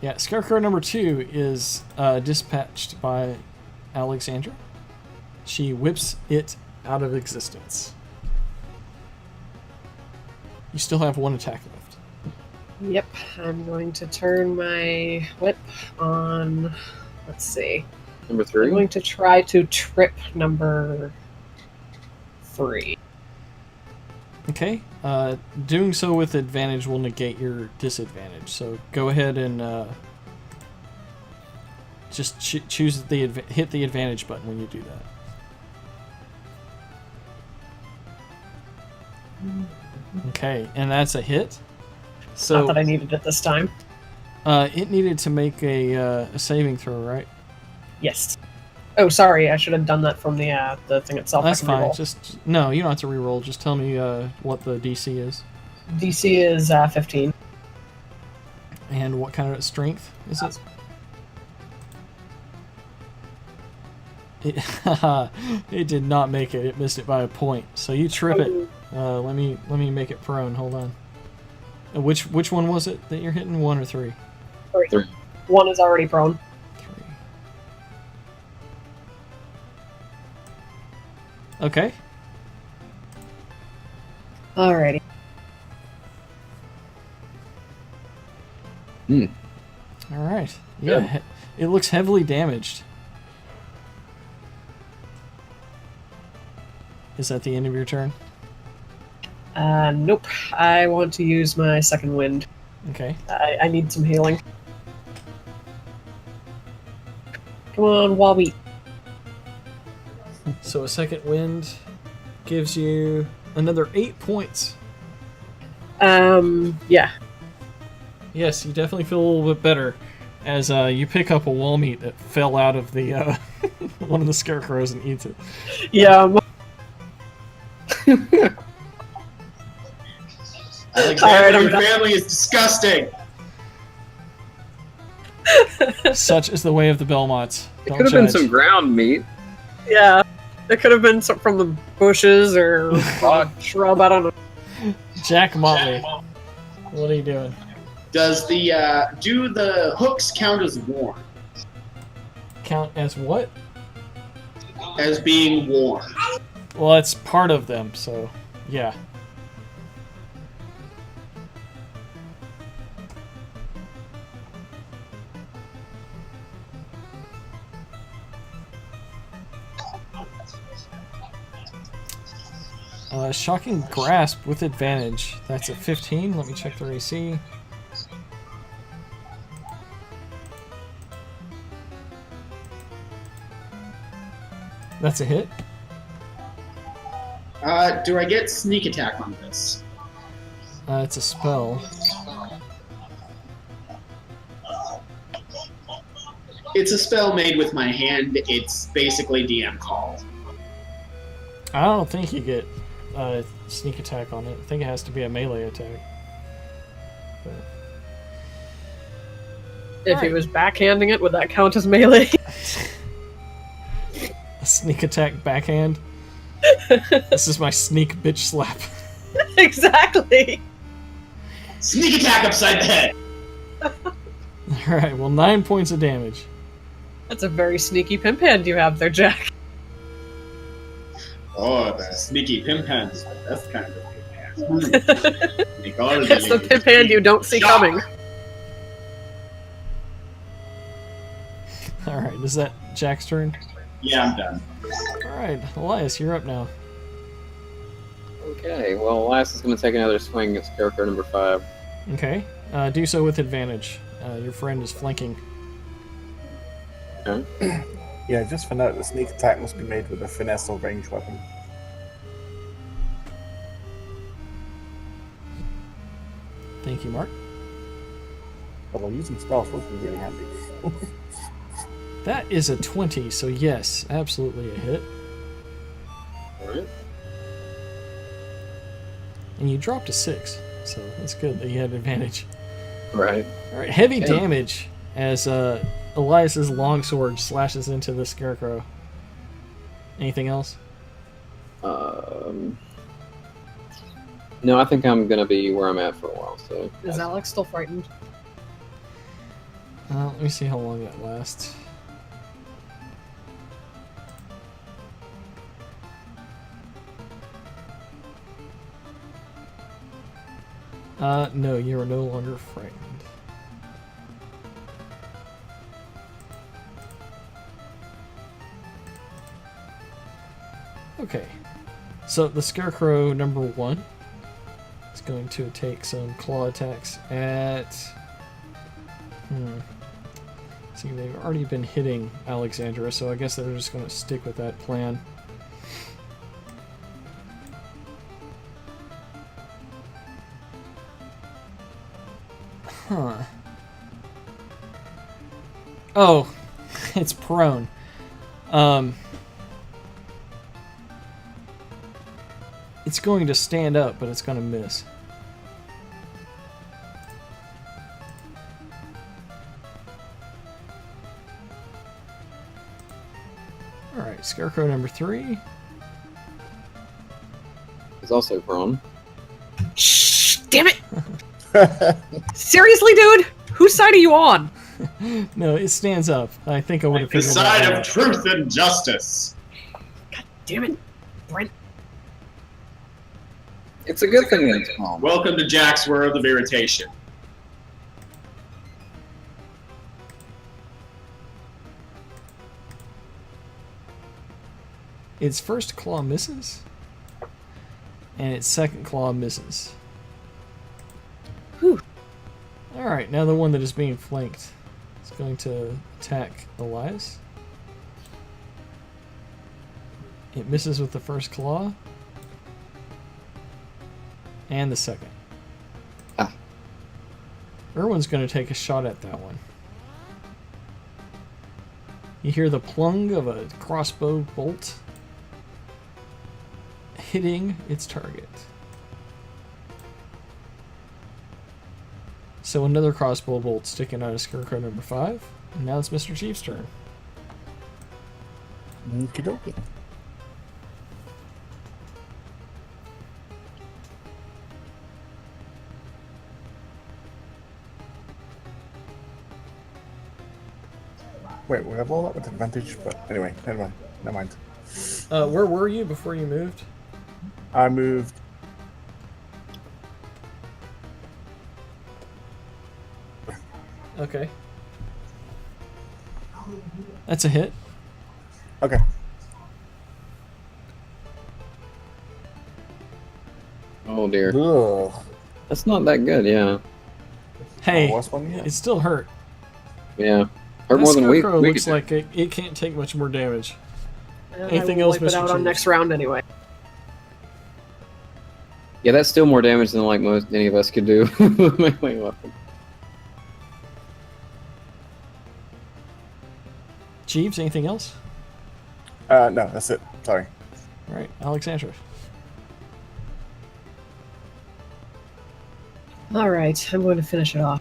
Yeah, Scarecrow number 2 is dispatched by Alexandra. She whips it out of existence. You still have 1 attack left. Yep, I'm going to turn my whip on. Let's see. Number I'm 3? going to try to trip number 3. Okay. Doing so with advantage will negate your disadvantage. So go ahead and just choose hit the advantage button when you do that. Okay, and that's a hit. So Not that I needed it this time. it needed to make a saving throw, right? Yes. Oh, sorry. I should have done that from the thing itself. That's I can fine. re-roll. Just no, you don't have to re-roll. Just tell me what the DC is DC is 15. and what kind of strength is it. It did not make it. It missed it by a point. So you trip it. Let me make it prone. Hold on. Which one was it that you're hitting? 1 or 3? 3. 1 is already prone. 3. Okay. Alrighty. All right. Yeah, it looks heavily damaged. Is that the end of your turn? Nope. I want to use my second wind. Okay. I need some healing. Come on, Wabi. So a second wind gives you another 8 points. Yeah. Yes, you definitely feel a little bit better as you pick up a wall meat that fell out of the one of the scarecrows and eats it. Yeah. Alexander, your done. family is disgusting. Such is the way of the Belmonts. It Don't could have been judge. some ground meat. Yeah. It could have been some from the bushes or a shrub. I don't know. Jack Motley. What are you doing? Does the do the hooks count as worn? Count as what? As being worn. Well, it's part of them, so yeah. Shocking Grasp with advantage. That's a 15. Let me check their AC. That's a hit. Do I get sneak attack on this? It's a spell. It's a spell made with my hand. It's basically DM call. I don't think you get sneak attack on it. I think it has to be a melee attack. But... If he was backhanding it, would that count as melee? A sneak attack backhand. This is my sneak bitch slap. Exactly. Sneak attack upside the head. Alright, well, 9 points of damage. That's a very sneaky pimp hand you have there, Jack. Oh, the sneaky pimp hand is the best kind of pimp hand. Make all of It's the pimp hand you don't see coming. Alright, is that Jack's turn? Yeah, I'm done. Alright, Elias, you're up now. Okay, well, Elias is going to take another swing at Scarecrow number 5. Okay, do so with advantage. Your friend is flanking. Okay. Yeah, just for note, the sneak attack must be made with a finesse or ranged weapon. Thank you, Mark. Although using spells would be really handy. That is a 20, so yes, absolutely a hit. Alright. And you dropped a 6, so that's good that you had advantage. Right. Alright, heavy Yeah. damage as Elias's longsword slashes into the scarecrow. Anything else? No, I think I'm going to be where I'm at for a while, so... Is Alex still frightened? Let me see how long that lasts. No, you are no longer frightened. Okay, so the Scarecrow number 1 is going to take some claw attacks at... See, they've already been hitting Alexandra, so I guess they're just going to stick with that plan. Huh. Oh, it's prone. It's going to stand up, but it's going to miss. Alright, Scarecrow number 3. He's also prone. Shh! Damn it! Seriously, dude? Whose side are you on? No, it stands up. I think I would have The figured side that of out. truth and justice. God damn it, Brent. It's a good thing that it's prone. Welcome to Jack's World of Irritation. Its first claw misses, and its second claw misses. Whew. Alright, now the one that is being flanked is going to attack Elias. It misses with the first claw, and the second. Ah. Erwin's going to take a shot at that one. You hear the plung of a crossbow bolt hitting its target. So another crossbow bolt sticking out of Scarecrow number 5. And now it's Mr. Chief's turn. Okie dokie. Wait, we have all that with advantage, but anyway, never mind. Where were you before you moved? I moved. Okay. That's a hit. Okay. Oh dear. Ugh. That's not that good, yeah. Hey, Worst one yet? it still hurt. Yeah. Hurt That more than we Scarecrow we looks could do. like it can't take much more damage. And Anything I will else, wipe it Mr. out on Cheese? next round anyway. Yeah, that's still more damage than like most any of us could do with my melee weapon. Jeeves, anything else? No, that's it. Sorry. All right, Alexandra. All right, I'm going to finish it off.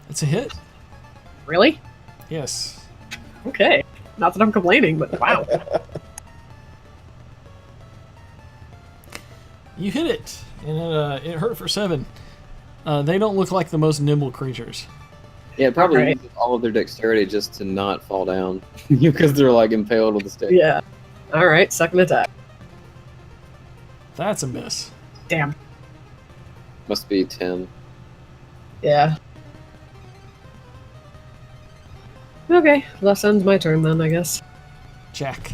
It's a hit. Really? Yes. Okay. Not that I'm complaining, but wow. You hit it, and it hurt for 7. They don't look like the most nimble creatures. Yeah, it probably Alright. uses all of their dexterity just to not fall down because they're like impaled with the stick. Yeah. All right, second attack. That's a miss. Damn. Must be 10. Yeah. Okay, that ends my turn then, I guess. Jack.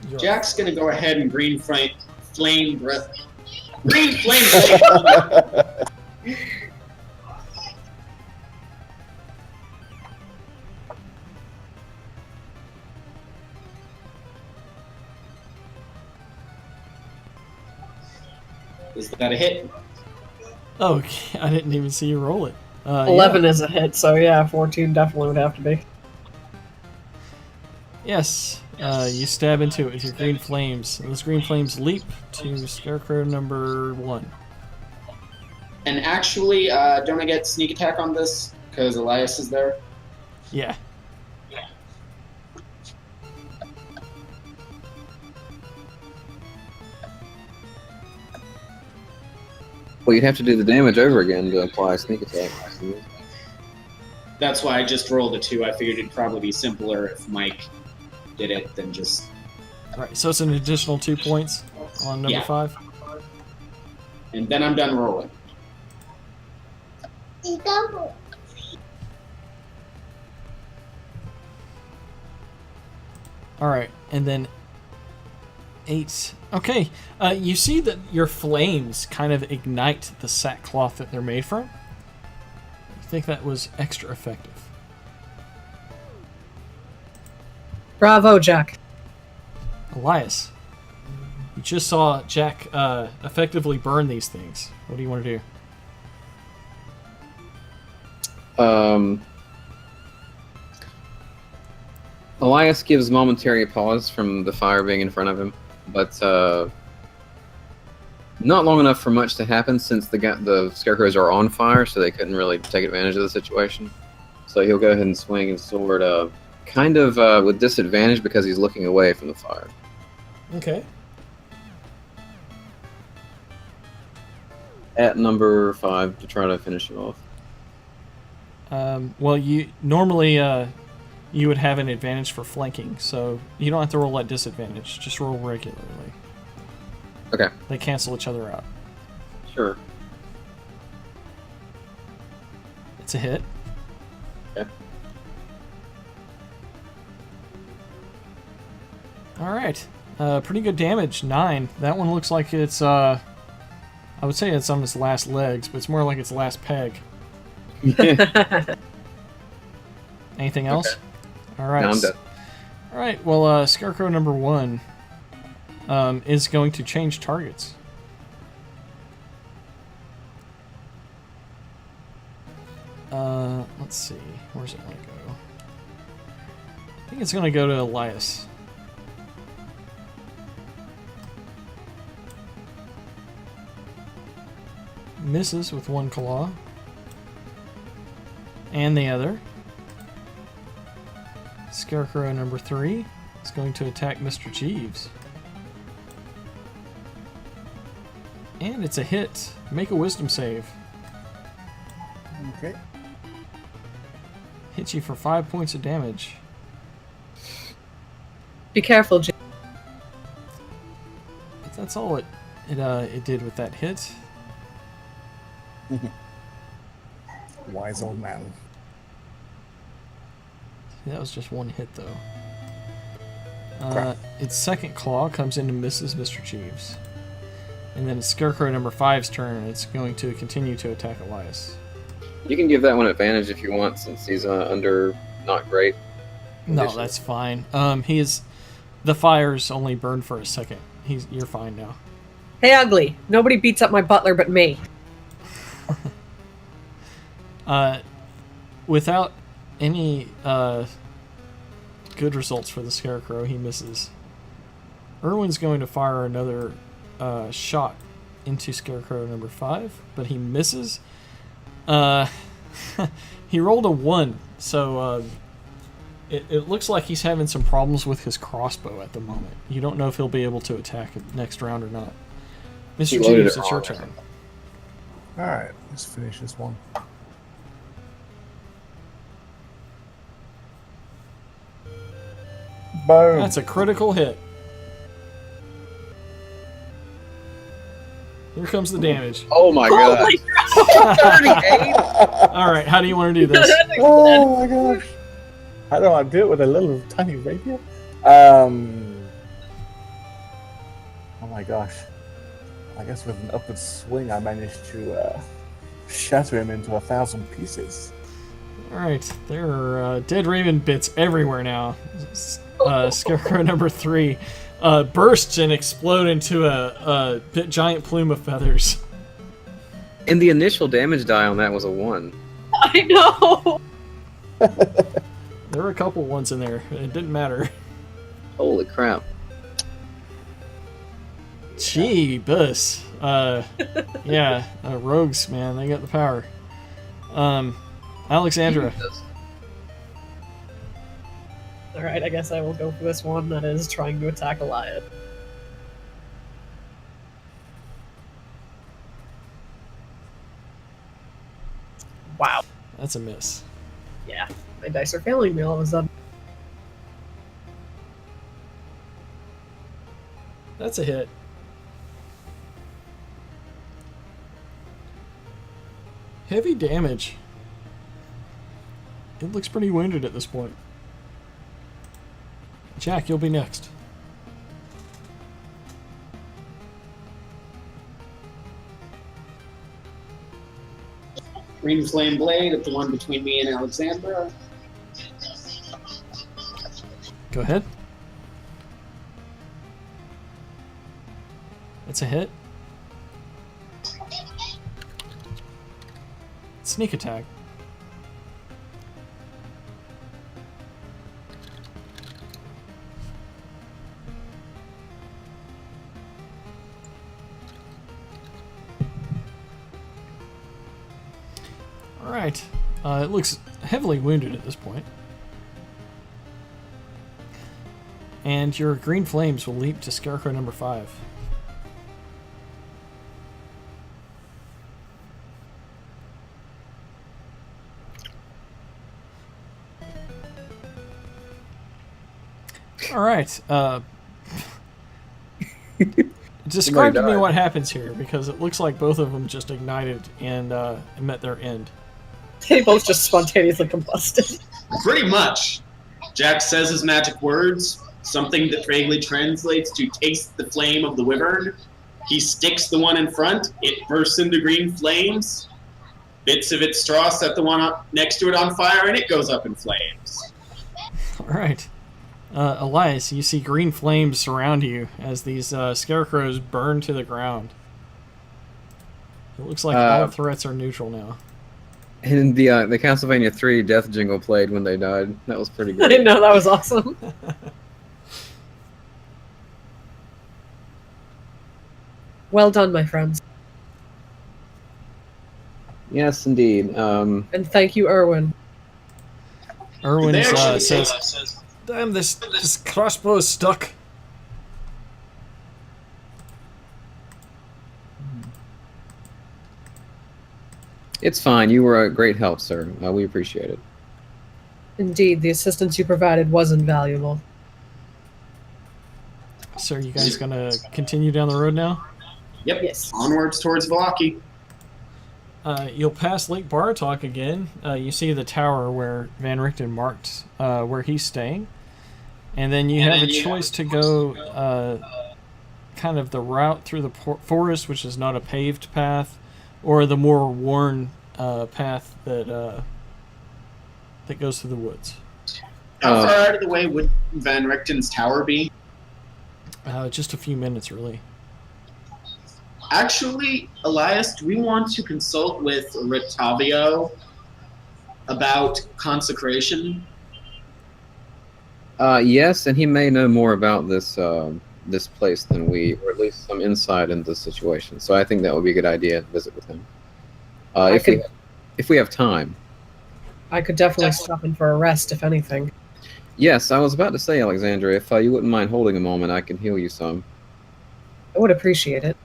You're Jack's gonna go ahead and flame breath. Green flame breath. Is that a hit? Oh, okay. I didn't even see you roll it. 11 yeah. is a hit, so yeah, 14 definitely would have to be. Yes. You stab into it with your green flames. Those green flames leap to Scarecrow number 1. And actually, don't I get sneak attack on this? Because Elias is there? Yeah. Well, you'd have to do the damage over again to apply a sneak attack. That's why I just rolled a 2. I figured it'd probably be simpler if Mike did it than just... Right, so it's an additional 2 points on number Yeah. 5. And then I'm done rolling. Alright, and then 8. Okay, you see that your flames kind of ignite the sackcloth that they're made from. I think that was extra effective. Bravo, Jack. Elias, you just saw Jack effectively burn these things. What do you want to do? Elias gives momentary pause from the fire being in front of him, but not long enough for much to happen since the scarecrows are on fire, so they couldn't really take advantage of the situation. So he'll go ahead and swing his sword, kind of with disadvantage because he's looking away from the fire. Okay. At number 5 to try to finish it off. Well, you normally you would have an advantage for flanking, so you don't have to roll at disadvantage. Just roll regularly. Okay, They cancel each other out. sure. It's a hit. Okay. All right. Pretty good damage. 9. That one looks like it's I would say it's on its last legs, but it's more like its last peg. Anything else? All right. No, I'm done. All right. Well, Scarecrow number 1 is going to change targets. Let's see. Where's it going to go? I think it's going to go to Elias. Misses with 1 claw. And the other. Scarecrow number 3 is going to attack Mr. Jeeves. And it's a hit. Make a wisdom save. Okay. Hits you for 5 points of damage. Be careful, Jack. But that's all it did with that hit. Wise old man. That was just 1 hit, though. Crap. Its second claw comes in and misses Mr. Jeeves. And then it's Scarecrow number 5's turn, and it's going to continue to attack Elias. You can give that one advantage if you want, since he's under not great. No, conditions. that's fine. The fire's only burned for a second. You're fine now. Hey, Ugly. Nobody beats up my butler but me. Without any good results for the Scarecrow, he misses. Erwin's going to fire another shot into Scarecrow number 5, but he misses. He rolled a 1, so it looks like he's having some problems with his crossbow at the moment. You don't know if he'll be able to attack next round or not. Mr. Jeeves, it's your turn. Alright, let's finish this one. Boom. That's a critical hit. Here comes the damage. Oh my god. 38? Alright, how do you want to do this? Oh my gosh. How do I do it with a little tiny rapier? Oh my gosh. I guess with an upward swing I managed to shatter him into 1,000 pieces. Alright, there are dead raven bits everywhere now. Scarecrow number 3 bursts and explode into a giant plume of feathers. And the initial damage die on that was a 1. I know. There were a couple ones in there. It didn't matter. Holy crap. Gee, bus. Yeah, rogues, man, they got the power. Alexandra. Alright, I guess I will go for this one that is trying to attack Elias. Wow. That's a miss. Yeah, my dice are failing me all of a sudden. That's a hit. Heavy damage. It looks pretty wounded at this point. Jack, you'll be next. Green flame blade at the one between me and Alexandra. Go ahead. That's a hit. Sneak attack. Alright. It looks heavily wounded at this point. And your green flames will leap to Scarecrow number 5. Alright. Describe to me what happens here, because it looks like both of them just ignited and met their end. They both just spontaneously combusted. Pretty much. Jack says his magic words, something that vaguely translates to taste the flame of the wyvern. He sticks the one in front, it bursts into green flames. Bits of its straw set the one up next to it on fire, and it goes up in flames. Alright. Elias, you see green flames surround you as these scarecrows burn to the ground. It looks like all threats are neutral now. And the Castlevania 3 death jingle played when they died. That was pretty I good. didn't know, that was awesome. Well done, my friends. Yes, indeed. And thank you, Erwin. Erwin They actually says, "Damn, this crossbow is stuck." It's fine. You were a great help, sir. We appreciate it. Indeed, the assistance you provided was invaluable. So are you guys gonna continue down the road now? Yep. Yes. Onwards towards Valaki. You'll pass Lake Baratok again. You see the tower where Van Richten marked where he's staying. And then you have a choice to go kind of the route through the forest, which is not a paved path, or the more worn path that goes through the woods. How far out of the way would Van Richten's tower be? Just a few minutes, really. Actually, Elias, do we want to consult with Rictavio about consecration? Yes, and he may know more about this this place than we, or at least some insight into the situation. So I think that would be a good idea to visit with him. If we have time. I could definitely stop in for a rest, if anything. Yes, I was about to say, Alexandra, if you wouldn't mind holding a moment, I can heal you some. I would appreciate it.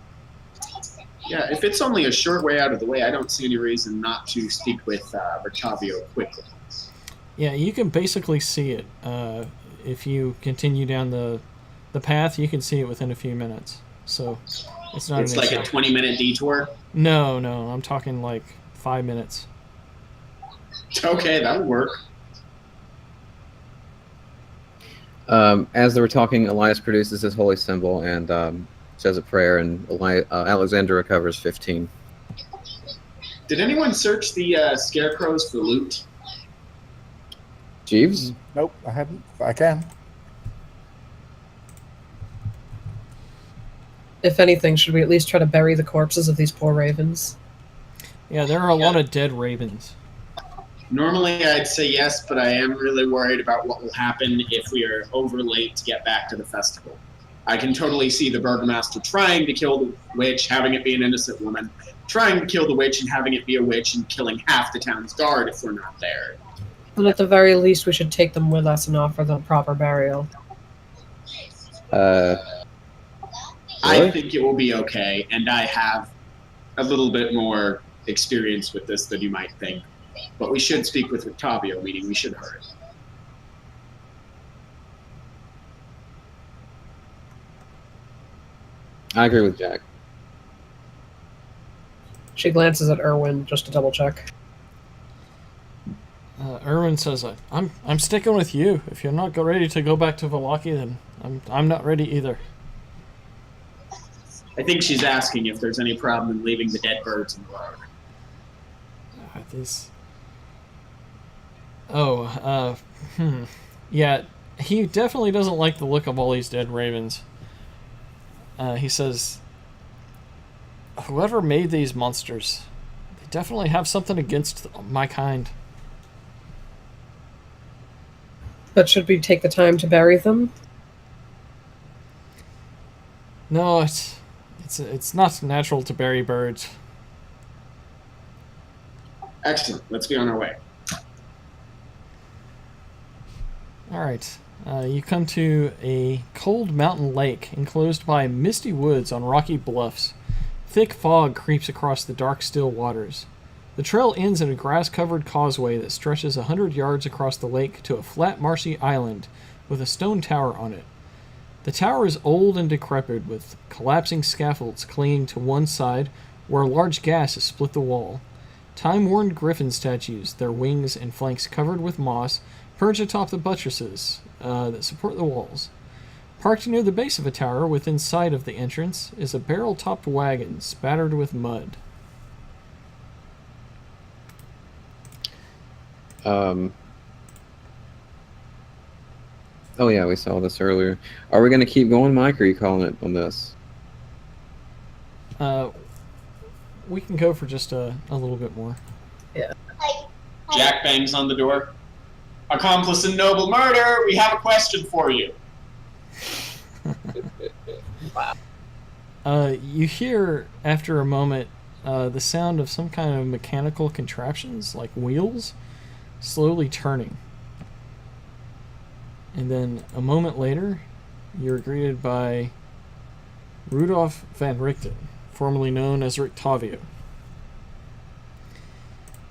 Yeah, if it's only a short way out of the way, I don't see any reason not to speak with Rictavio quickly. Yeah, you can basically see it. If you continue down the path, you can see it within a few minutes. So it's not It's an like issue. a 20-minute detour? No, I'm talking like 5 minutes. Okay, that'll work. As they were talking, Elias produces his holy symbol and says a prayer, and Alexandra recovers 15. Did anyone search the scarecrows for loot? Jeeves? Nope, I haven't. But I can. If anything, should we at least try to bury the corpses of these poor ravens? Yeah, there are a lot of dead ravens. Normally I'd say yes, but I am really worried about what will happen if we are over late to get back to the festival. I can totally see the burgomaster trying to kill the witch, having it be an innocent woman, trying to kill the witch and having it be a witch and killing half the town's guard if we're not there. And at the very least, we should take them with us and offer them proper burial. I think it will be okay, and I have a little bit more experience with this than you might think. But we should speak with Rictavio, meaning we should hurry. I agree with Jack. She glances at Erwin just to double check. Erwin says, "I'm sticking with you. If you're not ready to go back to Vallaki, then I'm not ready either." I think she's asking if there's any problem in leaving the dead birds in the road. Yeah, he definitely doesn't like the look of all these dead ravens. He says, "Whoever made these monsters, they definitely have something against my kind." But should we take the time to bury them? No, it's not natural to bury birds. Excellent. Let's be on our way. All right. You come to a cold mountain lake enclosed by misty woods on rocky bluffs. Thick fog creeps across the dark, still waters. The trail ends in a grass-covered causeway that stretches 100 yards across the lake to a flat, marshy island with a stone tower on it. The tower is old and decrepit, with collapsing scaffolds clinging to one side where a large gash has split the wall. Time-worn griffin statues, their wings and flanks covered with moss, perch atop the buttresses that support the walls. Parked near the base of a tower within sight of the entrance is a barrel-topped wagon spattered with mud. Oh yeah, we saw this earlier. Are we going to keep going, Mike, or are you calling it on this? We can go for just a little bit more. Jack bangs on the door. Accomplice in noble murder, we have a question for you. You hear, after a moment, the sound of some kind of mechanical contraptions, like wheels, slowly turning. And then, a moment later, you're greeted by Rudolph Van Richten, formerly known as Rictavio.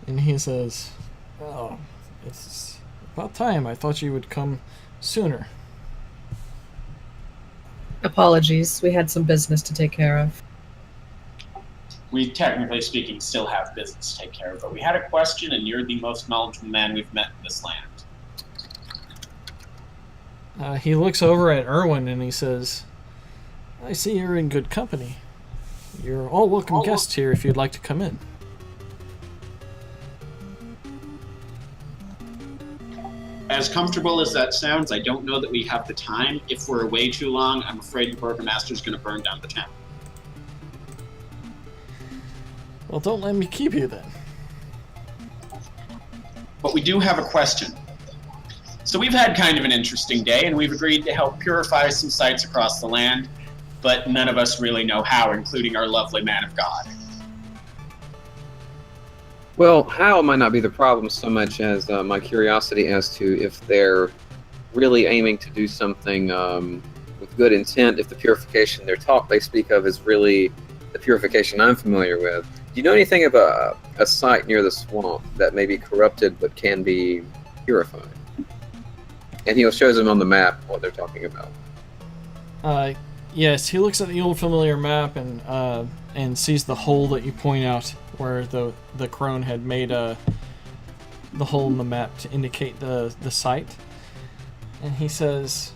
And he says, "Oh, it's about time. I thought you would come sooner." Apologies, we had some business to take care of. We, technically speaking, still have business to take care of, but we had a question, and you're the most knowledgeable man we've met in this land. He looks over at Erwin and he says, I see you're in good company. You're all welcome guests here if you'd like to come in. As comfortable as that sounds, I don't know that we have the time. If we're away too long, I'm afraid the burgomaster's going to burn down the town. Well, don't let me keep you then. But we do have a question. So we've had kind of an interesting day, and we've agreed to help purify some sites across the land, but none of us really know how, including our lovely man of God. Well, how might not be the problem so much as my curiosity as to if they're really aiming to do something with good intent, if the purification they speak of is really the purification I'm familiar with. Do you know anything of a site near the swamp that may be corrupted but can be purified? And he shows them on the map what they're talking about. Yes, he looks at the old familiar map and sees the hole that you point out where the crone had made the hole in the map to indicate the site. And he says,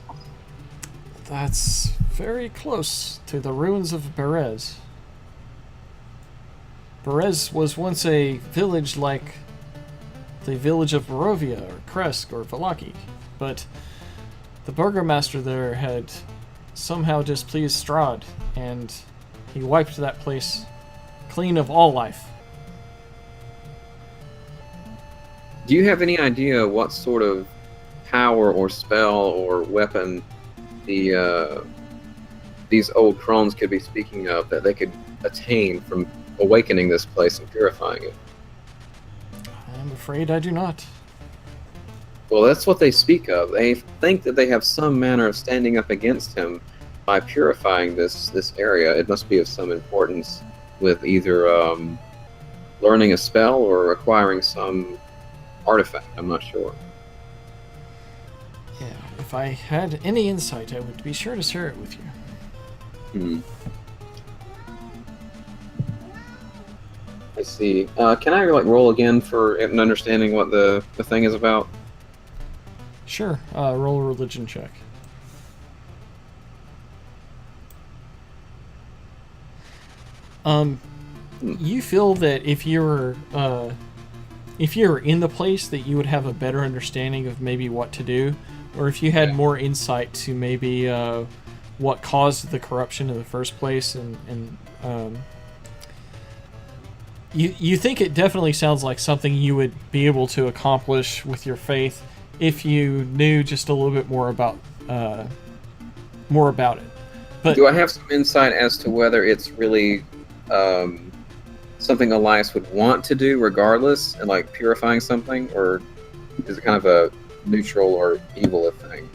"That's very close to the ruins of Berez. Berez was once a village like the village of Barovia or Kresk or Valaki, but the burgomaster there had somehow displeased Strahd, and he wiped that place clean of all life." Do you have any idea what sort of power or spell or weapon these old crones could be speaking of that they could attain from awakening this place and purifying it? I'm afraid I do not. Well, that's what they speak of. They think that they have some manner of standing up against him by purifying this area. It must be of some importance with either learning a spell or acquiring some artifact. I'm not sure. Yeah, if I had any insight, I would be sure to share it with you. I see. Can I roll again for an understanding what the thing is about? Sure. Roll a religion check. You feel that if you're in the place, that you would have a better understanding of maybe what to do, or if you had more insight to maybe what caused the corruption in the first place, and you think it definitely sounds like something you would be able to accomplish with your faith if you knew just a little bit more about it. But do I have some insight as to whether it's really something Elias would want to do regardless, and like purifying something, or is it kind of a neutral or evil thing?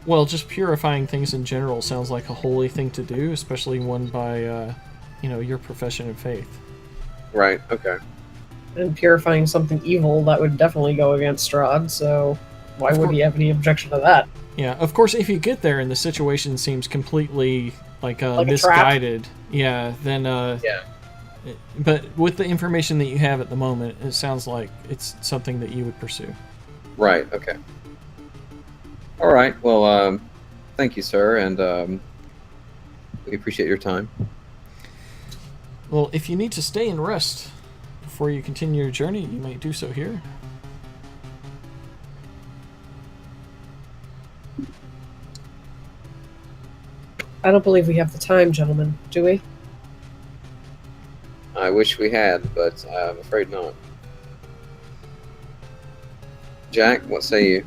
Well, just purifying things in general sounds like a holy thing to do, especially one by your profession of faith. Right, okay. And purifying something evil, that would definitely go against Strahd, so why would he have any objection to that? Yeah, of course, if you get there and the situation seems completely like A misguided, then yeah. But with the information that you have at the moment, it sounds like it's something that you would pursue. Right, okay. All right, well, thank you, sir, and we appreciate your time. Well, if you need to stay and rest before you continue your journey, you may do so here. I don't believe we have the time, gentlemen, do we? I wish we had, but I'm afraid not. Jack, what say you?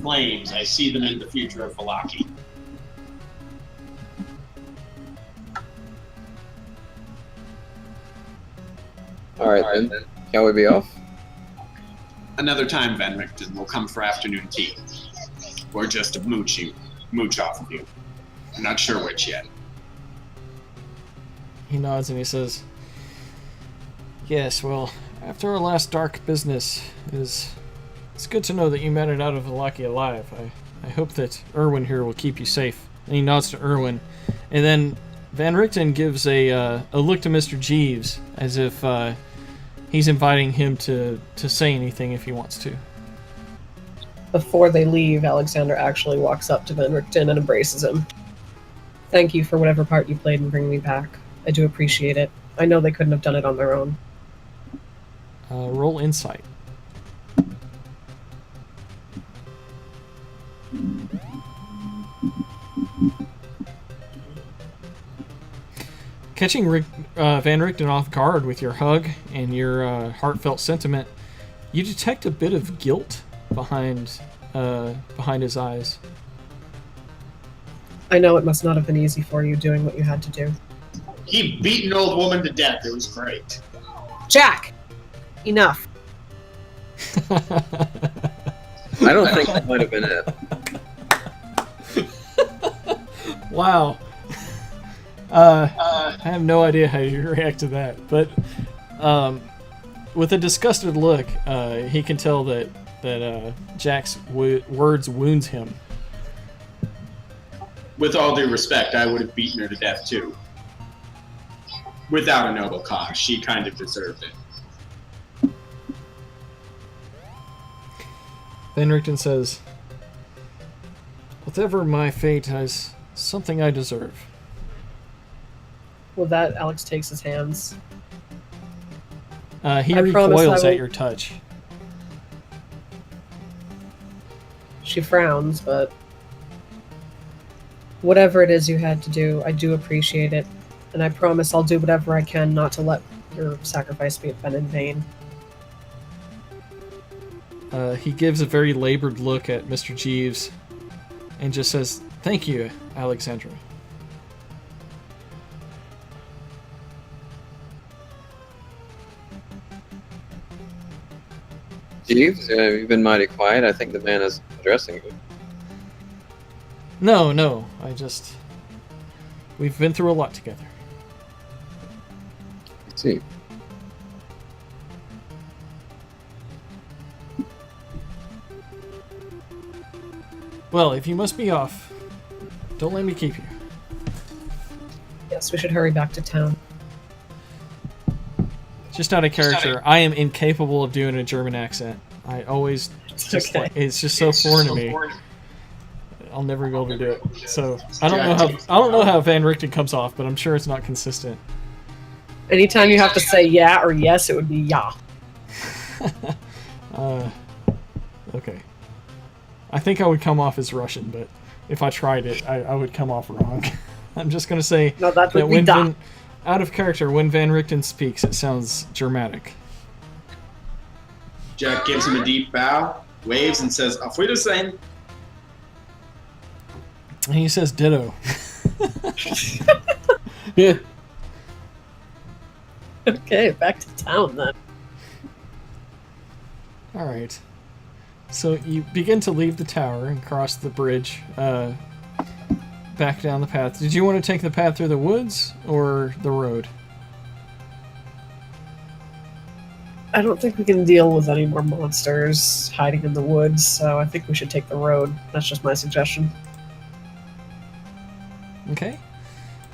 Flames, I see them in the future of Valaki. All right, then. Can we be off? Another time, Van Richten will come for afternoon tea. Or just a mooch off of you. I'm not sure which yet. He nods and he says, "Yes, well, after our last dark business, it's good to know that you made it out of Valaki alive. I hope that Erwin here will keep you safe." And he nods to Erwin. And then Van Richten gives a look to Mr. Jeeves, as if he's inviting him to say anything if he wants to. Before they leave, Alexander actually walks up to Van Richten and embraces him. Thank you for whatever part you played in bringing me back. I do appreciate it. I know they couldn't have done it on their own. Roll insight. Catching Van Richten off guard with your hug and your heartfelt sentiment, you detect a bit of guilt behind his eyes. I know it must not have been easy for you doing what you had to do. He beat an old woman to death. It was great. Jack! Enough. I don't think that might have been it. Wow. I have no idea how you react to that, but with a disgusted look, he can tell that Jack's words wounds him. With all due respect, I would have beaten her to death too. Without a noble cause. She kind of deserved it. Van Richten says, "Whatever my fate is, something I deserve." With that, Alex takes his hands. He I promise recoils I at will- your touch. She frowns, but whatever it is you had to do, I do appreciate it. And I promise I'll do whatever I can not to let your sacrifice be in vain. He gives a very labored look at Mr. Jeeves and just says, "Thank you, Alexandra." Jeeves, you've been mighty quiet. I think the man is addressing you. No, we've been through a lot together. Let's see. Well, if you must be off, don't let me keep you. Yes, we should hurry back to town. Just out of character, I am incapable of doing a German accent. I always just okay. it's just so foreign to me. I'll never be able to do it. So I don't know how Van Richten comes off, but I'm sure it's not consistent. Anytime you have to say yeah or yes, it would be yeah. Okay. I think I would come off as Russian, but if I tried it, I would come off wrong. I'm just gonna say No, that would be when da. out of character, when Van Richten speaks, it sounds Germanic. Jack gives him a deep bow, waves, and says, "Auf Wiedersehen." And he says ditto. Yeah. Okay, back to town then. All right. So you begin to leave the tower and cross the bridge back down the path. Did you want to take the path through the woods or the road? I don't think we can deal with any more monsters hiding in the woods, so I think we should take the road. That's just my suggestion. Okay.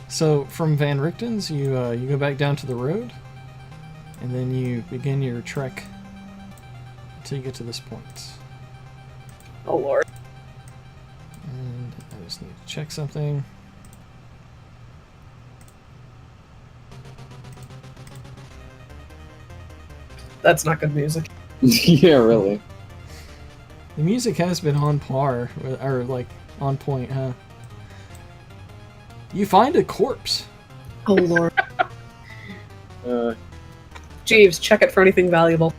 So from Van Richten's, you go back down to the road, and then you begin your trek until you get to this point. Oh lord. And I just need to check something. That's not good music. Yeah, really. The music has been on par, or like on point, huh? You find a corpse. Oh lord. Uh, Jeeves, check it for anything valuable.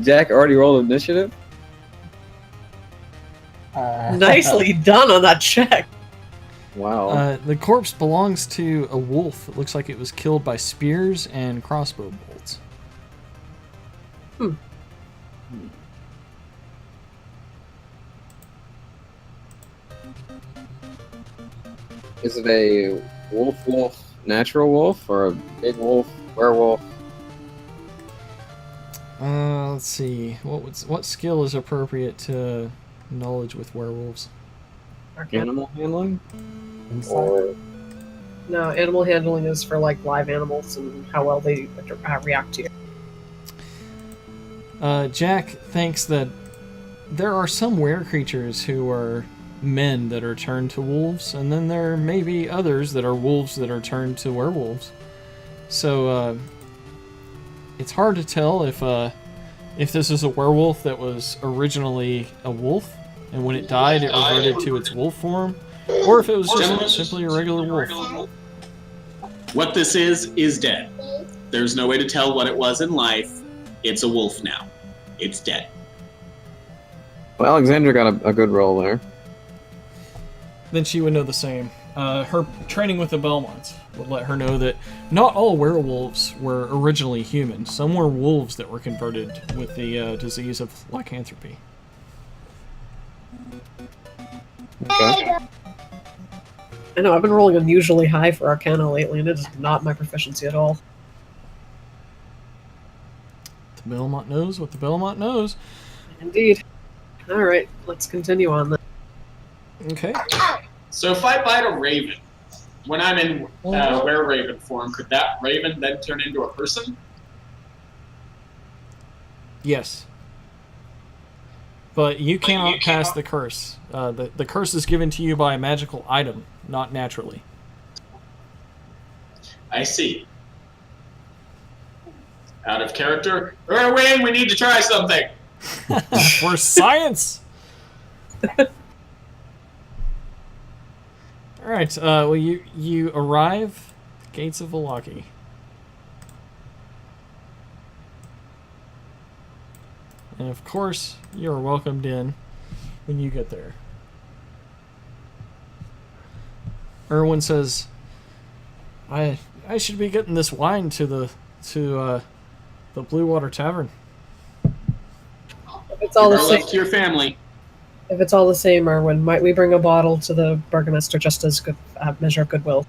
Jack already rolled initiative? Nicely done on that check. Wow. The corpse belongs to a wolf. It looks like it was killed by spears and crossbow bolts. Is it a wolf, natural wolf, or a big wolf, werewolf? Let's see. What skill is appropriate to knowledge with werewolves? Animal handling? Insight? Or No, animal handling is for like live animals and how well they react to you. Jack thinks that there are some were creatures who are men that are turned to wolves, and then there may be others that are wolves that are turned to werewolves. So it's hard to tell if this is a werewolf that was originally a wolf, and when it died, it reverted to its wolf form, or if it was just simply a regular wolf. What this is dead. There's no way to tell what it was in life. It's a wolf now. It's dead. Well, Alexandra got a good roll there. Then she would know the same. Her training with the Belmonts would let her know that not all werewolves were originally human. Some were wolves that were converted with the disease of lycanthropy. Okay. I know, I've been rolling unusually high for Arcana lately, and it is not my proficiency at all. The Belmont knows what the Belmont knows. Indeed. Alright, let's continue on then. Okay. So if I bite a raven, when I'm in were-raven form, could that raven then turn into a person? Yes. But you cannot pass the curse. The curse is given to you by a magical item, not naturally. I see. Out of character. Erwin, we need to try something! For science! Alright, well you arrive at the gates of Vallaki. And of course, you're welcomed in when you get there. Erwin says, I should be getting this wine to the Blue Water Tavern. If it's all the same, To your family. if it's all the same, Erwin, might we bring a bottle to the burgomaster just as good measure of goodwill?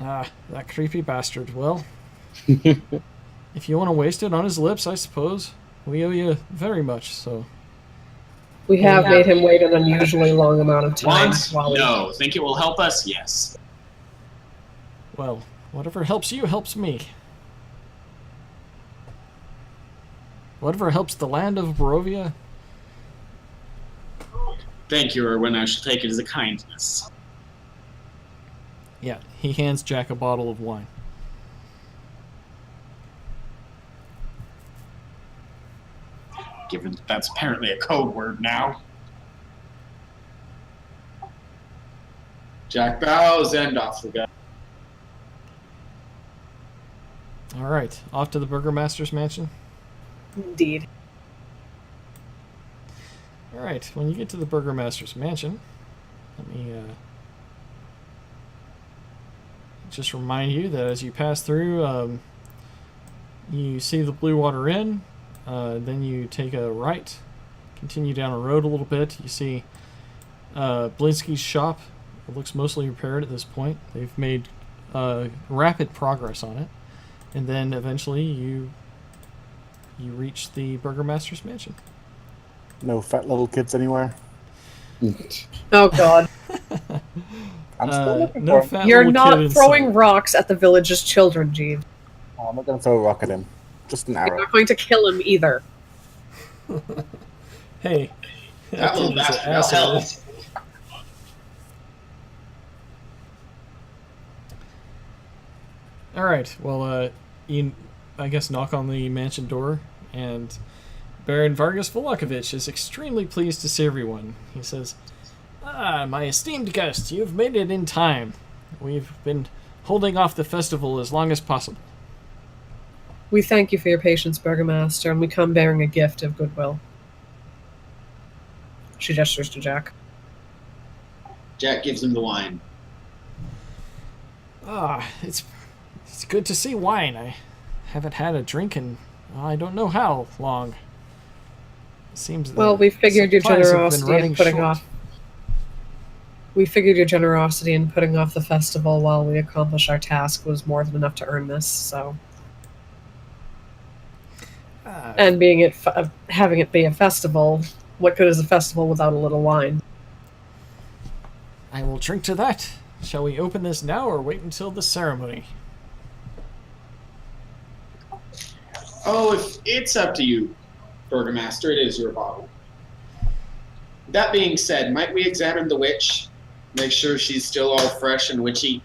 Ah, that creepy bastard. Well, if you want to waste it on his lips, I suppose. We owe you very much, so... We have made him wait an unusually long amount of time. Want? While No. Think it will help us? Yes. Well, whatever helps you helps me. Whatever helps the land of Barovia. Thank you, Erwin. I shall take it as a kindness. Yeah, he hands Jack a bottle of wine. Given that's apparently a code word now. Jack bows and off we go. Alright, off to the Burgomaster's mansion. Indeed. Alright, when you get to the Burgomaster's mansion, let me just remind you that as you pass through, you see the Blue Water Inn, then you take a right, continue down a road a little bit, you see Blinsky's shop. It looks mostly repaired at this point. They've made rapid progress on it. And then eventually you reach the Burgomaster's mansion. No fat little kids anywhere. Oh god. I'm still looking no for him. fat You're little kid in not throwing sight. rocks at the village's children, Gene. Oh, I'm not going to throw a rock at him. Just an You're arrow. not going to kill him either. Hey, That little kid is an bastard. I'll asshole. help. All right. Well, you, I guess, knock on the mansion door, and Baron Vargas Volakovich is extremely pleased to see everyone. He says, "Ah, my esteemed guest, you've made it in time. We've been holding off the festival as long as possible." We thank you for your patience, Burgomaster, and we come bearing a gift of goodwill. She gestures to Jack. Jack gives him the wine. Ah, it's good to see wine. I haven't had a drink in I don't know how long. It seems that Well, we figured your supplies have been generosity running in putting short. off. We figured your generosity in putting off the festival while we accomplish our task was more than enough to earn this. So, and being it, having it be a festival, what good is a festival without a little wine? I will drink to that. Shall we open this now or wait until the ceremony? Oh, if it's up to you, Burgomaster, it is your bottle. That being said, might we examine the witch? Make sure she's still all fresh and witchy?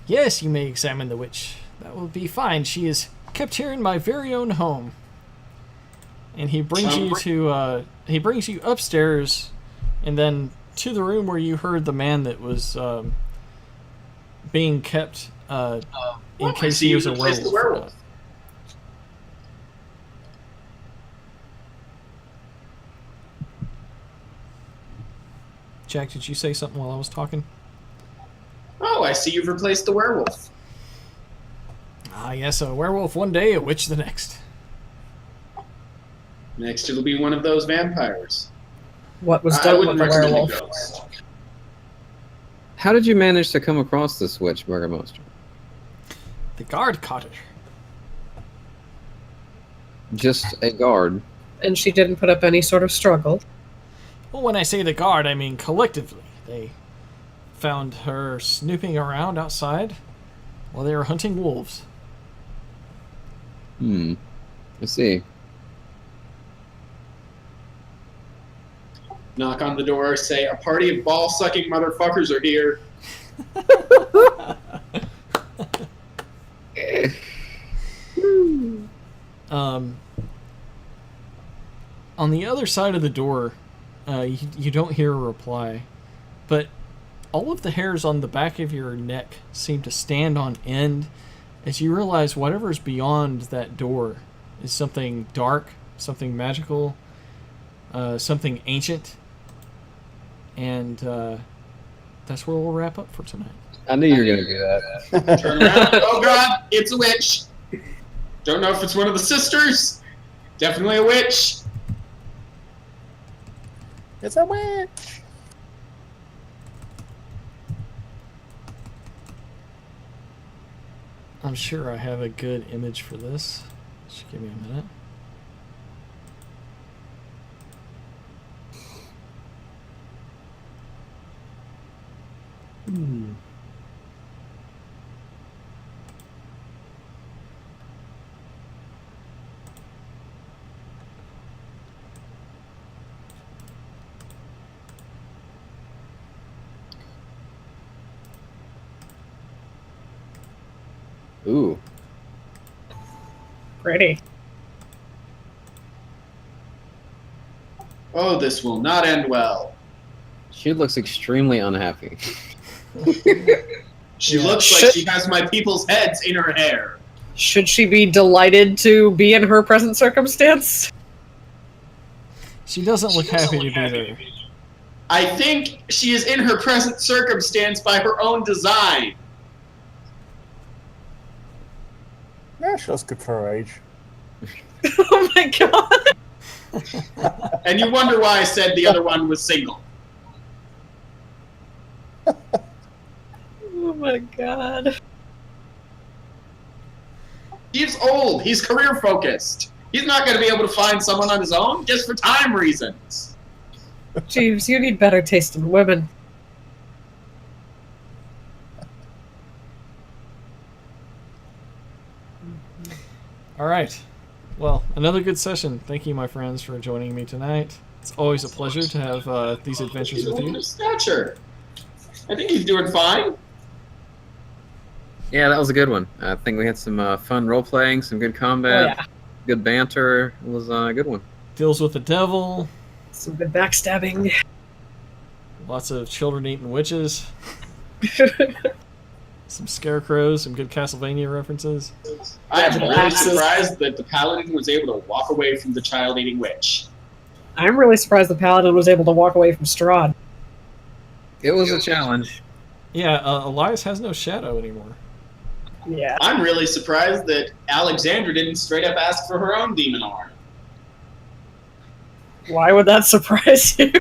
Yes, you may examine the witch. That will be fine. She is kept here in my very own home. And he brings you upstairs, and then to the room where you heard the man that was being kept in case he was a werewolf. Jack, did you say something while I was talking? Oh, I see you've replaced the werewolf. Ah, yes, a werewolf one day, a witch the next. Next, it'll be one of those vampires. What was I done with wouldn't the recommend werewolf? a ghost. How did you manage to come across this witch, Burgomaster? The guard caught her. Just a guard. And she didn't put up any sort of struggle. Well, when I say the guard, I mean collectively. They found her snooping around outside while they were hunting wolves. I see. Knock on the door, say, a party of ball-sucking motherfuckers are here. On the other side of the door, you don't hear a reply, but all of the hairs on the back of your neck seem to stand on end as you realize whatever's beyond that door is something dark, something magical, something ancient, and that's where we'll wrap up for tonight. I knew you were going to do that. Turn around. Oh god, it's a witch. Don't know if it's one of the sisters. Definitely a witch. It's a witch. I'm sure I have a good image for this. Just give me a minute. Ooh. Pretty. Oh, this will not end well. She looks extremely unhappy. She looks like she has my people's heads in her hair. Should she be delighted to be in her present circumstance? She doesn't look happy to be there. I think she is in her present circumstance by her own design. Yeah, she looks good for her age. Oh my god! And you wonder why I said the other one was single. Oh my god. He's old. He's career focused. He's not going to be able to find someone on his own just for time reasons. Jeeves, you need better taste in women. All right. Well, another good session. Thank you, my friends, for joining me tonight. It's always a pleasure to have these adventures with you. Stature. I think he's doing fine. Yeah, that was a good one. I think we had some fun role-playing, some good combat, good banter. It was a good one. Deals with the devil. Some good backstabbing. Lots of children eating witches. Some scarecrows, some good Castlevania references. I'm really surprised that the paladin was able to walk away from the child-eating witch. I'm really surprised the paladin was able to walk away from Strahd. It was a challenge. Yeah, Elias has no shadow anymore. Yeah. I'm really surprised that Alexandra didn't straight up ask for her own demon arm. Why would that surprise you?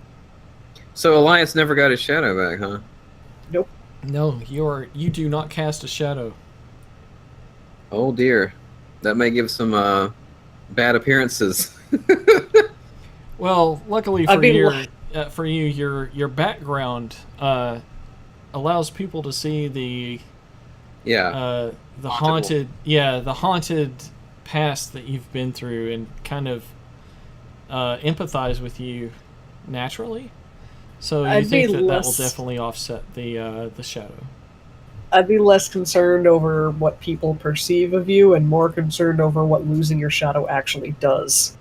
So Elias never got his shadow back, huh? Nope. No, you do not cast a shadow. Oh dear. That may give some bad appearances. Well, luckily for you, your background allows people to see the the haunted, the haunted past that you've been through, and kind of empathize with you naturally. So you think that will definitely offset the shadow. I'd be less concerned over what people perceive of you and more concerned over what losing your shadow actually does.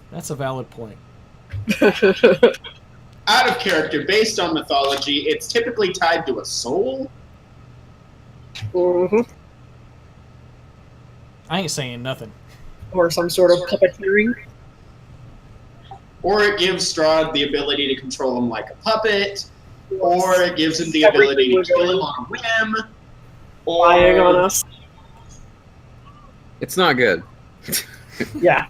That's a valid point. Out of character, based on mythology, it's typically tied to a soul. Mm-hmm. I ain't saying nothing. Or some sort of puppeteering. Or it gives Strahd the ability to control him like a puppet. Or it gives him the ability to kill him on a whim. Or lying on us. It's not good. Yeah.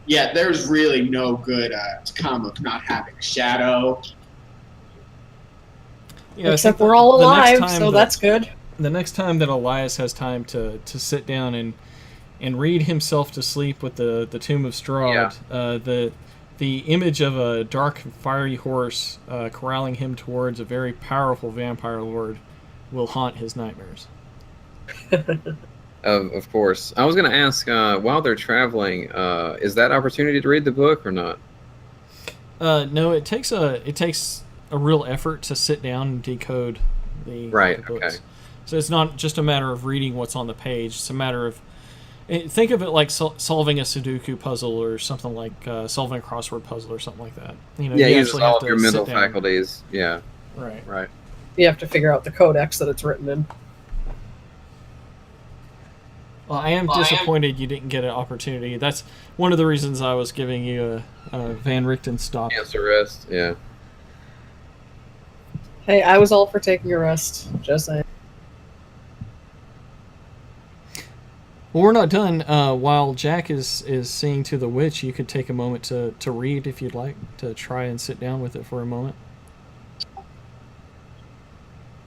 Yeah, there's really no good to come of not having a shadow. Yeah, except we're all alive, so that's good. The next time that Elias has time to sit down and read himself to sleep with the Tomb of Strahd, the image of a dark, fiery horse corralling him towards a very powerful vampire lord will haunt his nightmares. Of course. I was going to ask, while they're traveling, is that opportunity to read the book or not? No, it takes a real effort to sit down and decode the books. Okay. So it's not just a matter of reading what's on the page. It's a matter of think of it like solving a Sudoku puzzle or something like solving a crossword puzzle or something like that. You use all of your mental faculties. Yeah. Right. You have to figure out the codex that it's written in. Well, I am disappointed you didn't get an opportunity. That's one of the reasons I was giving you a Van Richten stop. Answer rest, yeah. Hey, I was all for taking a rest. Just saying. Well, we're not done. While Jack is seeing to the witch, you could take a moment to read if you'd like, to try and sit down with it for a moment.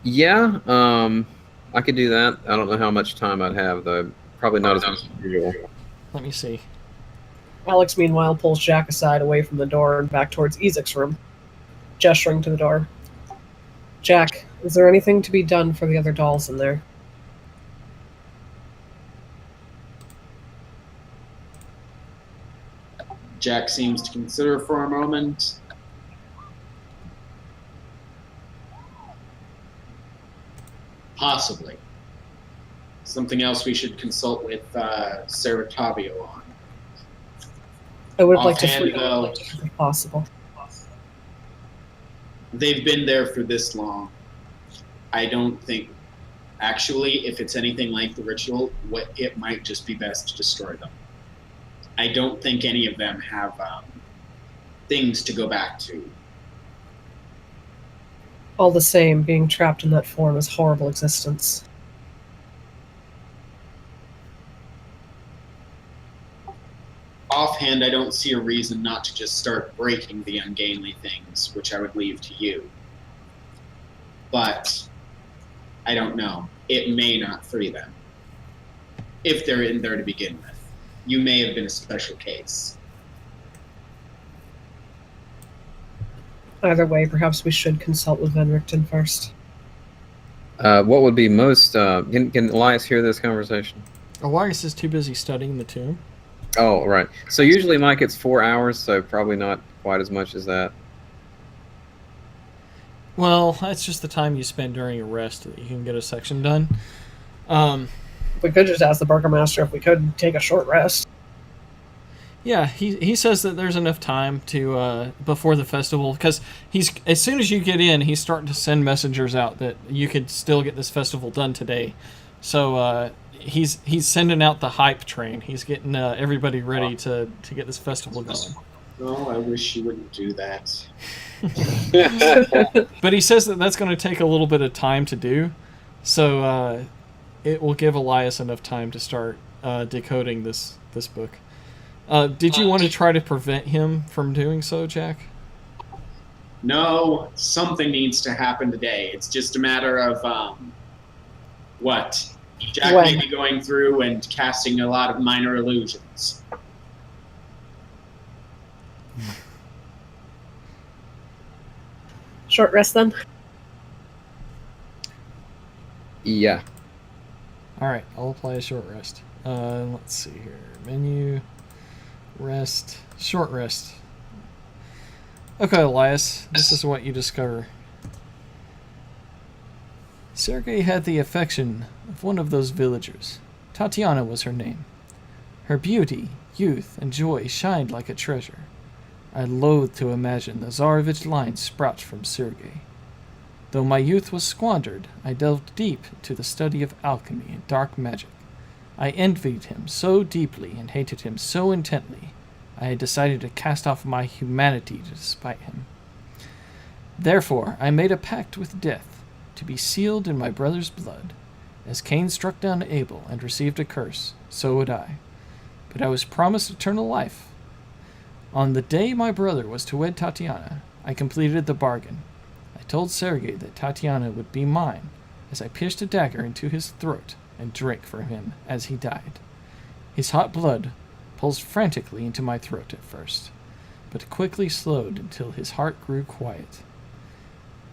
Yeah, I could do that. I don't know how much time I'd have, though. Probably not as much as usual. Let me see. Alex, meanwhile, pulls Jack aside away from the door and back towards Ezek's room, gesturing to the door. Jack, is there anything to be done for the other dolls in there? Jack seems to consider for a moment. Possibly. Something else we should consult with Sarah Tavio on. I would like to Offhand, free though, if possible. They've been there for this long. I don't think, actually, if it's anything like the ritual, it might just be best to destroy them. I don't think any of them have things to go back to. All the same, being trapped in that form is horrible existence. Offhand, I don't see a reason not to just start breaking the ungainly things, which I would leave to you. But I don't know. It may not free them. If they're in there to begin with. You may have been a special case. Either way, perhaps we should consult with Van Richten first. What would be most... Can Elias hear this conversation? Elias is too busy studying the tomb. Oh, right. So usually, Mike, it's 4 hours, so probably not quite as much as that. Well, that's just the time you spend during your rest that you can get a section done. We could just ask the burgomaster if we could take a short rest. Yeah, he says that there's enough time to before the festival, because as soon as you get in, he's starting to send messengers out that you could still get this festival done today. So he's sending out the hype train. He's getting everybody ready to get this festival going. Oh, I wish you wouldn't do that. But he says that that's going to take a little bit of time to do, so it will give Elias enough time to start decoding this book. Did you want to try to prevent him from doing so, Jack? No, something needs to happen today. It's just a matter of what? Jack may be going through and casting a lot of minor illusions. Short rest then? Yeah. Alright, I'll apply a short rest. Let's see here. Menu, rest, short rest. Okay, Elias, this is what you discover. Sergei had the affection of one of those villagers. Tatiana was her name. Her beauty, youth, and joy shined like a treasure. I loathed to imagine the Tsarevich line sprout from Sergei. Though my youth was squandered, I delved deep into the study of alchemy and dark magic. I envied him so deeply and hated him so intently, I had decided to cast off my humanity to spite him. Therefore, I made a pact with death, to be sealed in my brother's blood. As Cain struck down Abel and received a curse, so would I. But I was promised eternal life. On the day my brother was to wed Tatiana, I completed the bargain. I told Sergei that Tatiana would be mine, as I pierced a dagger into his throat and drank from him as he died. His hot blood pulsed frantically into my throat at first, but quickly slowed until his heart grew quiet.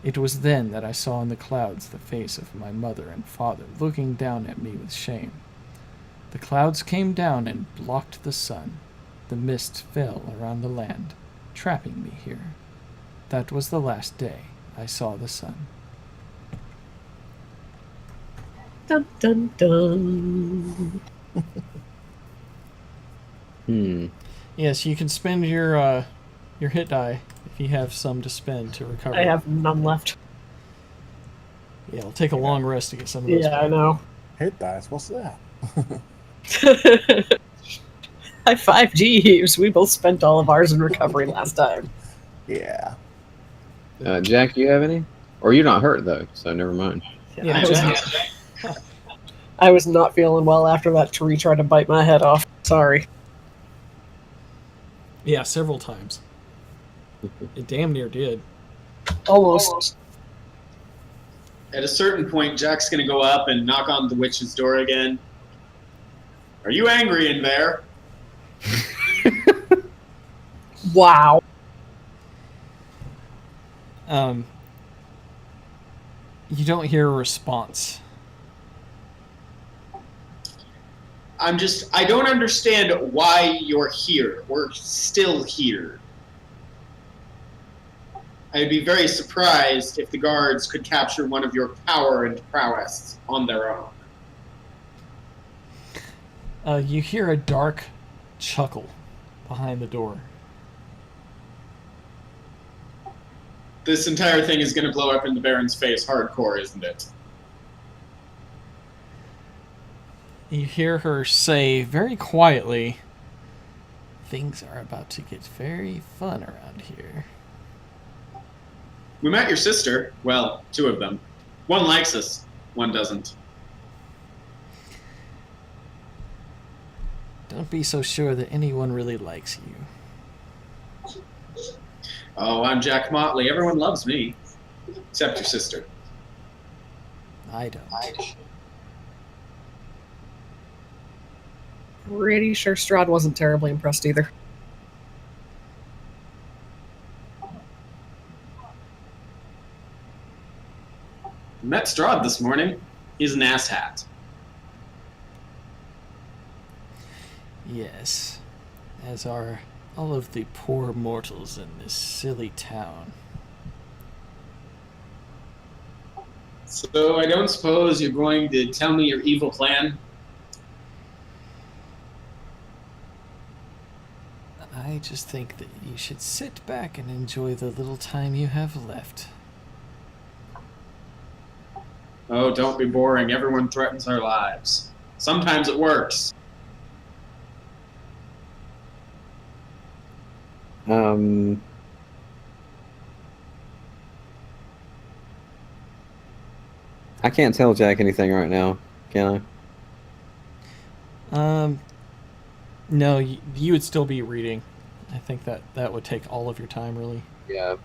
It was then that I saw in the clouds the face of my mother and father looking down at me with shame. The clouds came down and blocked the sun. The mist fell around the land, trapping me here. That was the last day I saw the sun. Dun dun dun. Yes, you can spend your hit die if you have some to spend to recover. I have none left. Yeah, it'll take a long rest to get some of those. Yeah, I know. Hit dice, what's that? High five, Jeeves. We both spent all of ours in recovery last time. Yeah. Jack, you have any? Or you're not hurt though, so never mind. Yeah, I was not feeling well after that tree tried to bite my head off. Sorry. Yeah, several times. It damn near did. Almost. At a certain point, Jack's going to go up and knock on the witch's door again. Are you angry in there? Wow. You don't hear a response. I don't understand why you're here. We're still here. I'd be very surprised if the guards could capture one of your power and prowess on their own. You hear a dark chuckle behind the door. This entire thing is going to blow up in the Baron's face hardcore, isn't it? You hear her say very quietly, "Things are about to get very fun around here." We met your sister. Well, two of them. One likes us, one doesn't. Don't be so sure that anyone really likes you. Oh, I'm Jack Motley. Everyone loves me. Except your sister. I don't. Pretty sure Strahd wasn't terribly impressed either. Met Strahd this morning. He's an asshat. Yes, as are all of the poor mortals in this silly town. So I don't suppose you're going to tell me your evil plan? I just think that you should sit back and enjoy the little time you have left. Oh, don't be boring. Everyone threatens our lives. Sometimes it works. I can't tell Jack anything right now, can I? No, you would still be reading. I think that would take all of your time, really. Yeah.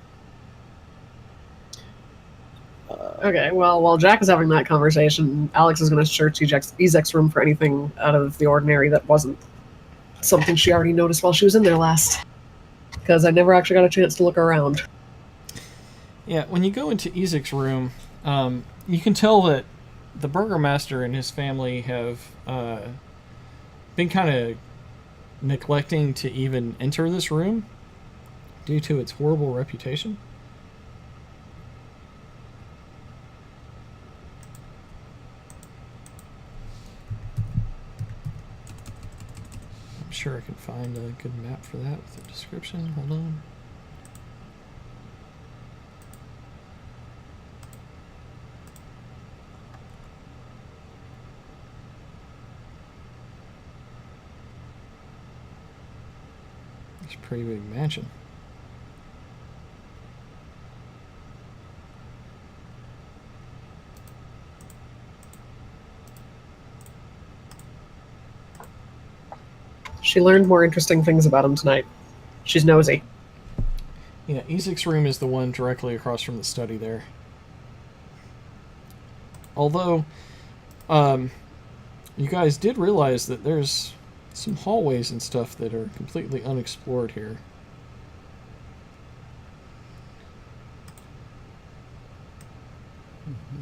Okay, well, while Jack is having that conversation, Alex is going to search Ezek's room for anything out of the ordinary that wasn't something she already noticed while she was in there last. Because I never actually got a chance to look around. Yeah, when you go into Ezek's room, you can tell that the burgomaster and his family have been kind of neglecting to even enter this room due to its horrible reputation. I'm sure I can find a good map for that with a description. Hold on. It's a pretty big mansion. She learned more interesting things about him tonight. She's nosy. Yeah, Ezek's room is the one directly across from the study there. Although, you guys did realize that there's some hallways and stuff that are completely unexplored here.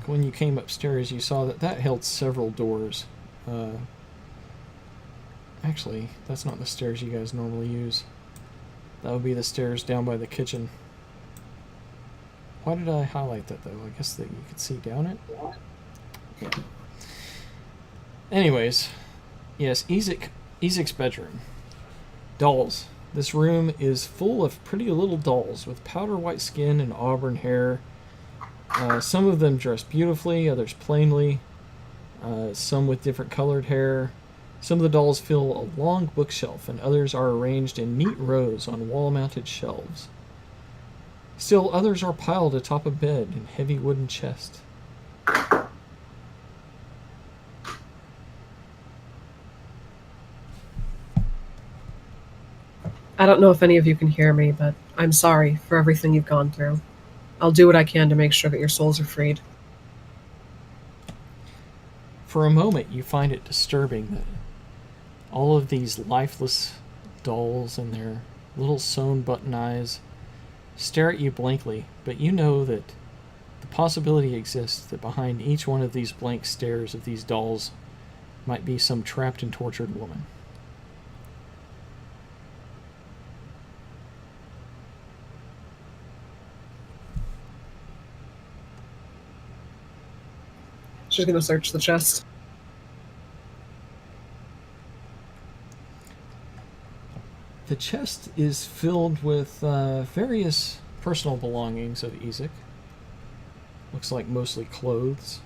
When you came upstairs, you saw that that held several doors. Actually, that's not the stairs you guys normally use. That would be the stairs down by the kitchen. Why did I highlight that, though? I guess that you could see down it? Yeah. Anyways, yes, Ezek's bedroom. Dolls. This room is full of pretty little dolls with powder white skin and auburn hair. Some of them dressed beautifully, others plainly. Some with different colored hair. Some of the dolls fill a long bookshelf, and others are arranged in neat rows on wall-mounted shelves. Still, others are piled atop a bed in heavy wooden chests. I don't know if any of you can hear me, but I'm sorry for everything you've gone through. I'll do what I can to make sure that your souls are freed. For a moment, you find it disturbing that all of these lifeless dolls and their little sewn button eyes stare at you blankly, but you know that the possibility exists that behind each one of these blank stares of these dolls might be some trapped and tortured woman. She's gonna search the chest. The chest is filled with various personal belongings of Ezek. Looks like mostly clothes.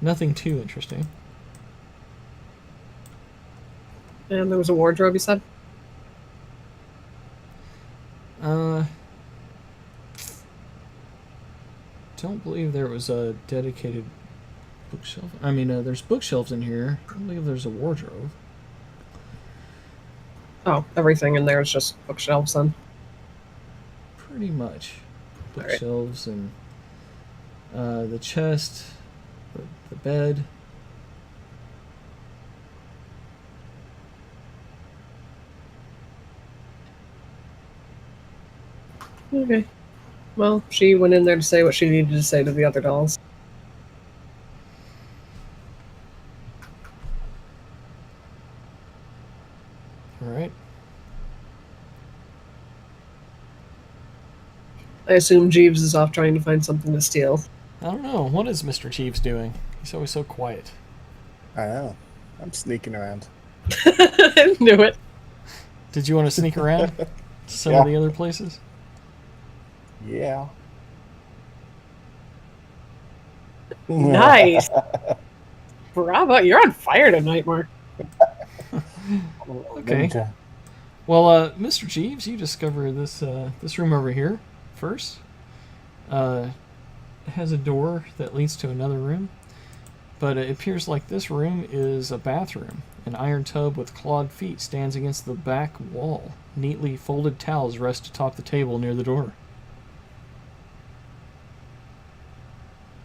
Nothing too interesting. And there was a wardrobe, you said? Don't believe there was a dedicated bookshelf. I mean, there's bookshelves in here. I don't believe there's a wardrobe. Oh, everything in there is just bookshelves then. Pretty much. Alright. Bookshelves and the chest, the bed. Okay. Well, she went in there to say what she needed to say to the other dolls. Alright. I assume Jeeves is off trying to find something to steal. I don't know. What is Mr. Jeeves doing? He's always so quiet. I know. I'm sneaking around. I knew it. Did you want to sneak around to some Yeah. of the other places? Yeah. Nice. Bravo. You're on fire tonight, Mark. Okay. Ninja. Well, Mr. Jeeves, you discover this this room over here first. It has a door that leads to another room, but it appears like this room is a bathroom. An iron tub with clawed feet stands against the back wall. Neatly folded towels rest atop the table near the door.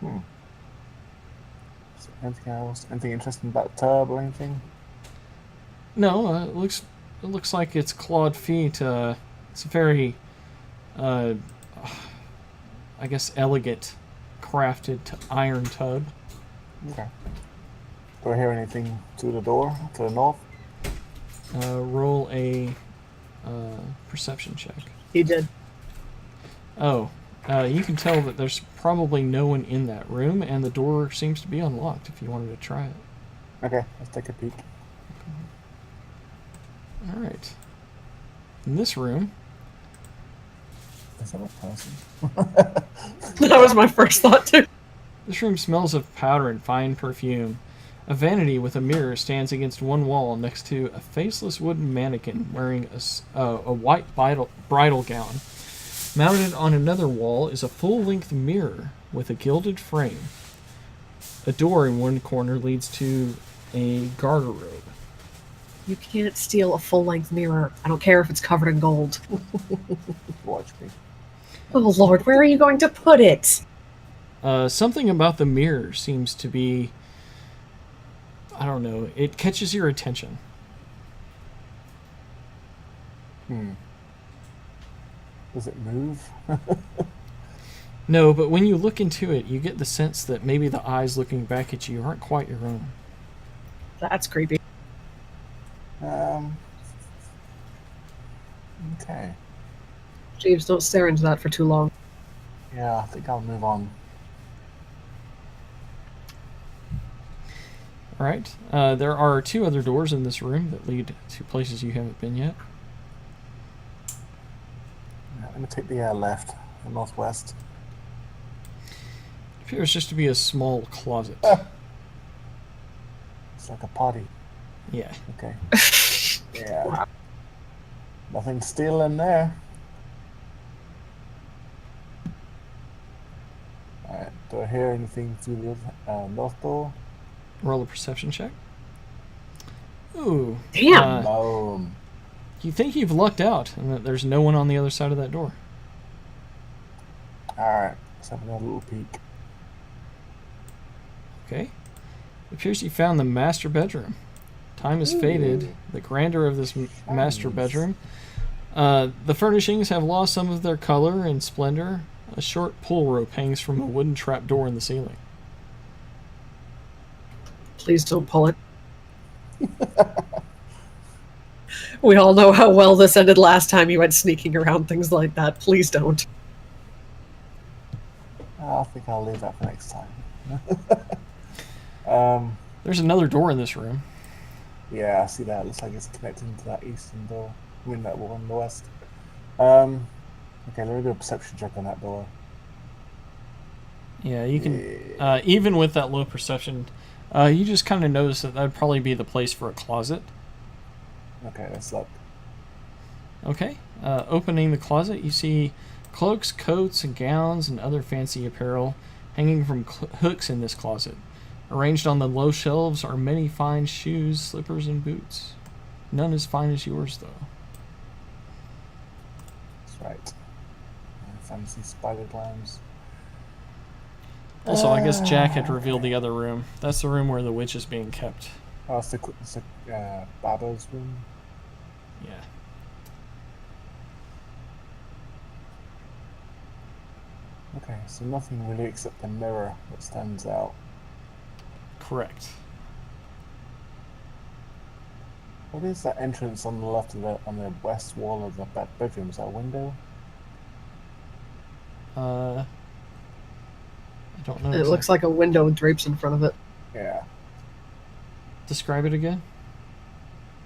Is there anything else? Anything interesting about the tub or anything? No, it looks it looks like it's clawed feet. It's a very, I guess, elegant, crafted iron tub. Okay. Do I hear anything to the door to the north? Roll a perception check. He did. Oh, you can tell that there's probably no one in that room, and the door seems to be unlocked if you wanted to try it. Okay, let's take a peek. All right. In this room, Is that a person? That was my first thought too. this room smells of powder and fine perfume. A vanity with a mirror stands against one wall next to a faceless wooden mannequin wearing a white bridal gown. Mounted on another wall is a full-length mirror with a gilded frame. A door in one corner leads to a garderobe. You can't steal a full-length mirror. I don't care if it's covered in gold. Watch me. Oh Lord, where are you going to put it? Something about the mirror seems to be, I don't know, it catches your attention. Does it move? No, but when you look into it, you get the sense that maybe the eyes looking back at you aren't quite your own. That's creepy. Okay. Jeeves, don't stare into that for too long. Yeah, I think I'll move on. All right. There are two other doors in this room that lead to places you haven't been yet. Yeah, I'm gonna take the left, the northwest. It appears just to be a small closet. It's like a party. Yeah. Okay. Yeah. Nothing still in there. Alright, do I hear anything through the north door? Roll a perception check. Ooh. Damn. Boom. You think you've lucked out and that there's no one on the other side of that door. Alright, let's have another little peek. Okay. It appears you found the master bedroom. Time has faded. The grandeur of this master bedroom. The furnishings have lost some of their color and splendor. A short pull rope hangs from a wooden trapdoor in the ceiling. Please don't pull it. We all know how well this ended last time you went sneaking around things like that. Please don't. I think I'll leave that for next time. There's another door in this room. Yeah, I see that. Looks like it's connecting to that eastern door. I mean, that one on the west. Okay, let me do a perception check on that door. Yeah, you can. Even with that low perception, you just kind of notice that that'd probably be the place for a closet. Okay, that's luck. Okay. Opening the closet, you see cloaks, coats, and gowns, and other fancy apparel hanging from hooks in this closet. Arranged on the low shelves are many fine shoes, slippers, and boots. None as fine as yours, though. That's right. Fancy spider glands. Also, I guess Jack had revealed the other room. That's the room where the witch is being kept. Oh, it's the barber's room. Yeah. Okay, so nothing really except the mirror that stands out. Correct. What is that entrance on the left of on the west wall of the bedroom? Is that a window? I don't know. It looks like a window with drapes in front of it. Yeah. Describe it again.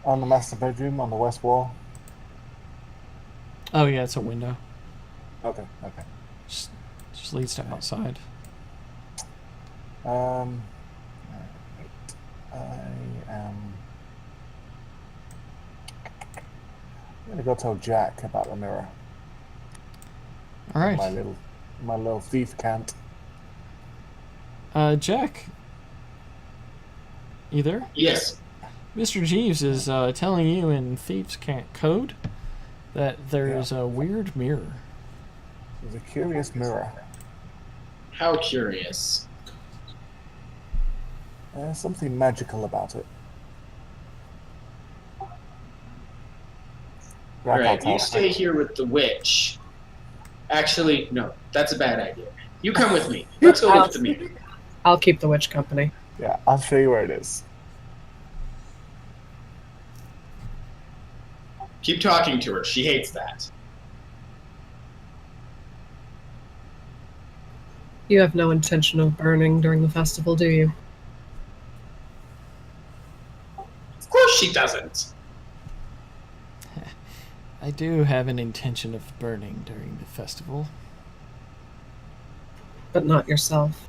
On the master bedroom on the west wall. Oh yeah, it's a window. Okay, okay. Just leads to outside. Alright. I'm gonna go tell Jack about the mirror. All right. My little thief can't. Jack, you there? Yes. Mr. Jeeves is telling you in Thieves' Can't code that there is a weird mirror. It's a curious mirror. How curious. There's something magical about it. All right, I'll you stay here with the witch. Actually, no, that's a bad idea. You come with me. Let's go look at the mirror. I'll keep the witch company. Yeah, I'll show you where it is. Keep talking to her. She hates that. You have no intention of burning during the festival, do you? Of course she doesn't. I do have an intention of burning during the festival. But not yourself.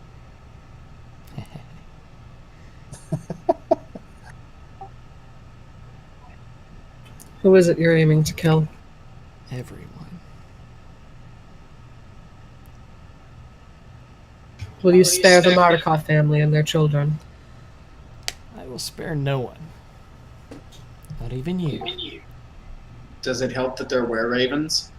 Who is it you're aiming to kill? Everyone. Will you spare the Markov family and their children? I will spare no one. Not even you. Does it help that they're were-ravens?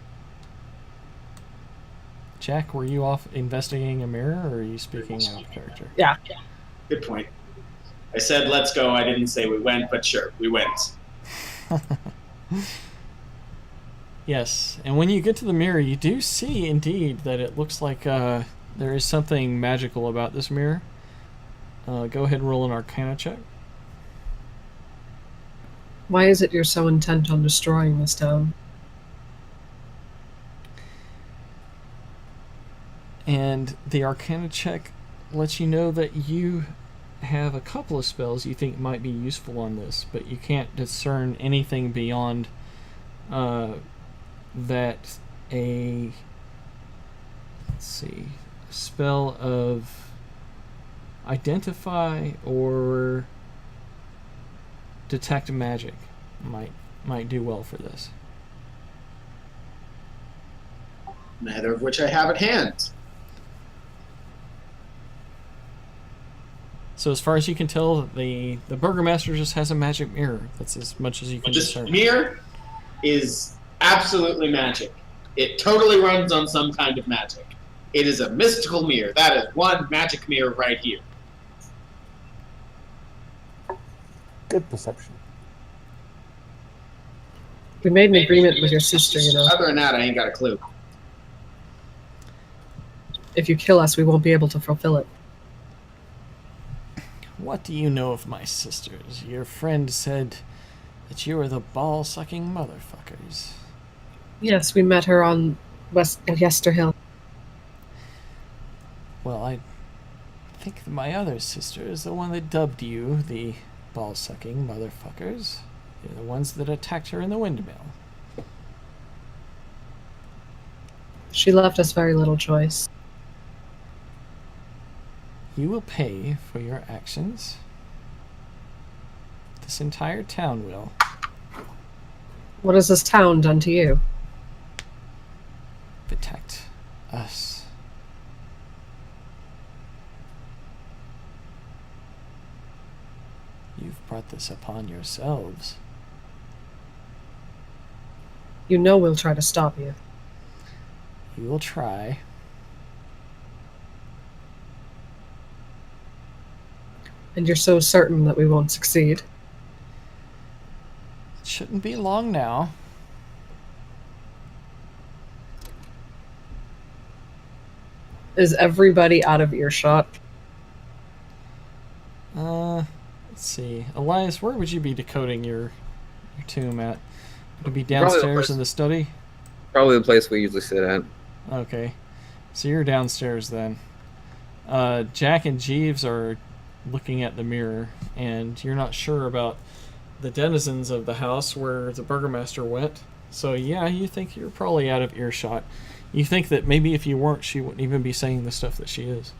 Jack, were you off investigating a mirror, or are you speaking out of character? Yeah. Good point. I said let's go. I didn't say we went, but sure, we went. Yes, and when you get to the mirror, you do see, indeed, that it looks like there is something magical about this mirror. Go ahead and roll an Arcana check. Why is it you're so intent on destroying this town? And the Arcana check lets you know that you have a couple of spells you think might be useful on this, but you can't discern anything beyond that a, let's see, spell of identify or detect magic might do well for this. Neither of which I have at hand. So as far as you can tell, the burgomaster just has a magic mirror. That's as much as you can This discern. mirror is absolutely magic. It totally runs on some kind of magic. It is a mystical mirror. That is one magic mirror right here. Good perception. We made an agreement with your sister, you know. Other than that, I ain't got a clue. If you kill us, we won't be able to fulfill it. What do you know of my sisters? Your friend said that you were the ball-sucking motherfuckers. Yes, we met her on Yester Hill. Well, I think that my other sister is the one that dubbed you the ball-sucking motherfuckers. You're the ones that attacked her in the windmill. She left us very little choice. You will pay for your actions. This entire town will. What has this town done to you? Protect us. You've brought this upon yourselves. You know we'll try to stop you. You will try. And you're so certain that we won't succeed. It shouldn't be long now. Is everybody out of earshot? Let's see. Elias, where would you be decoding your tomb at? Would it be downstairs in the study? Probably the place we usually sit at. Okay. So you're downstairs then. Jack and Jeeves are looking at the mirror, and you're not sure about the denizens of the house where the burgomaster went. So yeah, you think you're probably out of earshot. You think that maybe if you weren't, she wouldn't even be saying the stuff that she is.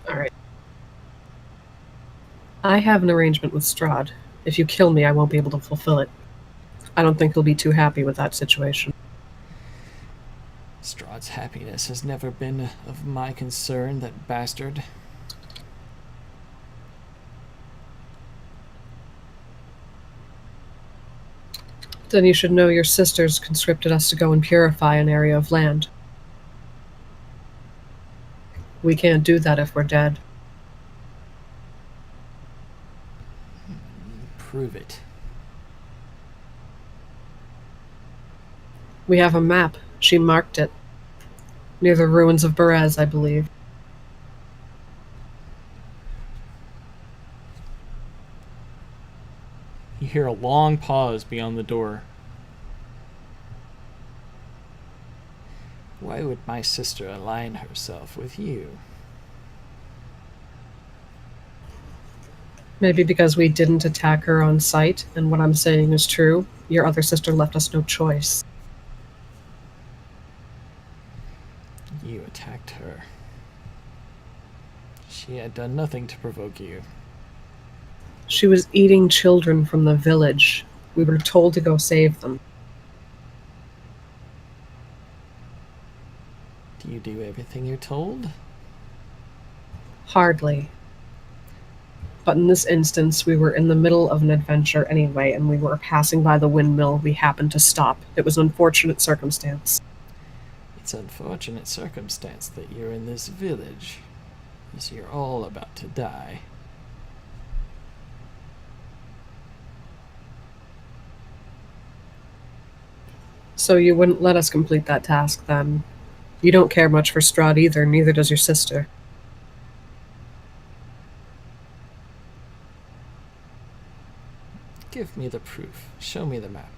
Alright. I have an arrangement with Strahd. If you kill me, I won't be able to fulfill it. I don't think he'll be too happy with that situation. Strahd's happiness has never been of my concern, that bastard. Then you should know your sisters conscripted us to go and purify an area of land. We can't do that if we're dead. Prove it. We have a map. She marked it. Near the ruins of Berez, I believe. You hear a long pause beyond the door. Why would my sister align herself with you? Maybe because we didn't attack her on sight, and what I'm saying is true. Your other sister left us no choice. You attacked her. She had done nothing to provoke you. She was eating children from the village. We were told to go save them. Do you do everything you're told? Hardly. But in this instance, we were in the middle of an adventure anyway, and we were passing by the windmill. We happened to stop. It was an unfortunate circumstance. It's unfortunate circumstance that you're in this village, as you're all about to die. So you wouldn't let us complete that task, then? You don't care much for Strahd either, neither does your sister. Give me the proof. Show me the map.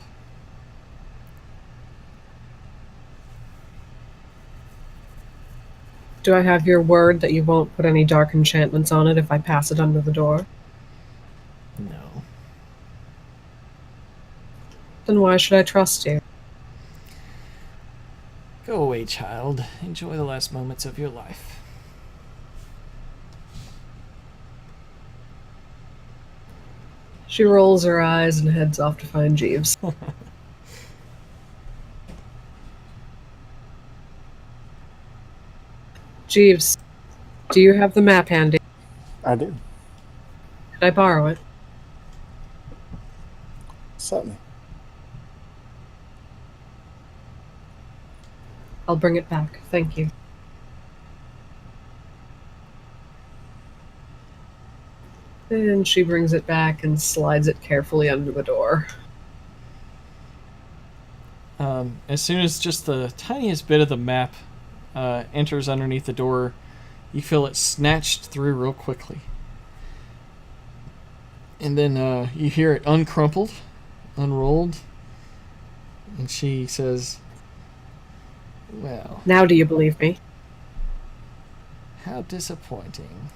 Do I have your word that you won't put any dark enchantments on it if I pass it under the door? No. Then why should I trust you? Go away, child. Enjoy the last moments of your life. She rolls her eyes and heads off to find Jeeves. Jeeves, do you have the map handy? I do. Could I borrow it? Certainly. I'll bring it back. Thank you. And she brings it back and slides it carefully under the door. As soon as just the tiniest bit of the map enters underneath the door, you feel it snatched through real quickly. And then you hear it uncrumpled, unrolled, and she says, "Well, Now do you believe me? how disappointing.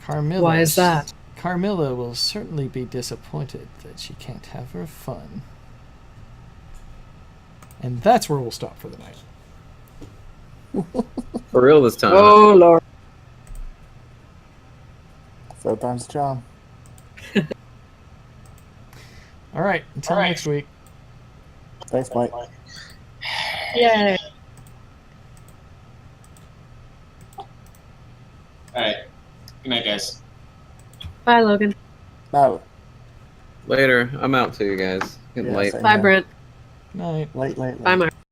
Carmilla, Why is that? Carmilla will certainly be disappointed that she can't have her fun." And that's where we'll stop for the night. For real this time. Oh, Lord. Third time's the charm. All right, until next week. Thanks, Mike. Yay. Alright. Good night, guys. Bye, Logan. No. Later. I'm out too, guys. Getting Yeah, late. same Bye, here. Brent. Night. Late. Bye, Mark.